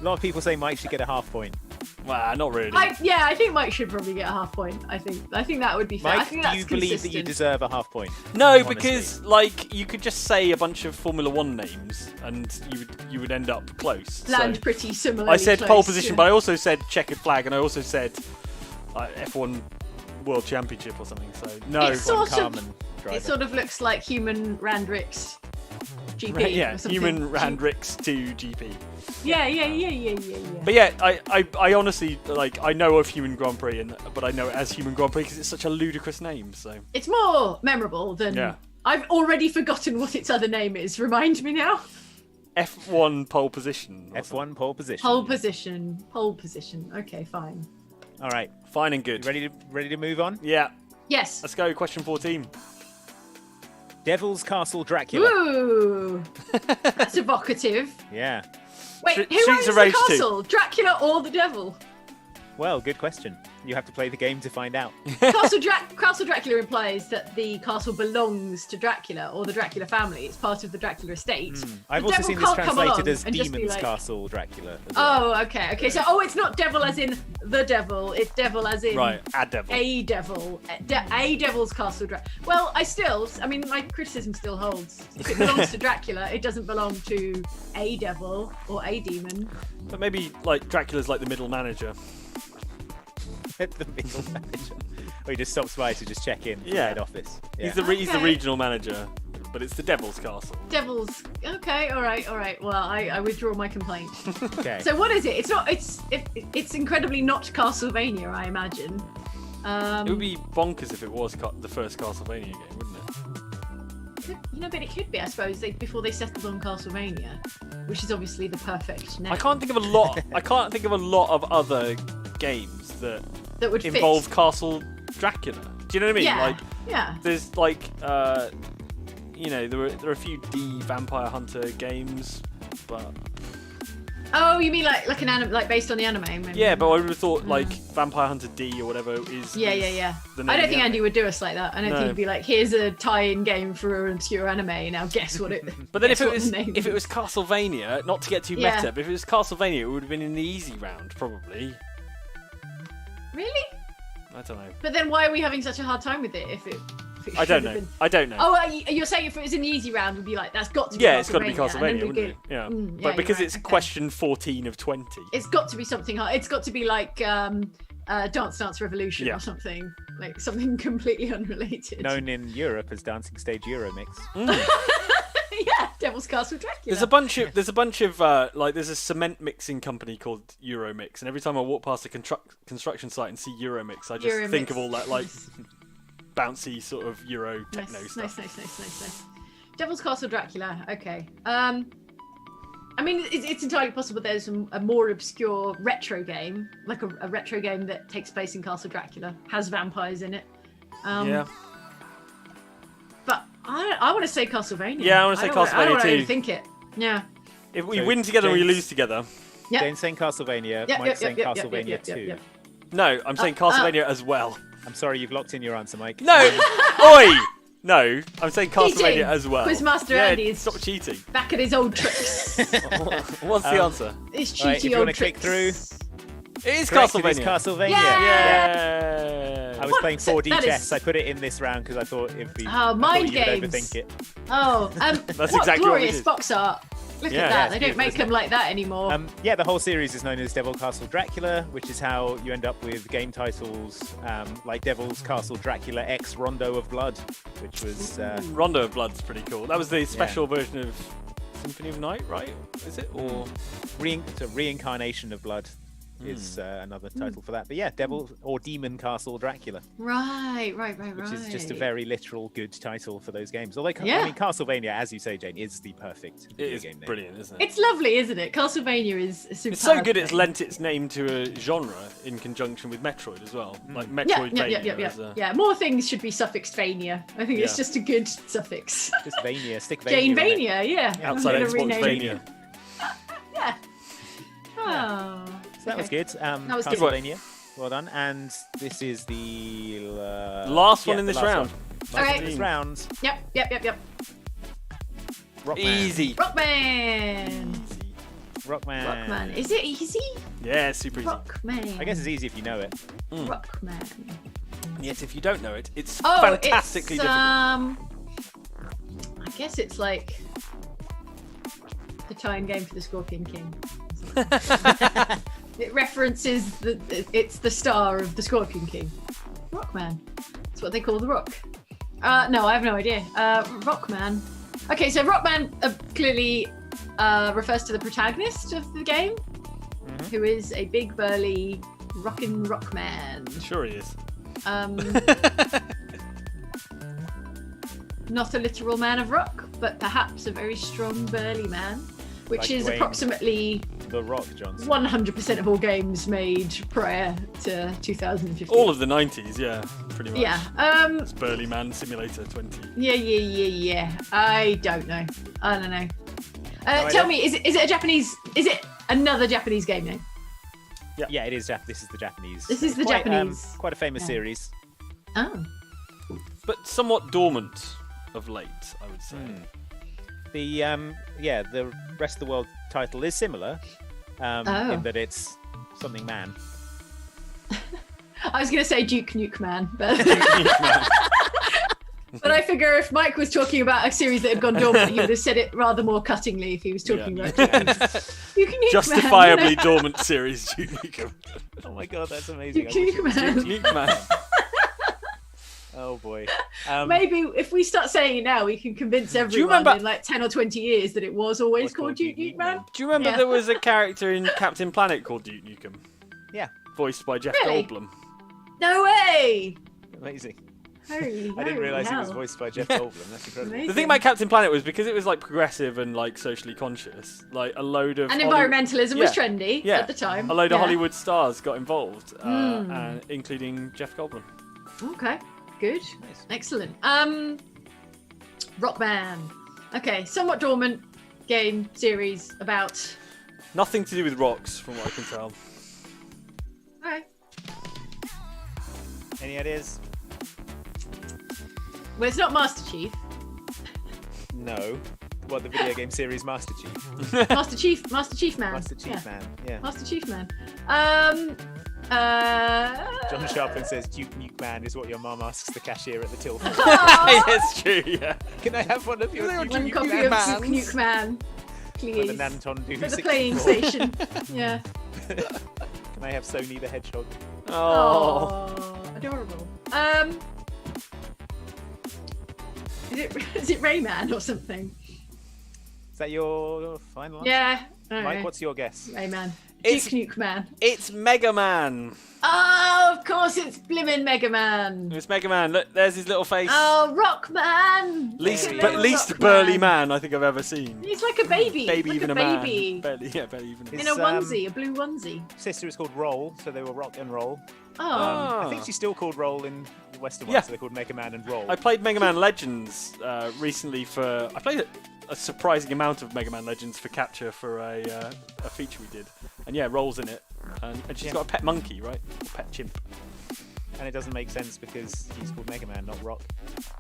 A lot of people say Mike should get a half point. Well, not really. I think Mike should probably get a half point. I think that would be fair. I Mike, think do that's you believe that you consistent. deserve a half point? No, Honestly. because like you could just say a bunch of Formula One names and you would end up close. Land So pretty similarly. I said close, pole position, yeah. but I also said checkered flag, and I also said F1 World Championship or something. So no, It's sort of- Carmen driver. It sort of looks like human Randrix GP. yeah, or something. human Randrix 2 GP. Yeah. But yeah, I honestly like I know of Human Grand Prix, but I know it as Human Grand Prix because it's such a ludicrous name. So It's more memorable than. Yeah. I've already forgotten what its other name is. Remind me now. F1 pole position. or something. F1 pole position. Pole position. Okay, fine. All right, Fine and good. ready to move on? Yeah, Yes. let's go. Question 14. Devil's Castle Dracula. Ooh, that's evocative. Yeah. Wait, who Streets owns of the Rage 2. castle? Dracula or the devil? Well, good question. You have to play the game to find out. Castle Dracula implies that the castle belongs to Dracula or the Dracula family. It's part of the Dracula estate. I've The also devil seen this can't come translated along as and just be Demon's like- Castle Dracula. As well. Oh, okay. So, it's not devil as in the devil. It's devil as in Right, add devil. a devil. A devil's castle. Well, I mean, my criticism still holds. If it belongs to Dracula, it doesn't belong to a devil or a demon. But maybe like Dracula's like the middle manager. The middle manager. Or he just stops by to just check in from the Yeah. head office. Yeah. He's the Okay. regional manager, but it's the Devil's Castle. Devil's. Okay, all right. Well, I withdraw my complaint. Okay. So what is it? It's not. It's incredibly not Castlevania, I imagine. It would be bonkers if it was the first Castlevania game, wouldn't it? But it could be, I suppose, before they settled on Castlevania, which is obviously the perfect name. I can't think of a lot. I can't think of a lot of other games that that would fit. involve Castle Dracula. Do you know what I mean? Yeah. Like, Yeah. there's like, there are a few D Vampire Hunter games, but Oh, you mean like an anime, like based on the anime? Maybe? yeah, but I would have thought like Vampire Hunter D or whatever is. Yeah. the name I don't of the think Andy anime. would do us like that. I don't No. think he'd be like, "Here's a tie-in game for an obscure anime. Now guess what it." But then guess if what the name it is." was Castlevania, not to get too Yeah. meta, but if it was Castlevania, it would have been in the easy round probably. Really? I don't know. But then why are we having such a hard time with it if it if it I don't should have know. been. I don't know. Oh, you're saying if it was in the easy round, we'd be like, that's got to be Yeah, it's got to be and then Castlevania, we'd wouldn't go- it? Yeah. Mm, yeah, But because you're it's right, okay. question 14 of 20. It's got to be something hard. It's got to be like Dance Dance Revolution Yeah. or something. Like something completely unrelated. Known in Europe as Dancing Stage Euromix. Yeah, Devil's Castle Dracula. There's a bunch of like there's a cement mixing company called Euromix, and every time I walk past a construction site and see Euromix, I just think of all that like bouncy sort of Euro techno stuff. Nice. Devil's Castle Dracula. Okay. I mean, it's entirely possible there's a more obscure retro game, like a retro game that takes place in Castle Dracula, has vampires in it. Yeah. But I want to say Castlevania. Yeah, I wanna say Castlevania I don't too. want to think it. Yeah. If we So win together, we James- lose together. Yep. Jane's saying Castlevania, Mike's saying Castlevania 2. No, I'm saying Castlevania as well. I'm sorry, you've locked in your answer, Mike. No, oi! No, I'm saying Castlevania Cheating. as well. Quizmaster yeah, Andy is- stop cheating. Back at his old tricks. What's the answer? His cheaty Right, if you old wanna tricks. click through. It is Correct, it Castlevania. is Castlevania. Yeah. I was What? playing So 4D that chess. is- I put it in this round because I thought it'd be. Oh, I thought mind you would games. overthink it. Oh, That's what exactly what it glorious is. box art. Look Yeah, at yeah, that. it's They don't beautiful, make isn't them like that anymore. Yeah, the whole series is known as Devil Castle Dracula, which is how you end up with game titles like Devil's Castle Dracula X Rondo of Blood, which was Rondo of Blood's pretty cool. That was the special version of Symphony of Night, right? Is it? Or Reincarnation of Blood is another title for that. But yeah, Devil or Demon Castle Dracula, Right. which is just a very literal good title for those games. Although, Yeah. I mean, Castlevania, as you say, Jane, is the perfect it video is game name. brilliant, isn't it? It's lovely, isn't it? Castlevania is superb. It's so good it's lent its name to a genre in conjunction with Metroid as well. Like Metroidvania. Yeah. More things should be suffixed Vania. I think it's Yeah. just a good suffix. Just Vania, stick Vania. Jane on it. Vania, yeah. Outside I'm gonna Xbox rename it. Vania. Yeah. Oh. So that was good. was good. Castlevania. Well done. And this is the Last one in the this last round. one. Okay. Last one in this round. Yep. Rockman. Easy. Rockman. Rockman. Rockman. Is it easy? Yeah, super easy. Rockman. I guess it's easy if you know it. Rockman. Yet if you don't know it, it's Oh, fantastically it's, difficult. I guess it's like the tie-in game for the Scorpion King. It references it's the star of the Scorpion King. Rockman. That's what they call the Rock. No, I have no idea. Rockman. Okay, so Rockman clearly refers to the protagonist of the game, who is a big burly rockin' rockman. Sure he is. Not a literal man of rock, but perhaps a very strong burly man, which Like is Dwayne. approximately The Rock Johnson. 100% of all games made prior to 2015. All of the 90s, yeah, pretty much. Yeah. It's Burly Man Simulator 20. Yeah. I don't know. No, Tell me, is it a Japanese? Is it another Japanese game name? Yeah, it is. This is the Japanese. This is It's the quite, Japanese. Quite a famous Yeah. series. Oh. But somewhat dormant of late, I would say. The rest of the world title is similar, Oh. in that it's something man. I was going to say Duke Nuke Man, but but I figure if Mike was talking about a series that had gone dormant, he would have said it rather more cuttingly if he was talking about Duke Nuke Justifiably Man. dormant series, Duke Nukem. Oh my god, that's amazing. Duke Nuke Man. Duke Nukem. Oh boy. Maybe if we start saying it now, we can convince you everyone remember- in like 10 or 20 years that it was always called Duke Nuke Man. Do you remember Yeah. there was a character in Captain Planet called Duke Nukem? Yeah. Voiced by Jeff Really? Goldblum. No way! Amazing. Holy I didn't realise he was hell. voiced by Jeff Goldblum. That's incredible. Amazing. The thing about Captain Planet was because it was like progressive and like socially conscious, like a load of And Hollywood- environmentalism was Yeah. trendy Yeah. at the time. A load of Yeah. Hollywood stars got involved, Mm. and including Jeff Goldblum. Okay, good. Nice. Excellent. Rock Band. Okay, somewhat dormant game series about. Nothing to do with rocks, from what I can tell. Alright. Any ideas? Well, it's not Master Chief. No. What, the video game series Master Chief? Master Chief Man. Master Chief Yeah. Man. Yeah. Master Chief Man. John Sharpling says Duke Nukeman is what your mum asks the cashier at the till for. That's true. Yeah. Can I have one of your Duke One copy Nukeman of Mans? Duke Nukeman, for please. the Nanton Do For the 64? playing station. Yeah. Can I have Sony the Hedgehog? Oh. Adorable. Is it Rayman or something? Is that your final answer? Yeah. I don't Mike, know. what's your guess? Rayman. It's- Duke Nukeman. It's Mega Man. Oh, of course it's Blimmin' Mega Man. It's Mega Man. Look, there's his little face. Oh, Rockman. least, There but we go. least Rockman. burly man I think I've ever seen. He's like a baby. Baby, like even a a man. baby. Barely, yeah, barely even. His, In a onesie, a blue onesie. sister is called Roll, so they were Rock and Roll. Oh. I think she's still called Roll in the Western Yeah. ones, so they're called Mega Man and Roll. I played Mega Man Legends recently for. I played a surprising amount of Mega Man Legends for capture for a feature we did, and yeah, Roll's in it, and she's Yeah. got a pet monkey, right? Or pet chimp. And it doesn't make sense because he's called Mega Man, not Rock.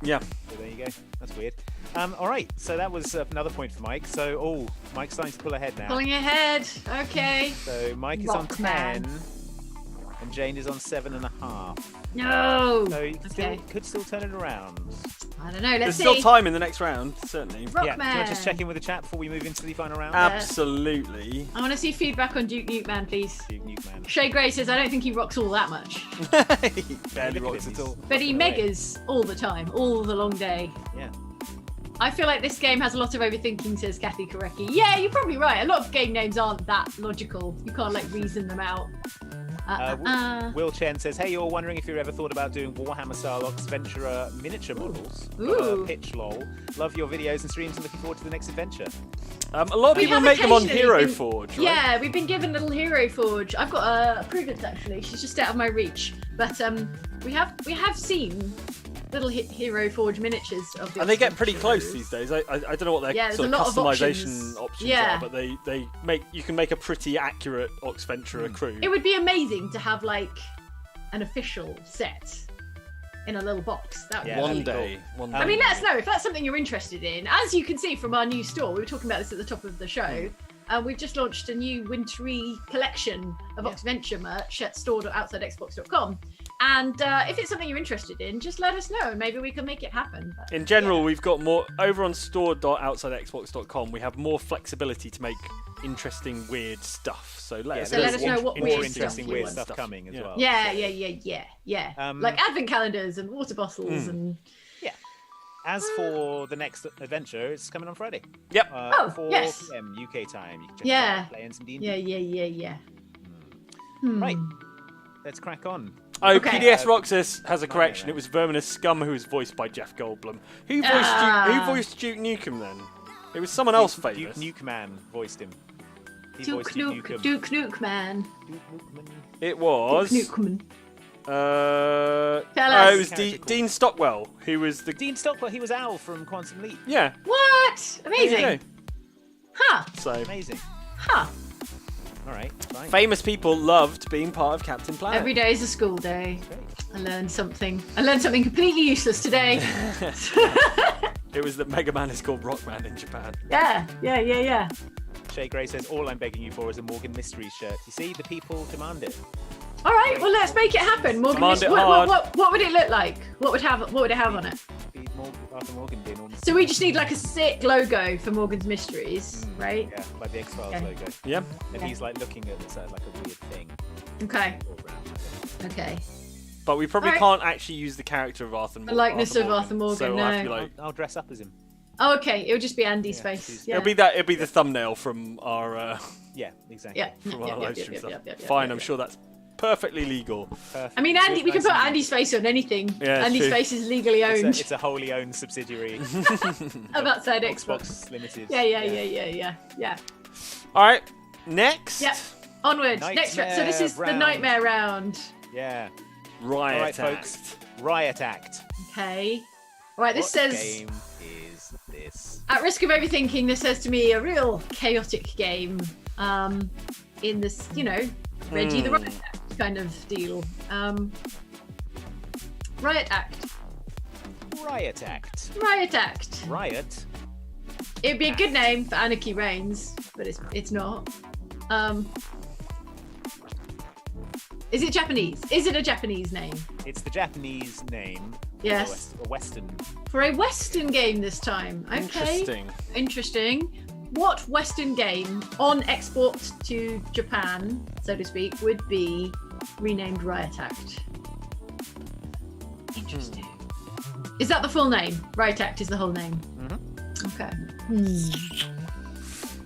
Yeah. So there you go. That's weird. All right, so that was another point for Mike. So, Mike's starting to pull ahead now. Pulling ahead. Okay. So Mike is on Rockman. 10, and Jane is on 7.5. No. So you Okay. could still turn it around. I don't know. There's Let's still see. time in the next round, certainly. Rockman. Yeah. Do you want to just check in with the chat before we move into the final round? Absolutely. I want to see feedback on Duke Nukeman, please. Duke Nukeman. Shay Gray says, I don't think he rocks all that much. He barely Look at rocks him, at all. But he rocking away. megas all the time, all the long day. Yeah. I feel like this game has a lot of overthinking, says Kathy Korecki. Yeah, you're probably right. A lot of game names aren't that logical. You can't, like, reason them out. Will Chen says, hey, you're wondering if you've ever thought about doing Warhammer-style Oxventurer miniature models? Ooh. Pitch lol. Love your videos and streams and looking forward to the next adventure. A lot of We people have make them on occasionally Hero been- Forge, right? Yeah, we've been given little Hero Forge. I've got a Prudence, actually. She's just out of my reach. But we have seen little Hero Forge miniatures of the And they get pretty Oxventurers. close these days. I don't know what their Yeah, there's sort a of lot of customization options. Yeah. are, but they make you can make a pretty accurate Oxventurer crew. It would be amazing to have, like, an official set in a little box. That would Yeah, be One really day, one day. I mean, let us know if that's something you're interested in. As you can see from our new store, we were talking about this at the top of the show. We've just launched a new wintry collection of Oxventure merch at store.outsidexbox.com. And if it's something you're interested in, just let us know and maybe we can make it happen. But, In general, yeah. we've got more over on store.outsidexbox.com. We have more flexibility to make interesting, weird stuff. So let us So let us know what more weird interesting stuff you weird want. stuff coming as Yeah. well. Yeah. Like advent calendars and water bottles and As for the next adventure, it's coming on Friday. Yep. 4 yes. p.m. UK time. You can check Yeah. it out, playing some D&D. yeah. Right. Let's crack on. Oh, Okay. PDS Roxas has a No, correction. no. It was Verminous Scum who was voiced by Jeff Goldblum. Who voiced Ah. who voiced Duke Nukem then? It was someone else Duke famous. Nukeman voiced him. He Duke voiced Duke Nukem. Duke Nukeman. Duke Nukeman. It was. Duke Nukeman. Tell Oh, us. it was Character called- Dean Stockwell who was the. Dean Stockwell, he was Al from Quantum Leap. Yeah. What? Amazing. There you Huh. go. So Amazing. Huh. All right, fine. famous people loved being part of Captain Planet. Every day is a school day. Great. I learned something. I learned something completely useless today. It was that Mega Man is called Rockman in Japan. Yeah. Shay Gray says, all I'm begging you for is a Morgan Mysteries shirt. You see, the people demand it. All right. Well, let's make it happen. Morgan, Command it what, hard. what would it look like? What would it have on it? Be Arthur Morgan being all So we just need like a sick logo for Morgan's Mysteries, right? Yeah, like the X-Files Okay. logo. Yeah. And he's like looking at this, like a weird thing. Okay. all around. Okay. But we probably Alright. can't actually use the character of Arthur Morgan. The likeness of Arthur Morgan, So we'll have to be no. like, I'll dress up as him. Oh, okay. It'll just be Andy's Yeah, face. she's- Yeah. it'll be the thumbname from our Yeah, exactly. Yeah. from our live stream stuff. yeah, Fine, yeah, I'm yeah. sure that's perfectly legal. Perfect. I mean, Andy. We can Nice put and Andy's face on anything. Yeah, it's Andy's true. face is legally It's owned. a wholly owned subsidiary. Of outside Xbox. Xbox Limited. Yeah. All right, next. Yep. Onwards. Next round. So this is the round. nightmare round. Yeah. Riot All right, Act. folks. Riot Act. Okay. All right. This What says, game is this? at risk of overthinking, this says to me a real chaotic game. In this, Reggie the Riot Act kind of deal. Riot Act. Riot Act. Riot Act. Riot. It'd be a good name for Anarchy Reigns, but it's not. Is it Japanese? Is it a Japanese name? It's the Japanese name. Yes. Or a Western. For a Western game this time. Okay. Interesting. Interesting. What Western game on export to Japan, so to speak, would be renamed Riot Act? Interesting. Is that the full name? Riot Act is the whole name. Okay.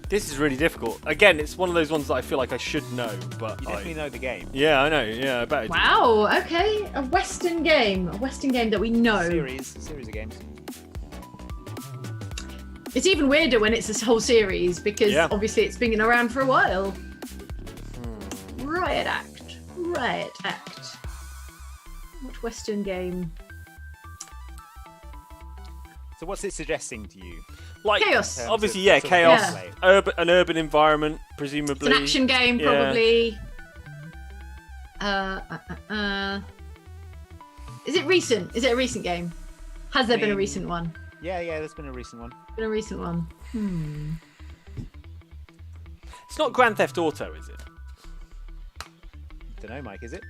This is really difficult. Again, it's one of those ones that I feel like I should know, but You definitely know the game. Yeah, I know. Yeah, I bet I do. Wow. Okay. A Western game. A Western game that we know. Series of games. It's even weirder when it's this whole series because obviously it's been around for a while. Riot Act. Riot Act. What Western game? So what's it suggesting to you? Like, Chaos. Obviously, Sort of chaos. Yeah. An urban environment, presumably. It's an action game, Yeah. probably. Is it recent? Is it a recent game? Has there been a recent one? Yeah, there's been a recent one. Been a recent one. It's not Grand Theft Auto, is it? Don't know, Mike, is it?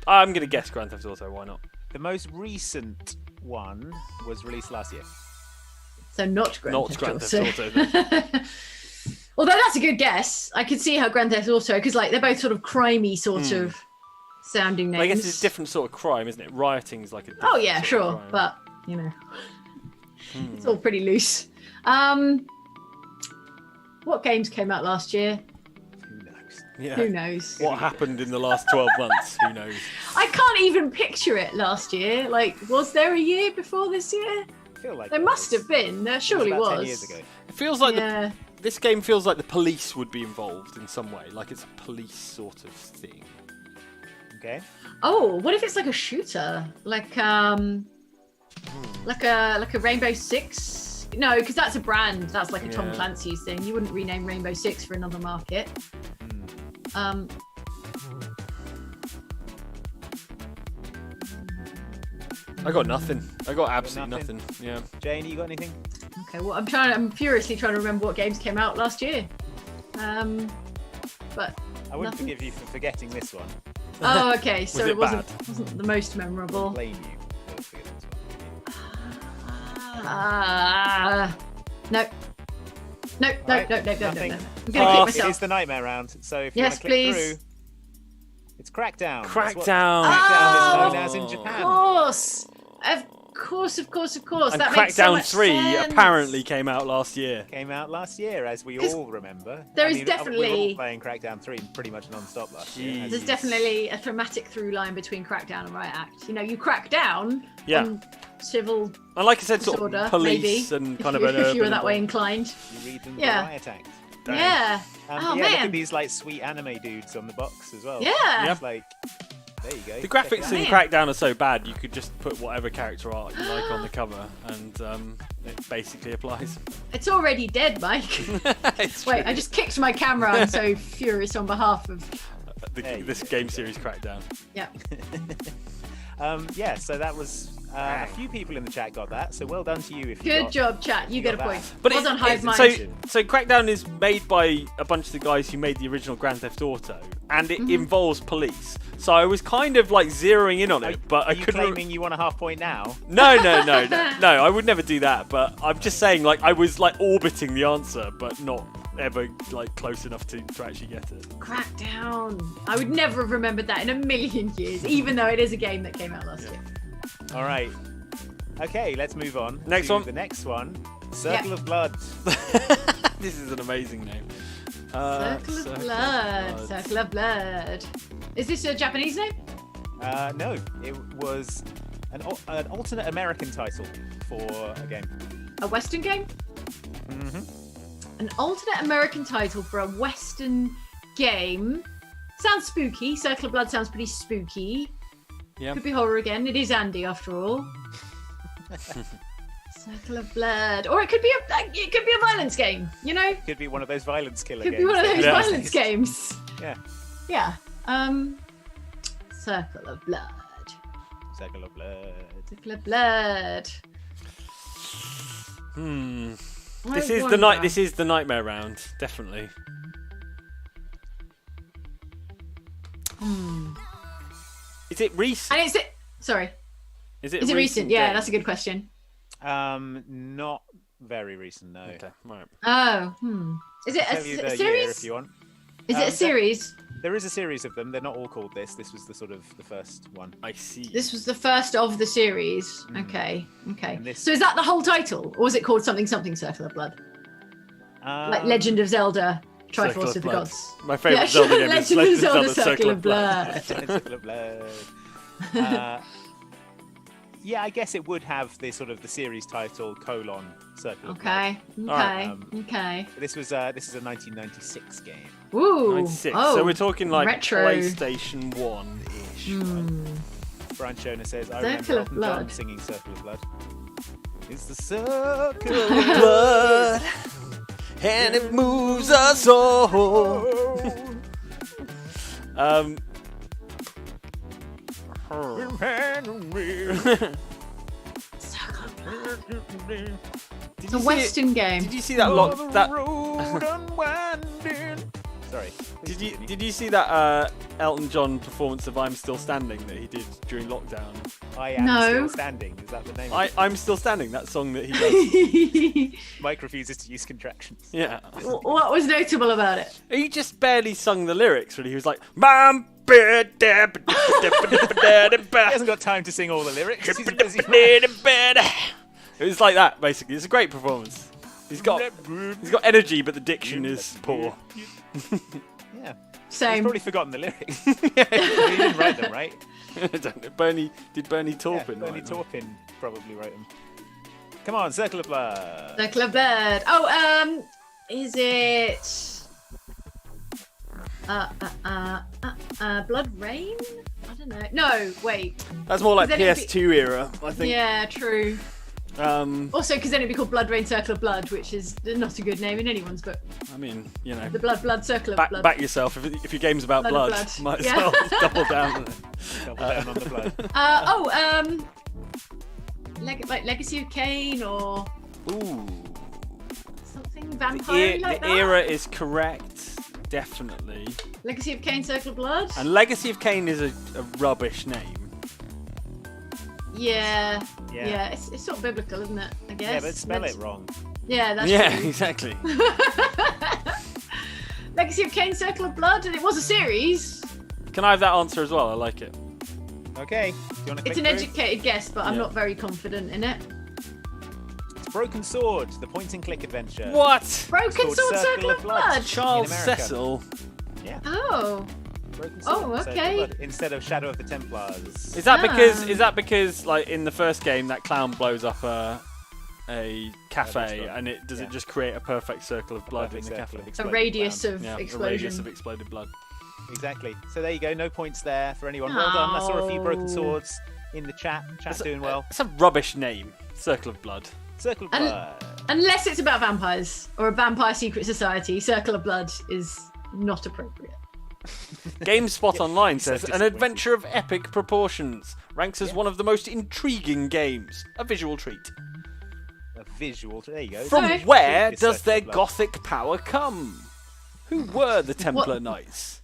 I'm going to guess Grand Theft Auto. Why not? The most recent one was released last year. So not Grand Not Theft Grand Auto. Theft Auto. Then. Although that's a good guess. I could see how Grand Theft Auto, because like they're both sort of crimey sort of sounding names. I guess it's a different sort of crime, isn't it? Rioting is like a. Oh yeah, different sure, sort of crime. but you know, it's all pretty loose. What games came out last year? Who knows? Yeah. Who knows? What happened in the last 12 months? Who knows? I can't even picture it last year. Like, was there a year before this year? I feel like There must have been. There surely about was. 10 years ago. It feels like Yeah. this game feels like the police would be involved in some way. Like it's a police sort of thing. Okay. Oh, what if it's like a shooter? Like a Rainbow Six? No, because that's a brand. That's like a Tom Yeah. Clancy's thing. You wouldn't rename Rainbow Six for another market. I got nothing. I got absolutely nothing? nothing. Yeah. Jane, you got anything? Okay, well, I'm furiously trying to remember what games came out last year. But I wouldn't Nothing? forgive you for forgetting this one. oh, okay, so Was it wasn't the most memorable. Blame you for forgetting this one. No. No. Right, No. nothing. I'm gonna It keep is myself. the nightmare round, so if you Yes, want to click please. through, it's Crackdown. That's what Crackdown. Crackdown is known as in Of Japan. course. Of course. And That makes so Crackdown much 3 sense. apparently came out last year. Came out last year, as we 'Cause all remember. there I is mean, we were definitely- all playing Crackdown 3 pretty much non-stop last year. Jeez. There's definitely a thematic through line between Crackdown and Riot Act. You know, you crack down Yeah. on civil And like I said, sort disorder, of police maybe, and if kind of you, an if you were urban that way environment. inclined. You read them Yeah. the Riot Act. Dang. Yeah. Oh Oh, yeah, look man. at these like sweet anime dudes on the box as well. Yeah. It's like, there you go. The Check it graphics out. in Man. Crackdown are so bad, you could just put whatever character art you like on the cover, and it basically applies. It's already dead, Mike. It's Wait, true. I just kicked my camera. I'm so furious on behalf of. There you This go. game series Crackdown. Yeah. Yeah, so that was a few people in the chat got that. So well done to you if you Good got job, chat. You you get a got point. that. But well it- done, Hive it- Mind. so Crackdown is made by a bunch of the guys who made the original Grand Theft Auto, and Mm-hmm. it involves police. So I was kind of like zeroing in on it, but Are I you couldn't. claiming you want a half point now? No, I would never do that. But I'm just saying, like, I was like orbiting the answer, but not ever like close enough to actually get it. Crackdown. I would never have remembered that in a million years, even though it is a game that came out last year. All right. Okay, let's move on. Next to one. The next one. Circle of Blood. This is an amazing name. Circle of Blood. Circle of Blood. Is this a Japanese name? No, it was an alternate American title for a game. A Western game? Mm-hmm. An alternate American title for a Western game. Sounds spooky. Circle of Blood sounds pretty spooky. Yeah. Could be horror again. It is Andy after all. Circle of Blood, or it could be a violence game. You know, Could be one of those violence killer could games. be one of that those we violence used. games. Yeah. Yeah. Circle of Blood. Circle of Blood. Circle of Blood. This is the night. This is the nightmare round, definitely. Is it recent? And sorry. Is it Is it recent? game? Yeah, that's a good question. Not very recent, no. Okay, right. Oh, Is it I'll tell you a the year series? if you want. Is it a series? There is a series of them. They're not all called this. This was the first one. I see. This was the first of the series. Okay. And this- So is that the whole title, or was it called something Circle of Blood? Like Legend of Zelda, Circle Triforce of of the Blood. Gods. My favourite Zelda game is Legend of Zelda, Circle Circle of of Blood. Circle of Blood. Yeah, I guess it would have the series title : Circle of Blood. Okay. Okay. But this is a 1996 game. Ooh. 96. Oh, So we're talking like retro. PlayStation 1-ish. Brian Shona says, I Circle remember of Elton John Blood. singing Circle of Blood. It's the circle of Blood, and it moves us all. It's a Western game. Did you see that Sorry. Did you see that Elton John performance of "I'm Still Standing" that he did during lockdown? I am No. still standing. Is that the name? I'm Still Standing. That song that he does. Mike refuses to use contractions. Yeah. What was notable about it? He just barely sung the lyrics. Really, he was like, "Bam." He He hasn't got time to sing all the lyrics. He's a busy man. It was like that, basically. It's a great performance. He's got energy, but the diction is poor. Yeah. He's Same. probably forgotten the lyrics. He didn't write them, right? I don't know. Bernie Taupin? Bernie write them? Taupin probably wrote them. Come on, Circle of Blood. Circle of Blood. Oh, is it Blood Rain? I don't know. No, wait. That's more like Then it'd be- PS2 era, I think. Yeah, true. Also, because then it'd be called Blood Rain Circle of Blood, which is not a good name in anyone's book. I mean, you know, The Blood Circle of Blood. back yourself. If your game's about Blood blood, of blood. might as Yeah. well double down. Double down on the blood. Like Legacy of Kain or Ooh. something The, vampire like that. era is correct, definitely. Legacy of Kain Circle of Blood. And Legacy of Kain is a rubbish name. Yeah. Yeah. It's sort of biblical, isn't it? I guess. Yeah, but spell it wrong. Yeah, that's Yeah, true. exactly. Legacy of Kain Circle of Blood, and it was a series. Can I have that answer as well? I like it. Okay. Do you want to It's an educated guess, but I'm Yeah. not very confident in it. It's Broken Sword, the point-and-click adventure. What? Broken called Sword Circle Circle of of Blood. Blood. Charles In America. Cecil. Yeah. Oh. Broken Oh, Sword, Circle of okay. Blood, instead of Shadow of the Templars. Is that Ah. because like in the first game that clown blows up a cafe restaurant. and does Yeah. it just create a perfect circle of blood Perfect in the circle cafe? of A exploded radius clown. of Yeah, a explosion. radius of exploded blood. Exactly. So there you go. No points there for anyone. Well done. I saw a few Broken Oh. Swords in the chat. Chat's doing well. It's a rubbish name. Circle of Blood. Circle of And- Blood. Unless it's about vampires or a vampire secret society, Circle of Blood is not appropriate. GameSpot Online so says an disappointed. adventure of epic proportions ranks as Yeah. one of the most intriguing games. A visual treat. A visual. There you go. From Okay. where It's does Circle their of Blood. gothic power come? Who were the Templar What? Knights?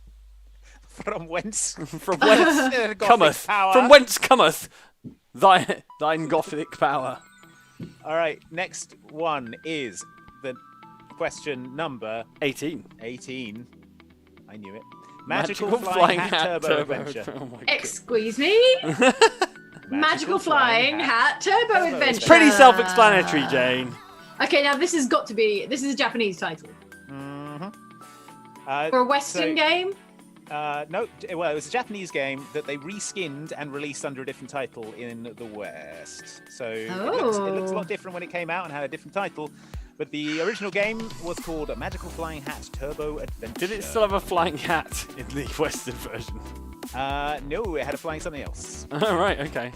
From whence? From whence Gothic cometh? power. From whence cometh thine gothic power? All right. Next one is the question number 18. 18. I knew it. Magical Flying Hat Turbo Adventure. Oh my God. Excuse me? Magical Flying Hat Turbo Turbo Adventure. Pretty self-explanatory, Jane. Okay, now this is a Japanese title. For a Western game? No, well, it was a Japanese game that they reskinned and released under a different title in the West. So it looks a lot different when it came out and had a different title. But the original game was called Magical Flying Hat Turbo Adventure. Did it still have a flying hat in the Western version? No, it had a flying something else. Oh, right, okay.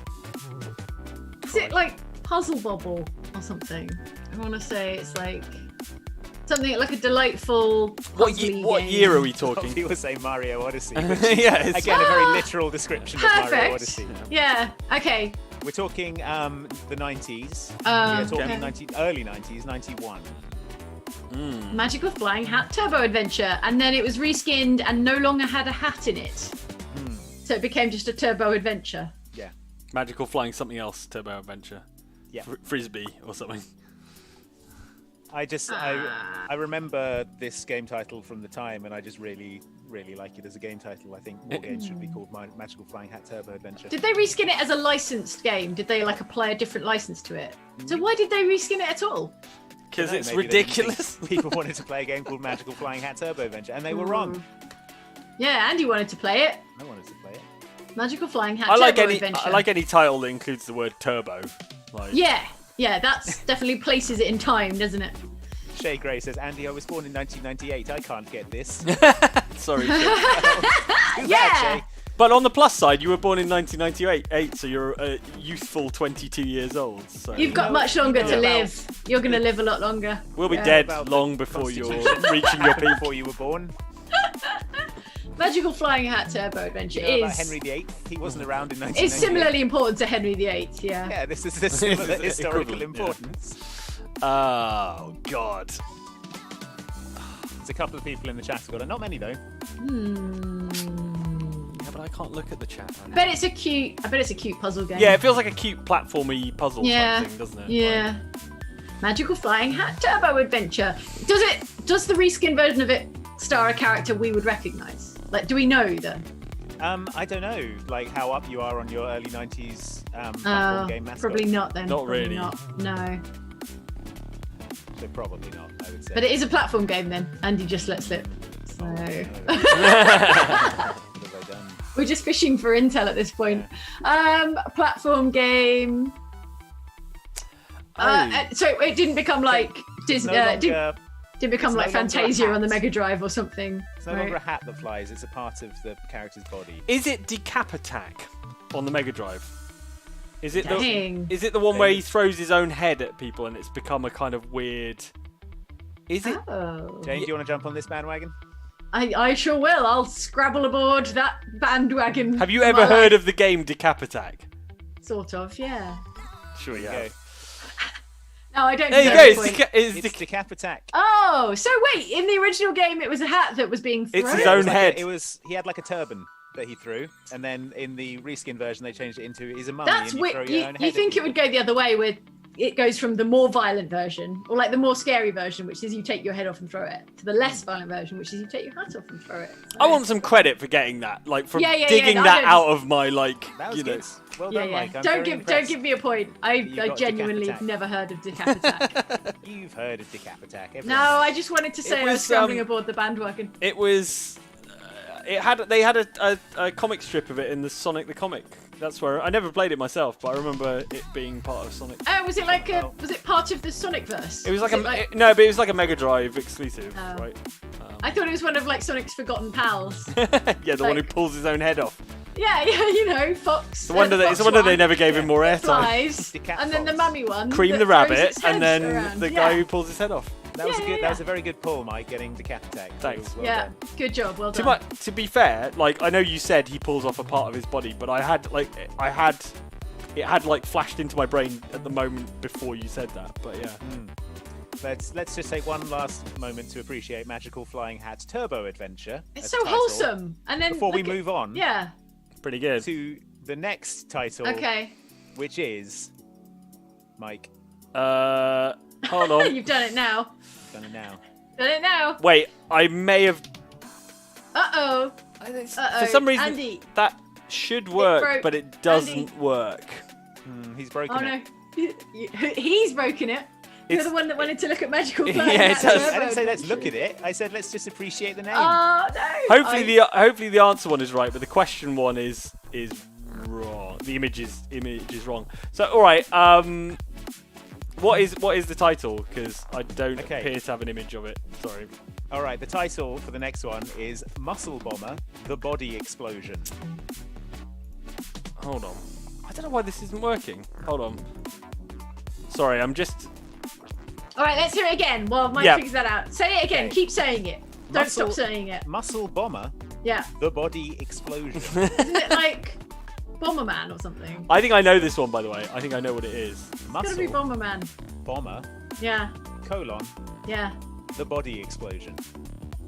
Is it like Puzzle Bobble or something? I want to say it's like something like a delightful puzzly What game. year are we Some talking? people say Mario Odyssey. Which Yeah, it's- again, a very literal description of Mario Perfect. Odyssey. Yeah, okay. We're talking the 90s. We're talking Okay. early 90s, 91. Magical Flying Hat Turbo Adventure. And then it was reskinned and no longer had a hat in it. So it became just a turbo adventure. Yeah. Magical Flying something else Turbo Adventure. Yeah. Frisbee or something. I remember this game title from the time, and I just really like it as a game title. I think more games should be called Magical Flying Hat Turbo Adventure. Did they reskin it as a licensed game? Did they like apply a different license to it? So why did they reskin it at all? Because it's Maybe they didn't think ridiculous. People wanted to play a game called Magical Flying Hat Turbo Adventure, and they were wrong. Yeah, Andy wanted to play it. I wanted to play it. Magical Flying Hat I like Turbo any Adventure. I like any title that includes the word turbo. Like, Yeah, that's definitely places it in time, doesn't it? Shay Gray says, Andy, I was born in 1998. I can't get this. Sorry. Too bad, Yeah. Shay. But on the plus side, you were born in 1998, so you're a youthful 22 years old. So You've got know- much longer you know to about- live. You're going to live a lot longer. we'll be Yeah. dead About long before you're Constitution. reaching your peak. Before you were born. Magical Flying Hat Turbo Adventure You know about is Henry VIII? He wasn't around in 1998. is similarly important to Henry VIII. Yeah. Yeah, this is the similar It's historical equivalent, yeah. importance. Oh God. There's a couple of people in the chat who got it. Not many though. Yeah, but I can't look at the chat. I bet it's a cute puzzle game. Yeah, it feels like a cute platformy puzzle Yeah. type thing, doesn't it? Yeah. Magical Flying Hat Turbo Adventure. Does the reskin version of it star a character we would recognise? Like, do we know them? I don't know, like how up you are on your early 90s Oh, platform game mascot. probably not then. Not Probably really. Not. No. So probably not, I would say. But it is a platform game then. Andy just let slip. So What have I done? we're just fishing for intel at this point. Platform game. So it didn't become like Disney. No longer, Didn't become it's like no longer a Fantasia on the hat. Mega Drive or something. it's no right? longer a hat that flies, it's a part of the character's body. Is it Decap Attack on the Mega Drive? Is it Dang. is it the one where he throws his own head at people and it's become a kind of weird? Is it? Oh. Jane, do you want to jump on this bandwagon? I sure will. I'll scrabble aboard that bandwagon. Have you for ever my heard life. of the game Decap Attack? Sort of, yeah. Sure, There yeah. you go. No, I don't There you know go. the It's, point. It's Decap. Decap Attack. Oh, so wait, in the original game it was a hat that was being thrown? It's his It own was like head. he had like a turban that he threw, and then in the reskin version they changed it into he's a mummy That's and you throw weird. your You, own head you at think it people. would go the other way where it goes from the more violent version, or like the more scary version, which is you take your head off and throw it, to the less violent version, which is you take your hat off and throw it. I want some credit for getting that, like for Yeah, digging I that don't- out of my like, That was you know. good. Well Yeah, done, yeah. Mike. I'm Don't very give impressed. me a point. I You got genuinely Decap have Attack. never heard of Decap Attack. You've heard of Decap Attack. No, everyone I knows. just wanted to say I was, was scrambling aboard the bandwagon. It was. They had a comic strip of it in the Sonic the Comic. That's where I never played it myself, but I remember it being part of Sonic. Oh, was it like was it part of the Sonic verse? It was like no, but it was like a Mega Drive exclusive, Oh. right? I thought it was one of like Sonic's forgotten pals. Yeah, the one who Like- pulls his own head off. Yeah, you know, Fox. It's a wonder that it's a wonder they never gave him more airtime. flies, The cat and then the fox. mummy one. Cream that the throws rabbit, its and head then around. the Yeah. guy who pulls his head off. That was Yeah, a good. yeah, That was yeah. a very good pull, Mike. Getting Decap Attack. Thanks. Well Yeah, done. good job, well done. To be fair, like I know you said he pulls off a part of his body, but it had like flashed into my brain at the moment before you said that. But yeah, Let's just take one last moment to appreciate Magical Flying Hat Turbo Adventure. It's as so a title, wholesome. And then Before we look at- move on Yeah. pretty good. to the next title, Okay. which is Mike. Hold on. You've done it now. Done it now. Done it now. Wait, I may have. Uh-oh. For some reason, Andy. that should work, broke. but it doesn't Andy. work. He's broken Oh no. it. He's broken it. You're It's- the one that wanted to look at magical Yeah, flying it hats does. Turbo I didn't say let's look Adventure. at it. I said let's just appreciate the name. Oh no. Hopefully the answer one is right, but the question one is wrong. The image is wrong. So all right, what is the title? Because I don't Okay. appear to have an image of it. Sorry. All right, the title for the next one is Muscle Bomber: The Body Explosion. Hold on. I don't know why this isn't working. Hold on. Sorry, I'm just. All right, let's hear it again while Mike Yeah. figures that out. Say it again. Okay. Keep saying it. Don't Muscle- stop saying it. Muscle Bomber: Yeah. The Body Explosion. Isn't it like Bomberman or something? I think I know this one, by the way. I think I know what it is. It's gotta be Muscle Bomberman. Bomber: Yeah. colon Yeah. The Body Explosion.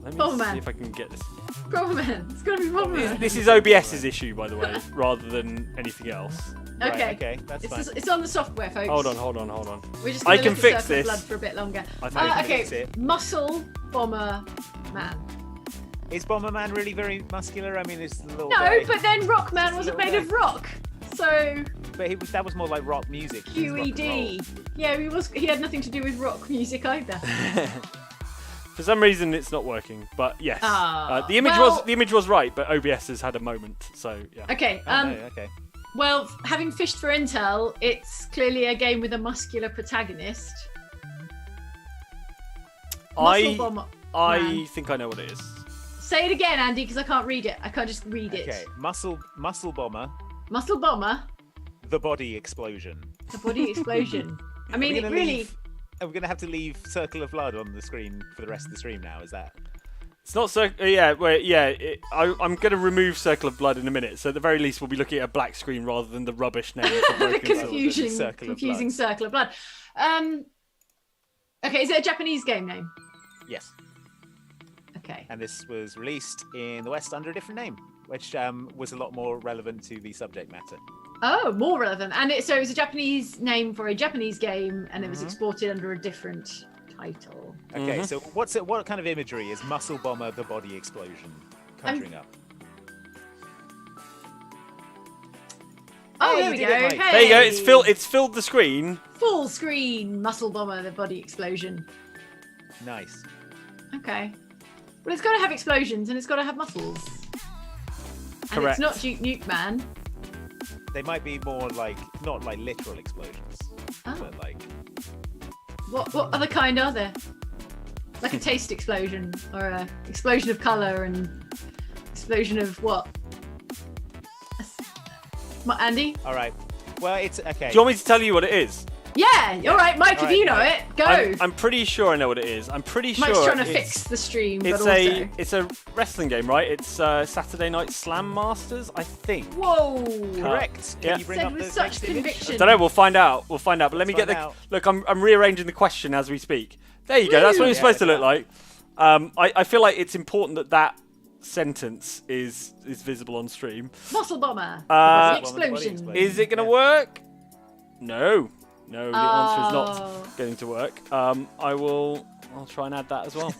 Let me Bomberman. see if I can get this. Bomberman. It's gotta be Bomberman. This is OBS's issue, by the way, rather than anything else. Right, Okay. okay, that's fine. It's on the software, folks. Hold on. We're just I gonna can look at fix Circle of this. Blood for a bit longer. I think I can Okay, fix it. Muscle Bomber Man. Is Bomberman really very muscular? I mean, it's a little No, guy. but then Rockman Just a wasn't little made of rock. So But that was more like rock music. He was rock and QED. Yeah, he had nothing to do with rock music either. For some reason, it's not working. But yes, Ah, the image well- was right, but OBS has had a moment. So yeah. Okay. roll. Oh, no, okay. Well, having fished for intel, it's clearly a game with a muscular protagonist. Muscle Bomber. I Man. think I know what it is. Say it again, Andy, because I can't read it. I can't just read it. Okay, Muscle Bomber, Muscle Bomber, the body explosion. the body explosion. I mean, We're it gonna really. Are we going to have to leave Circle of Blood on the screen for the rest of the stream now? Is that? It's not so. Yeah, wait, yeah. I'm going to remove Circle of Blood in a minute. So at the very least, we'll be looking at a black screen rather than the rubbish name. the Broken Sword. confusing Circle of Circle of Blood. Okay, is it a Japanese game name? Yes. Okay. And this was released in the West under a different name, which was a lot more relevant to the subject matter. Oh, more relevant. And so it was a Japanese name for a Japanese game, and it was Mm-hmm. exported under a different title. Okay, so what kind of imagery is Muscle Bomber, the body explosion conjuring up? Oh, Hey, there you we did go. it, Mike. Hey. There you go. It's filled the screen. Full screen Muscle Bomber, the body explosion. Nice. Okay. Well, it's got to have explosions and it's got to have muscles. And Correct. it's not Duke Nuke Man. They might be more like not like literal explosions, Oh. but like What other kind are there? Like a taste explosion or a explosion of color and explosion of what? What, Andy? all right. Well, it's okay. Do you want me to tell you what it is? Yeah, all right, Mike. All If you know right, it, go. I'm pretty sure I know what it is. I'm pretty sure. Mike's trying to it's- fix the stream, but It's also. it's a wrestling game, right? It's Saturday Night Slam Masters, I think. Whoa! Correct. Can yeah. you bring Said up with the such next image? conviction. I don't know. We'll find out. But let me Let's get the. find out. Look, I'm rearranging the question as we speak. There you go. That's what Woo! it's supposed to Yeah, look like. I feel like it's important that sentence is visible on stream. Muscle Bomber. Uh, The body Muscle Bomber, the body explosion. explosion. Is it going to Yeah. work? No. No, the answer is Oh. not going to work. I'll try and add that as well.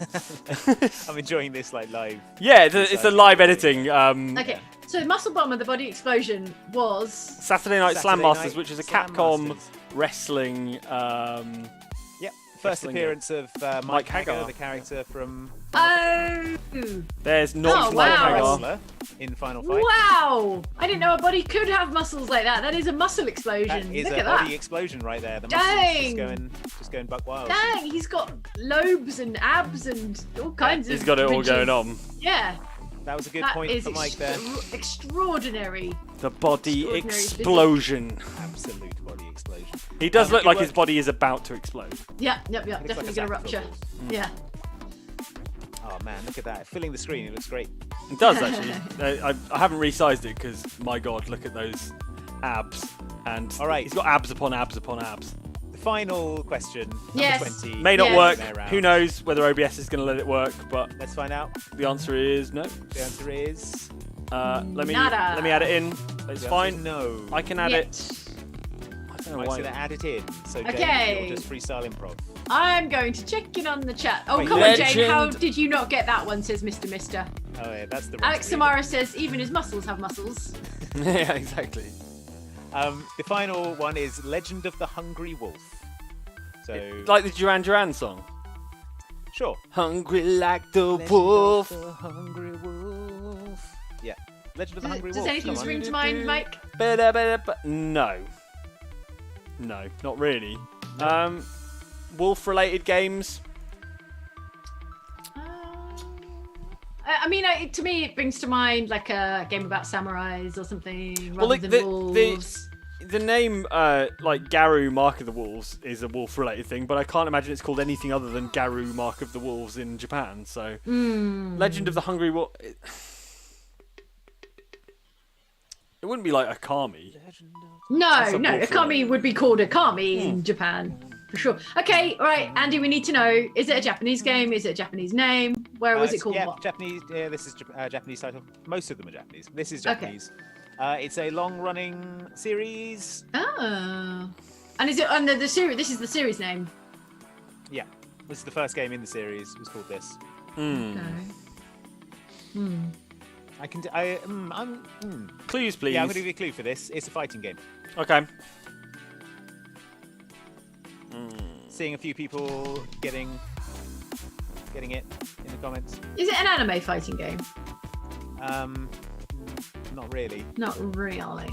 I'm enjoying this like live. Yeah, it's a live editing. Okay, so Muscle Bomber, the body explosion was. Saturday Night Slam Saturday Masters, Night which is a Slam Capcom Masters. wrestling. Yep. First Wrestling appearance of Mike Mike Hagar, Hagar. the character from Oh! There's not Oh, Mike wow. Hagar. Wrestler in Final Fight. Wow! I didn't know a body could have muscles like that. That is a muscle That explosion. is Look a at body that. explosion right there. The Dang. muscles just going buck wild. Dang, he's got lobes and abs and all kinds of. He's got it all ridges. going on. Yeah, That was a good that point is for Mike there. extraordinary. The body Extraordinary explosion. Absolute body explosion. He does look good like his work. body is about to explode. Yep, Looks like definitely a gonna sack rupture. football. Yeah. Oh man, look at that! Filling the screen, it looks great. It does actually. I haven't resized it because my god, look at those abs. And All right. he's got abs upon abs upon abs. The final question, number Yes. 20. May not Yes. work. There round. Who knows whether OBS is going to let it work? But Let's find out. the answer is no. The answer is Let me Nada. add it in. It's the answer fine. is no. I can add Yet. it. I don't know Mike's why. gonna add it in. So Jane, Okay. you'll just freestyle improv. I'm going to check in on the chat. Oh, Wait, come on, Jane. legend. How did you not get that one? Says Mr. Mister. Oh yeah, that's the. wrong Alex screen. Samara says even his muscles have muscles. Yeah, exactly. The final one is Legend of the Hungry Wolf. So Like the Duran Duran song. sure. Hungry like the Legend wolf. of the Hungry Wolf. Yeah. Legend of the Hungry Does Wolf. anything come on. spring to mind, Mike? No. No, not really. Wolf-related games. I mean, to me, it brings to mind like a game about samurais or something rather Well, than wolves. the name, like Garou Mark of the Wolves, is a wolf-related thing, but I can't imagine it's called anything other than Garou Mark of the Wolves in Japan. So, Legend of the Hungry Wolf. It wouldn't be like Akami. No, That's a no, wolf Akami would be called Akami in Japan. for sure. Okay, right, Andy, we need to know: is it a Japanese game? Is it a Japanese name? Where was it called? Yeah, What? Japanese. Yeah, this is Japanese title. Most of them are Japanese. This is Okay. Japanese. It's a long-running series. Oh, and is it under the series? This is the series name. Yeah, this is the first game in the series. It was called this. Okay. I can. Clues, please. Yeah, I'm going to give you a clue for this. It's a fighting game. Okay. Seeing a few people getting it in the comments. Is it an anime fighting game? Not really. Not really.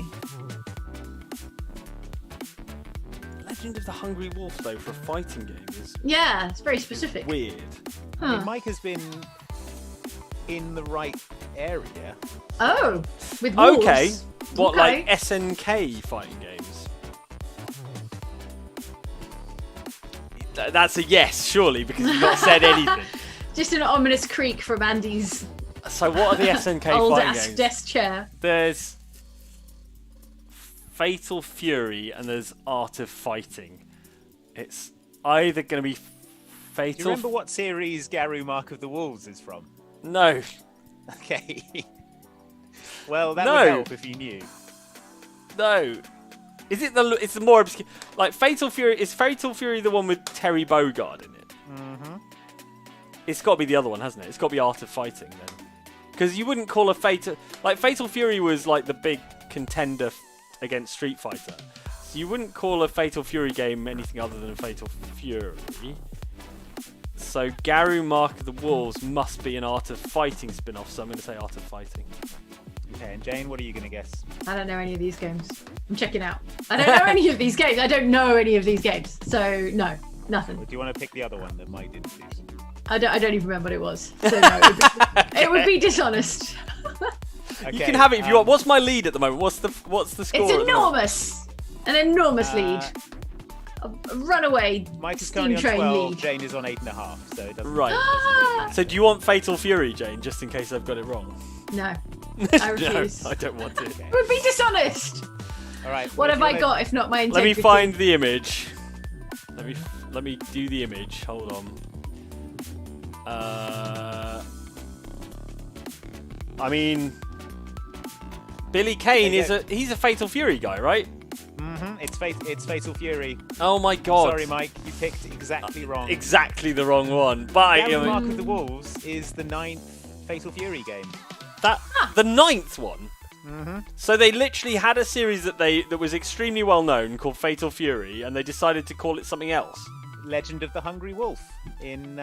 Legend of the Hungry Wolf, though, for a fighting game is Yeah, it's very specific. weird. I Huh. mean, Mike has been in the right area. Oh, with wolves. Okay. What, Okay. like SNK fighting games? That's a yes, surely, because you've not said anything. Just an ominous creak from Andy's So what are the SNK old fighting ass games? desk chair. There's Fatal Fury and there's Art of Fighting. It's either going to be Do you Fatal... remember what series Garu Mark of the Wolves is from? No. Okay. Well, that No. would help if you knew. No. Is it the... It's the more obscure... Like, Fatal Fury... Is Fatal Fury the one with Terry Bogard in it? Mm-hmm. It's got to be the other one, hasn't it? It's got to be Art of Fighting, then. Because you wouldn't call a Fatal... Like, Fatal Fury was, like, the big contender against Street Fighter. So you wouldn't call a Fatal Fury game anything other than Fatal Fury. So Garu Mark of the Wolves must be an Art of Fighting spin-off, so I'm going to say Art of Fighting. Okay, and Jane, what are you going to guess? I don't know any of these games. I'm checking out. I don't know any of these games. I don't know any of these games. So, no, nothing. Or do you want to pick the other one that Mike didn't choose? I don't even remember what it was. So, no, it would be dishonest. Okay, You can have it if you want. What's my lead at the moment? What's the score? It's at the moment? enormous. An enormous lead. A runaway Mike is steam currently on train 12, lead. Jane is on 8.5, so it doesn't... Right. Ah! So do you want Fatal Fury, Jane, just in case I've got it wrong? No, I No, refuse. I don't want it. Okay. It would be dishonest. All right. What well, have if you I wanna- got if not my Let integrity? me find the image. Let me do the image. Hold on. I mean, Billy Kane he's a Fatal Fury guy, right? Mhm, it's Fatal Fury. Oh my god. Sorry, Mike, you picked exactly wrong. Exactly the wrong one. But Garu Mark of the Wolves is the 9th Fatal Fury game. the 9th one. Mm-hmm. So they literally had a series that was extremely well known called Fatal Fury, and they decided to call it something else. Legend of the Hungry Wolf in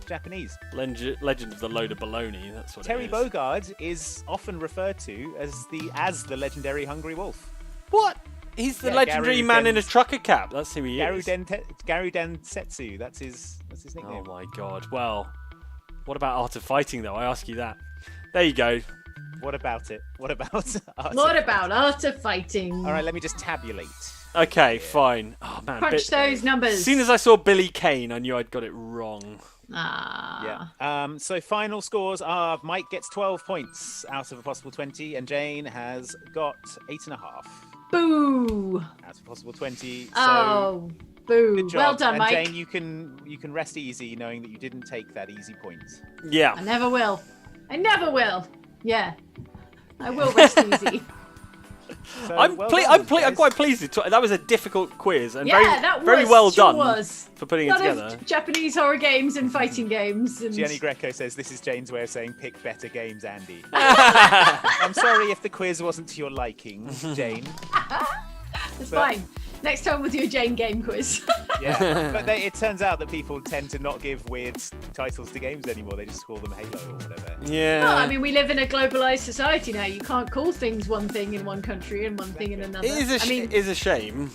Japanese. Legend of the Load of Baloney. That's what Terry it is. Bogard is often referred to as the legendary Hungry Wolf. What? He's the Yeah, legendary Garu man in a Den's- trucker cap. That's who he is. Garu Densetsu. That's his Oh nickname. my god. Well, what about Art of Fighting, though? I ask you that. There you go. What about it? What about Art What of- about Art of Fighting? All right, let me just tabulate. Okay, fine. Oh man. Crunch those numbers. As soon as I saw Billy Kane, I knew I'd got it wrong. Ah. Yeah. So final scores are: Mike gets 12 points out of a possible 20, and Jane has got 8.5 Boo. out of a possible 20. So Oh, boo. good job. Well done, and Mike. Jane, you can rest easy knowing that you didn't take that easy point. Yeah. I never will. I never will. Yeah. I will rest easy. So, I'm well ple- done, I'm, ple- I'm guys. quite pleased. That was a difficult quiz and Yeah, very, that very was, well sure done was. for putting A it lot together. of Japanese horror games and fighting games. And Gianni Greco says this is Jane's way of saying pick better games, Andy. I'm sorry if the quiz wasn't to your liking, Jane. it's but- fine. Next time we'll do a Jane game quiz. Yeah, but it turns out that people tend to not give weird titles to games anymore. They just call them Halo or whatever. Yeah. Well, I mean, we live in a globalized society now. You can't call things one thing in one country and one thing in another. It is a, I mean, it is a shame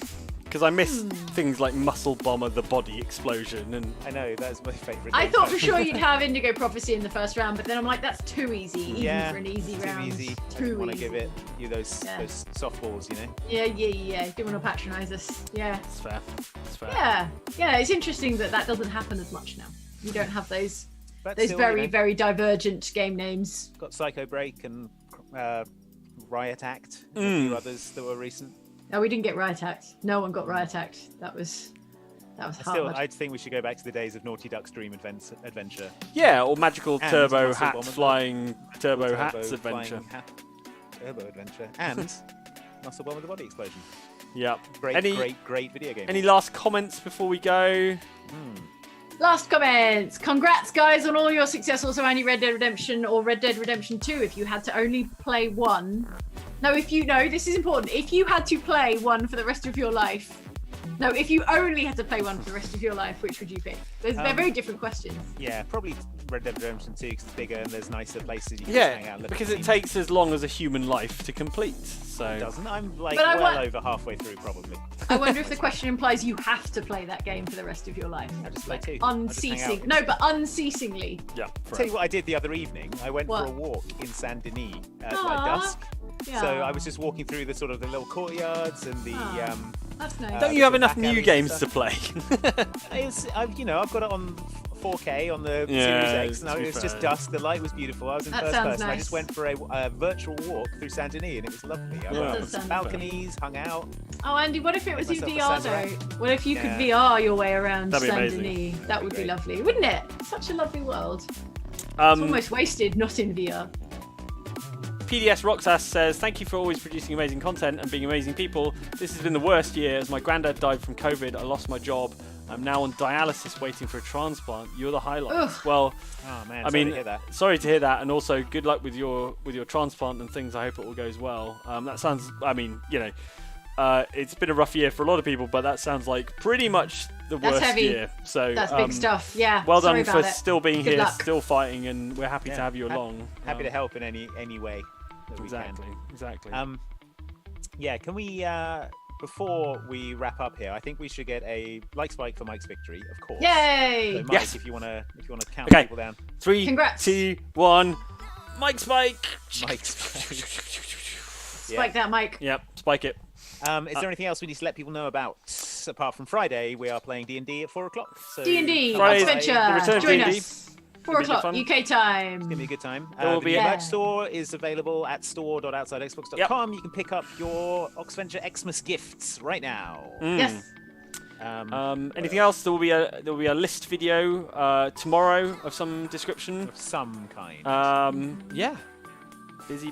because I miss things like Muscle Bomber, the body explosion, and I know, that's my favourite. I game. thought for sure you'd have Indigo Prophecy in the first round, but then I'm like, that's too easy, even Yeah, for an easy too round. easy. I Too didn't want to easy. give it you those Yeah. those softballs, you know. Yeah. Don't want to patronise us. Yeah. it's fair. It's fair. Yeah. It's interesting that that doesn't happen as much now. You don't have those But those still, very you know, very divergent game names. got Psycho Break and Riot Act, and a few others that were recent. No, we didn't get Riot Act. No one got Riot Act. That was That was Still, hard. I think we should go back to the days of Naughty Duck's Dream Adventure. Yeah, or magical And turbo Muscle hat Bomber. flying turbo Turbo hats adventure. Flying Turbo Adventure. And Muscle Bomber the Body Explosion. Yeah. Great video game. Any last comments before we go? Last comments. Congrats, guys, on all your success. Also, Andy, Red Dead Redemption or Red Dead Redemption 2. If you had to only play one. No, this is important. If you had to play one for the rest of your life. No, if you only had to play one for the rest of your life, which would you pick? They're very different questions. Yeah, probably Red Dead Redemption 2 because it's bigger and there's nicer places you can hang out. Yeah, and look because at it the takes as long as a human life to complete. So It doesn't. I'm like But I well want- over halfway through probably. I wonder if the question implies you have to play that game for the rest of your life. I just play two. I just hang Unceasing. out. No, but unceasingly. yeah. I'll tell you what I did the other evening. I went What? for a walk in Saint Denis at Aw. like dusk. Yeah. So I was just walking through the sort of the little courtyards and the. Aw. That's nice. Don't you the have sort of enough back new alleys games and to play? I've got it on 4K on the Yeah, Series X. to No, be it was just fair. dusk. The light was beautiful. I was in That first sounds person. I nice. just went for a virtual walk through Saint Denis and it was lovely. I Yeah. went That on does some sound balconies, hung out. Oh, Andy, what if it was in Make VR myself a though? What if you could Yeah. VR your way around That'd be Saint amazing. Denis? That would be great. lovely, wouldn't it? Such a lovely world. It's Um, almost wasted not in VR. PDS Roxas says, thank you for always producing amazing content and being amazing people. This has been the worst year as my granddad died from COVID. I lost my job. I'm now on dialysis waiting for a transplant. You're the highlight. Ugh. Well, Oh man, I sorry mean, to hear that. sorry to hear that, and also good luck with your transplant and things. I hope it all goes well. That sounds, I mean, it's been a rough year for a lot of people, but that sounds like pretty much the That's worst heavy. year. So That's big stuff. Yeah. Well sorry done for about it. still being Good here, luck. still fighting, and we're happy to Yeah. have you along. Happy to help in any way that we Exactly, can. exactly. Yeah, can we before we wrap up here, I think we should get a like spike for Mike's victory, of course. Yay! So Mike, Yes. if you wanna count Okay. people down. 3, Congrats. 2, 1. Mike Spike. Mike's spike. Spike that, Mike. Yep, spike it. Is there anything else we need to let people know about? Apart from Friday, we are playing D&D at 4 o'clock. So D&D Friday's Adventure. the return of Join D&D. us. 4 Gonna be o'clock fun. UK time. It's gonna be a good time. There will The be new a- merch store is available at store.outsidexbox.com. You can pick up your Oxventure Xmas gifts right now. Yes. Anything else? There will be a list video tomorrow of some description. Of some kind. Yeah. Busy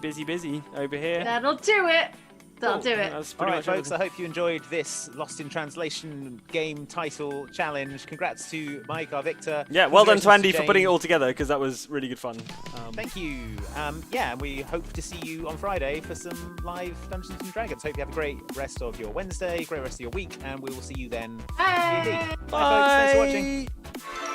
over here. That'll do it. That'll Cool. do it. That's All pretty right, much folks, I everything. hope you enjoyed this Lost in Translation game title challenge. Congrats to Mike, our victor. Yeah, well done to Congratulations Andy for putting it Jane. all together because that was really good fun. Thank you. Yeah, and we hope to see you on Friday for some live Dungeons and Dragons. Hope you have a great rest of your Wednesday, great rest of your week, and we will see you then. Bye. Bye, folks. Thanks for watching. Bye.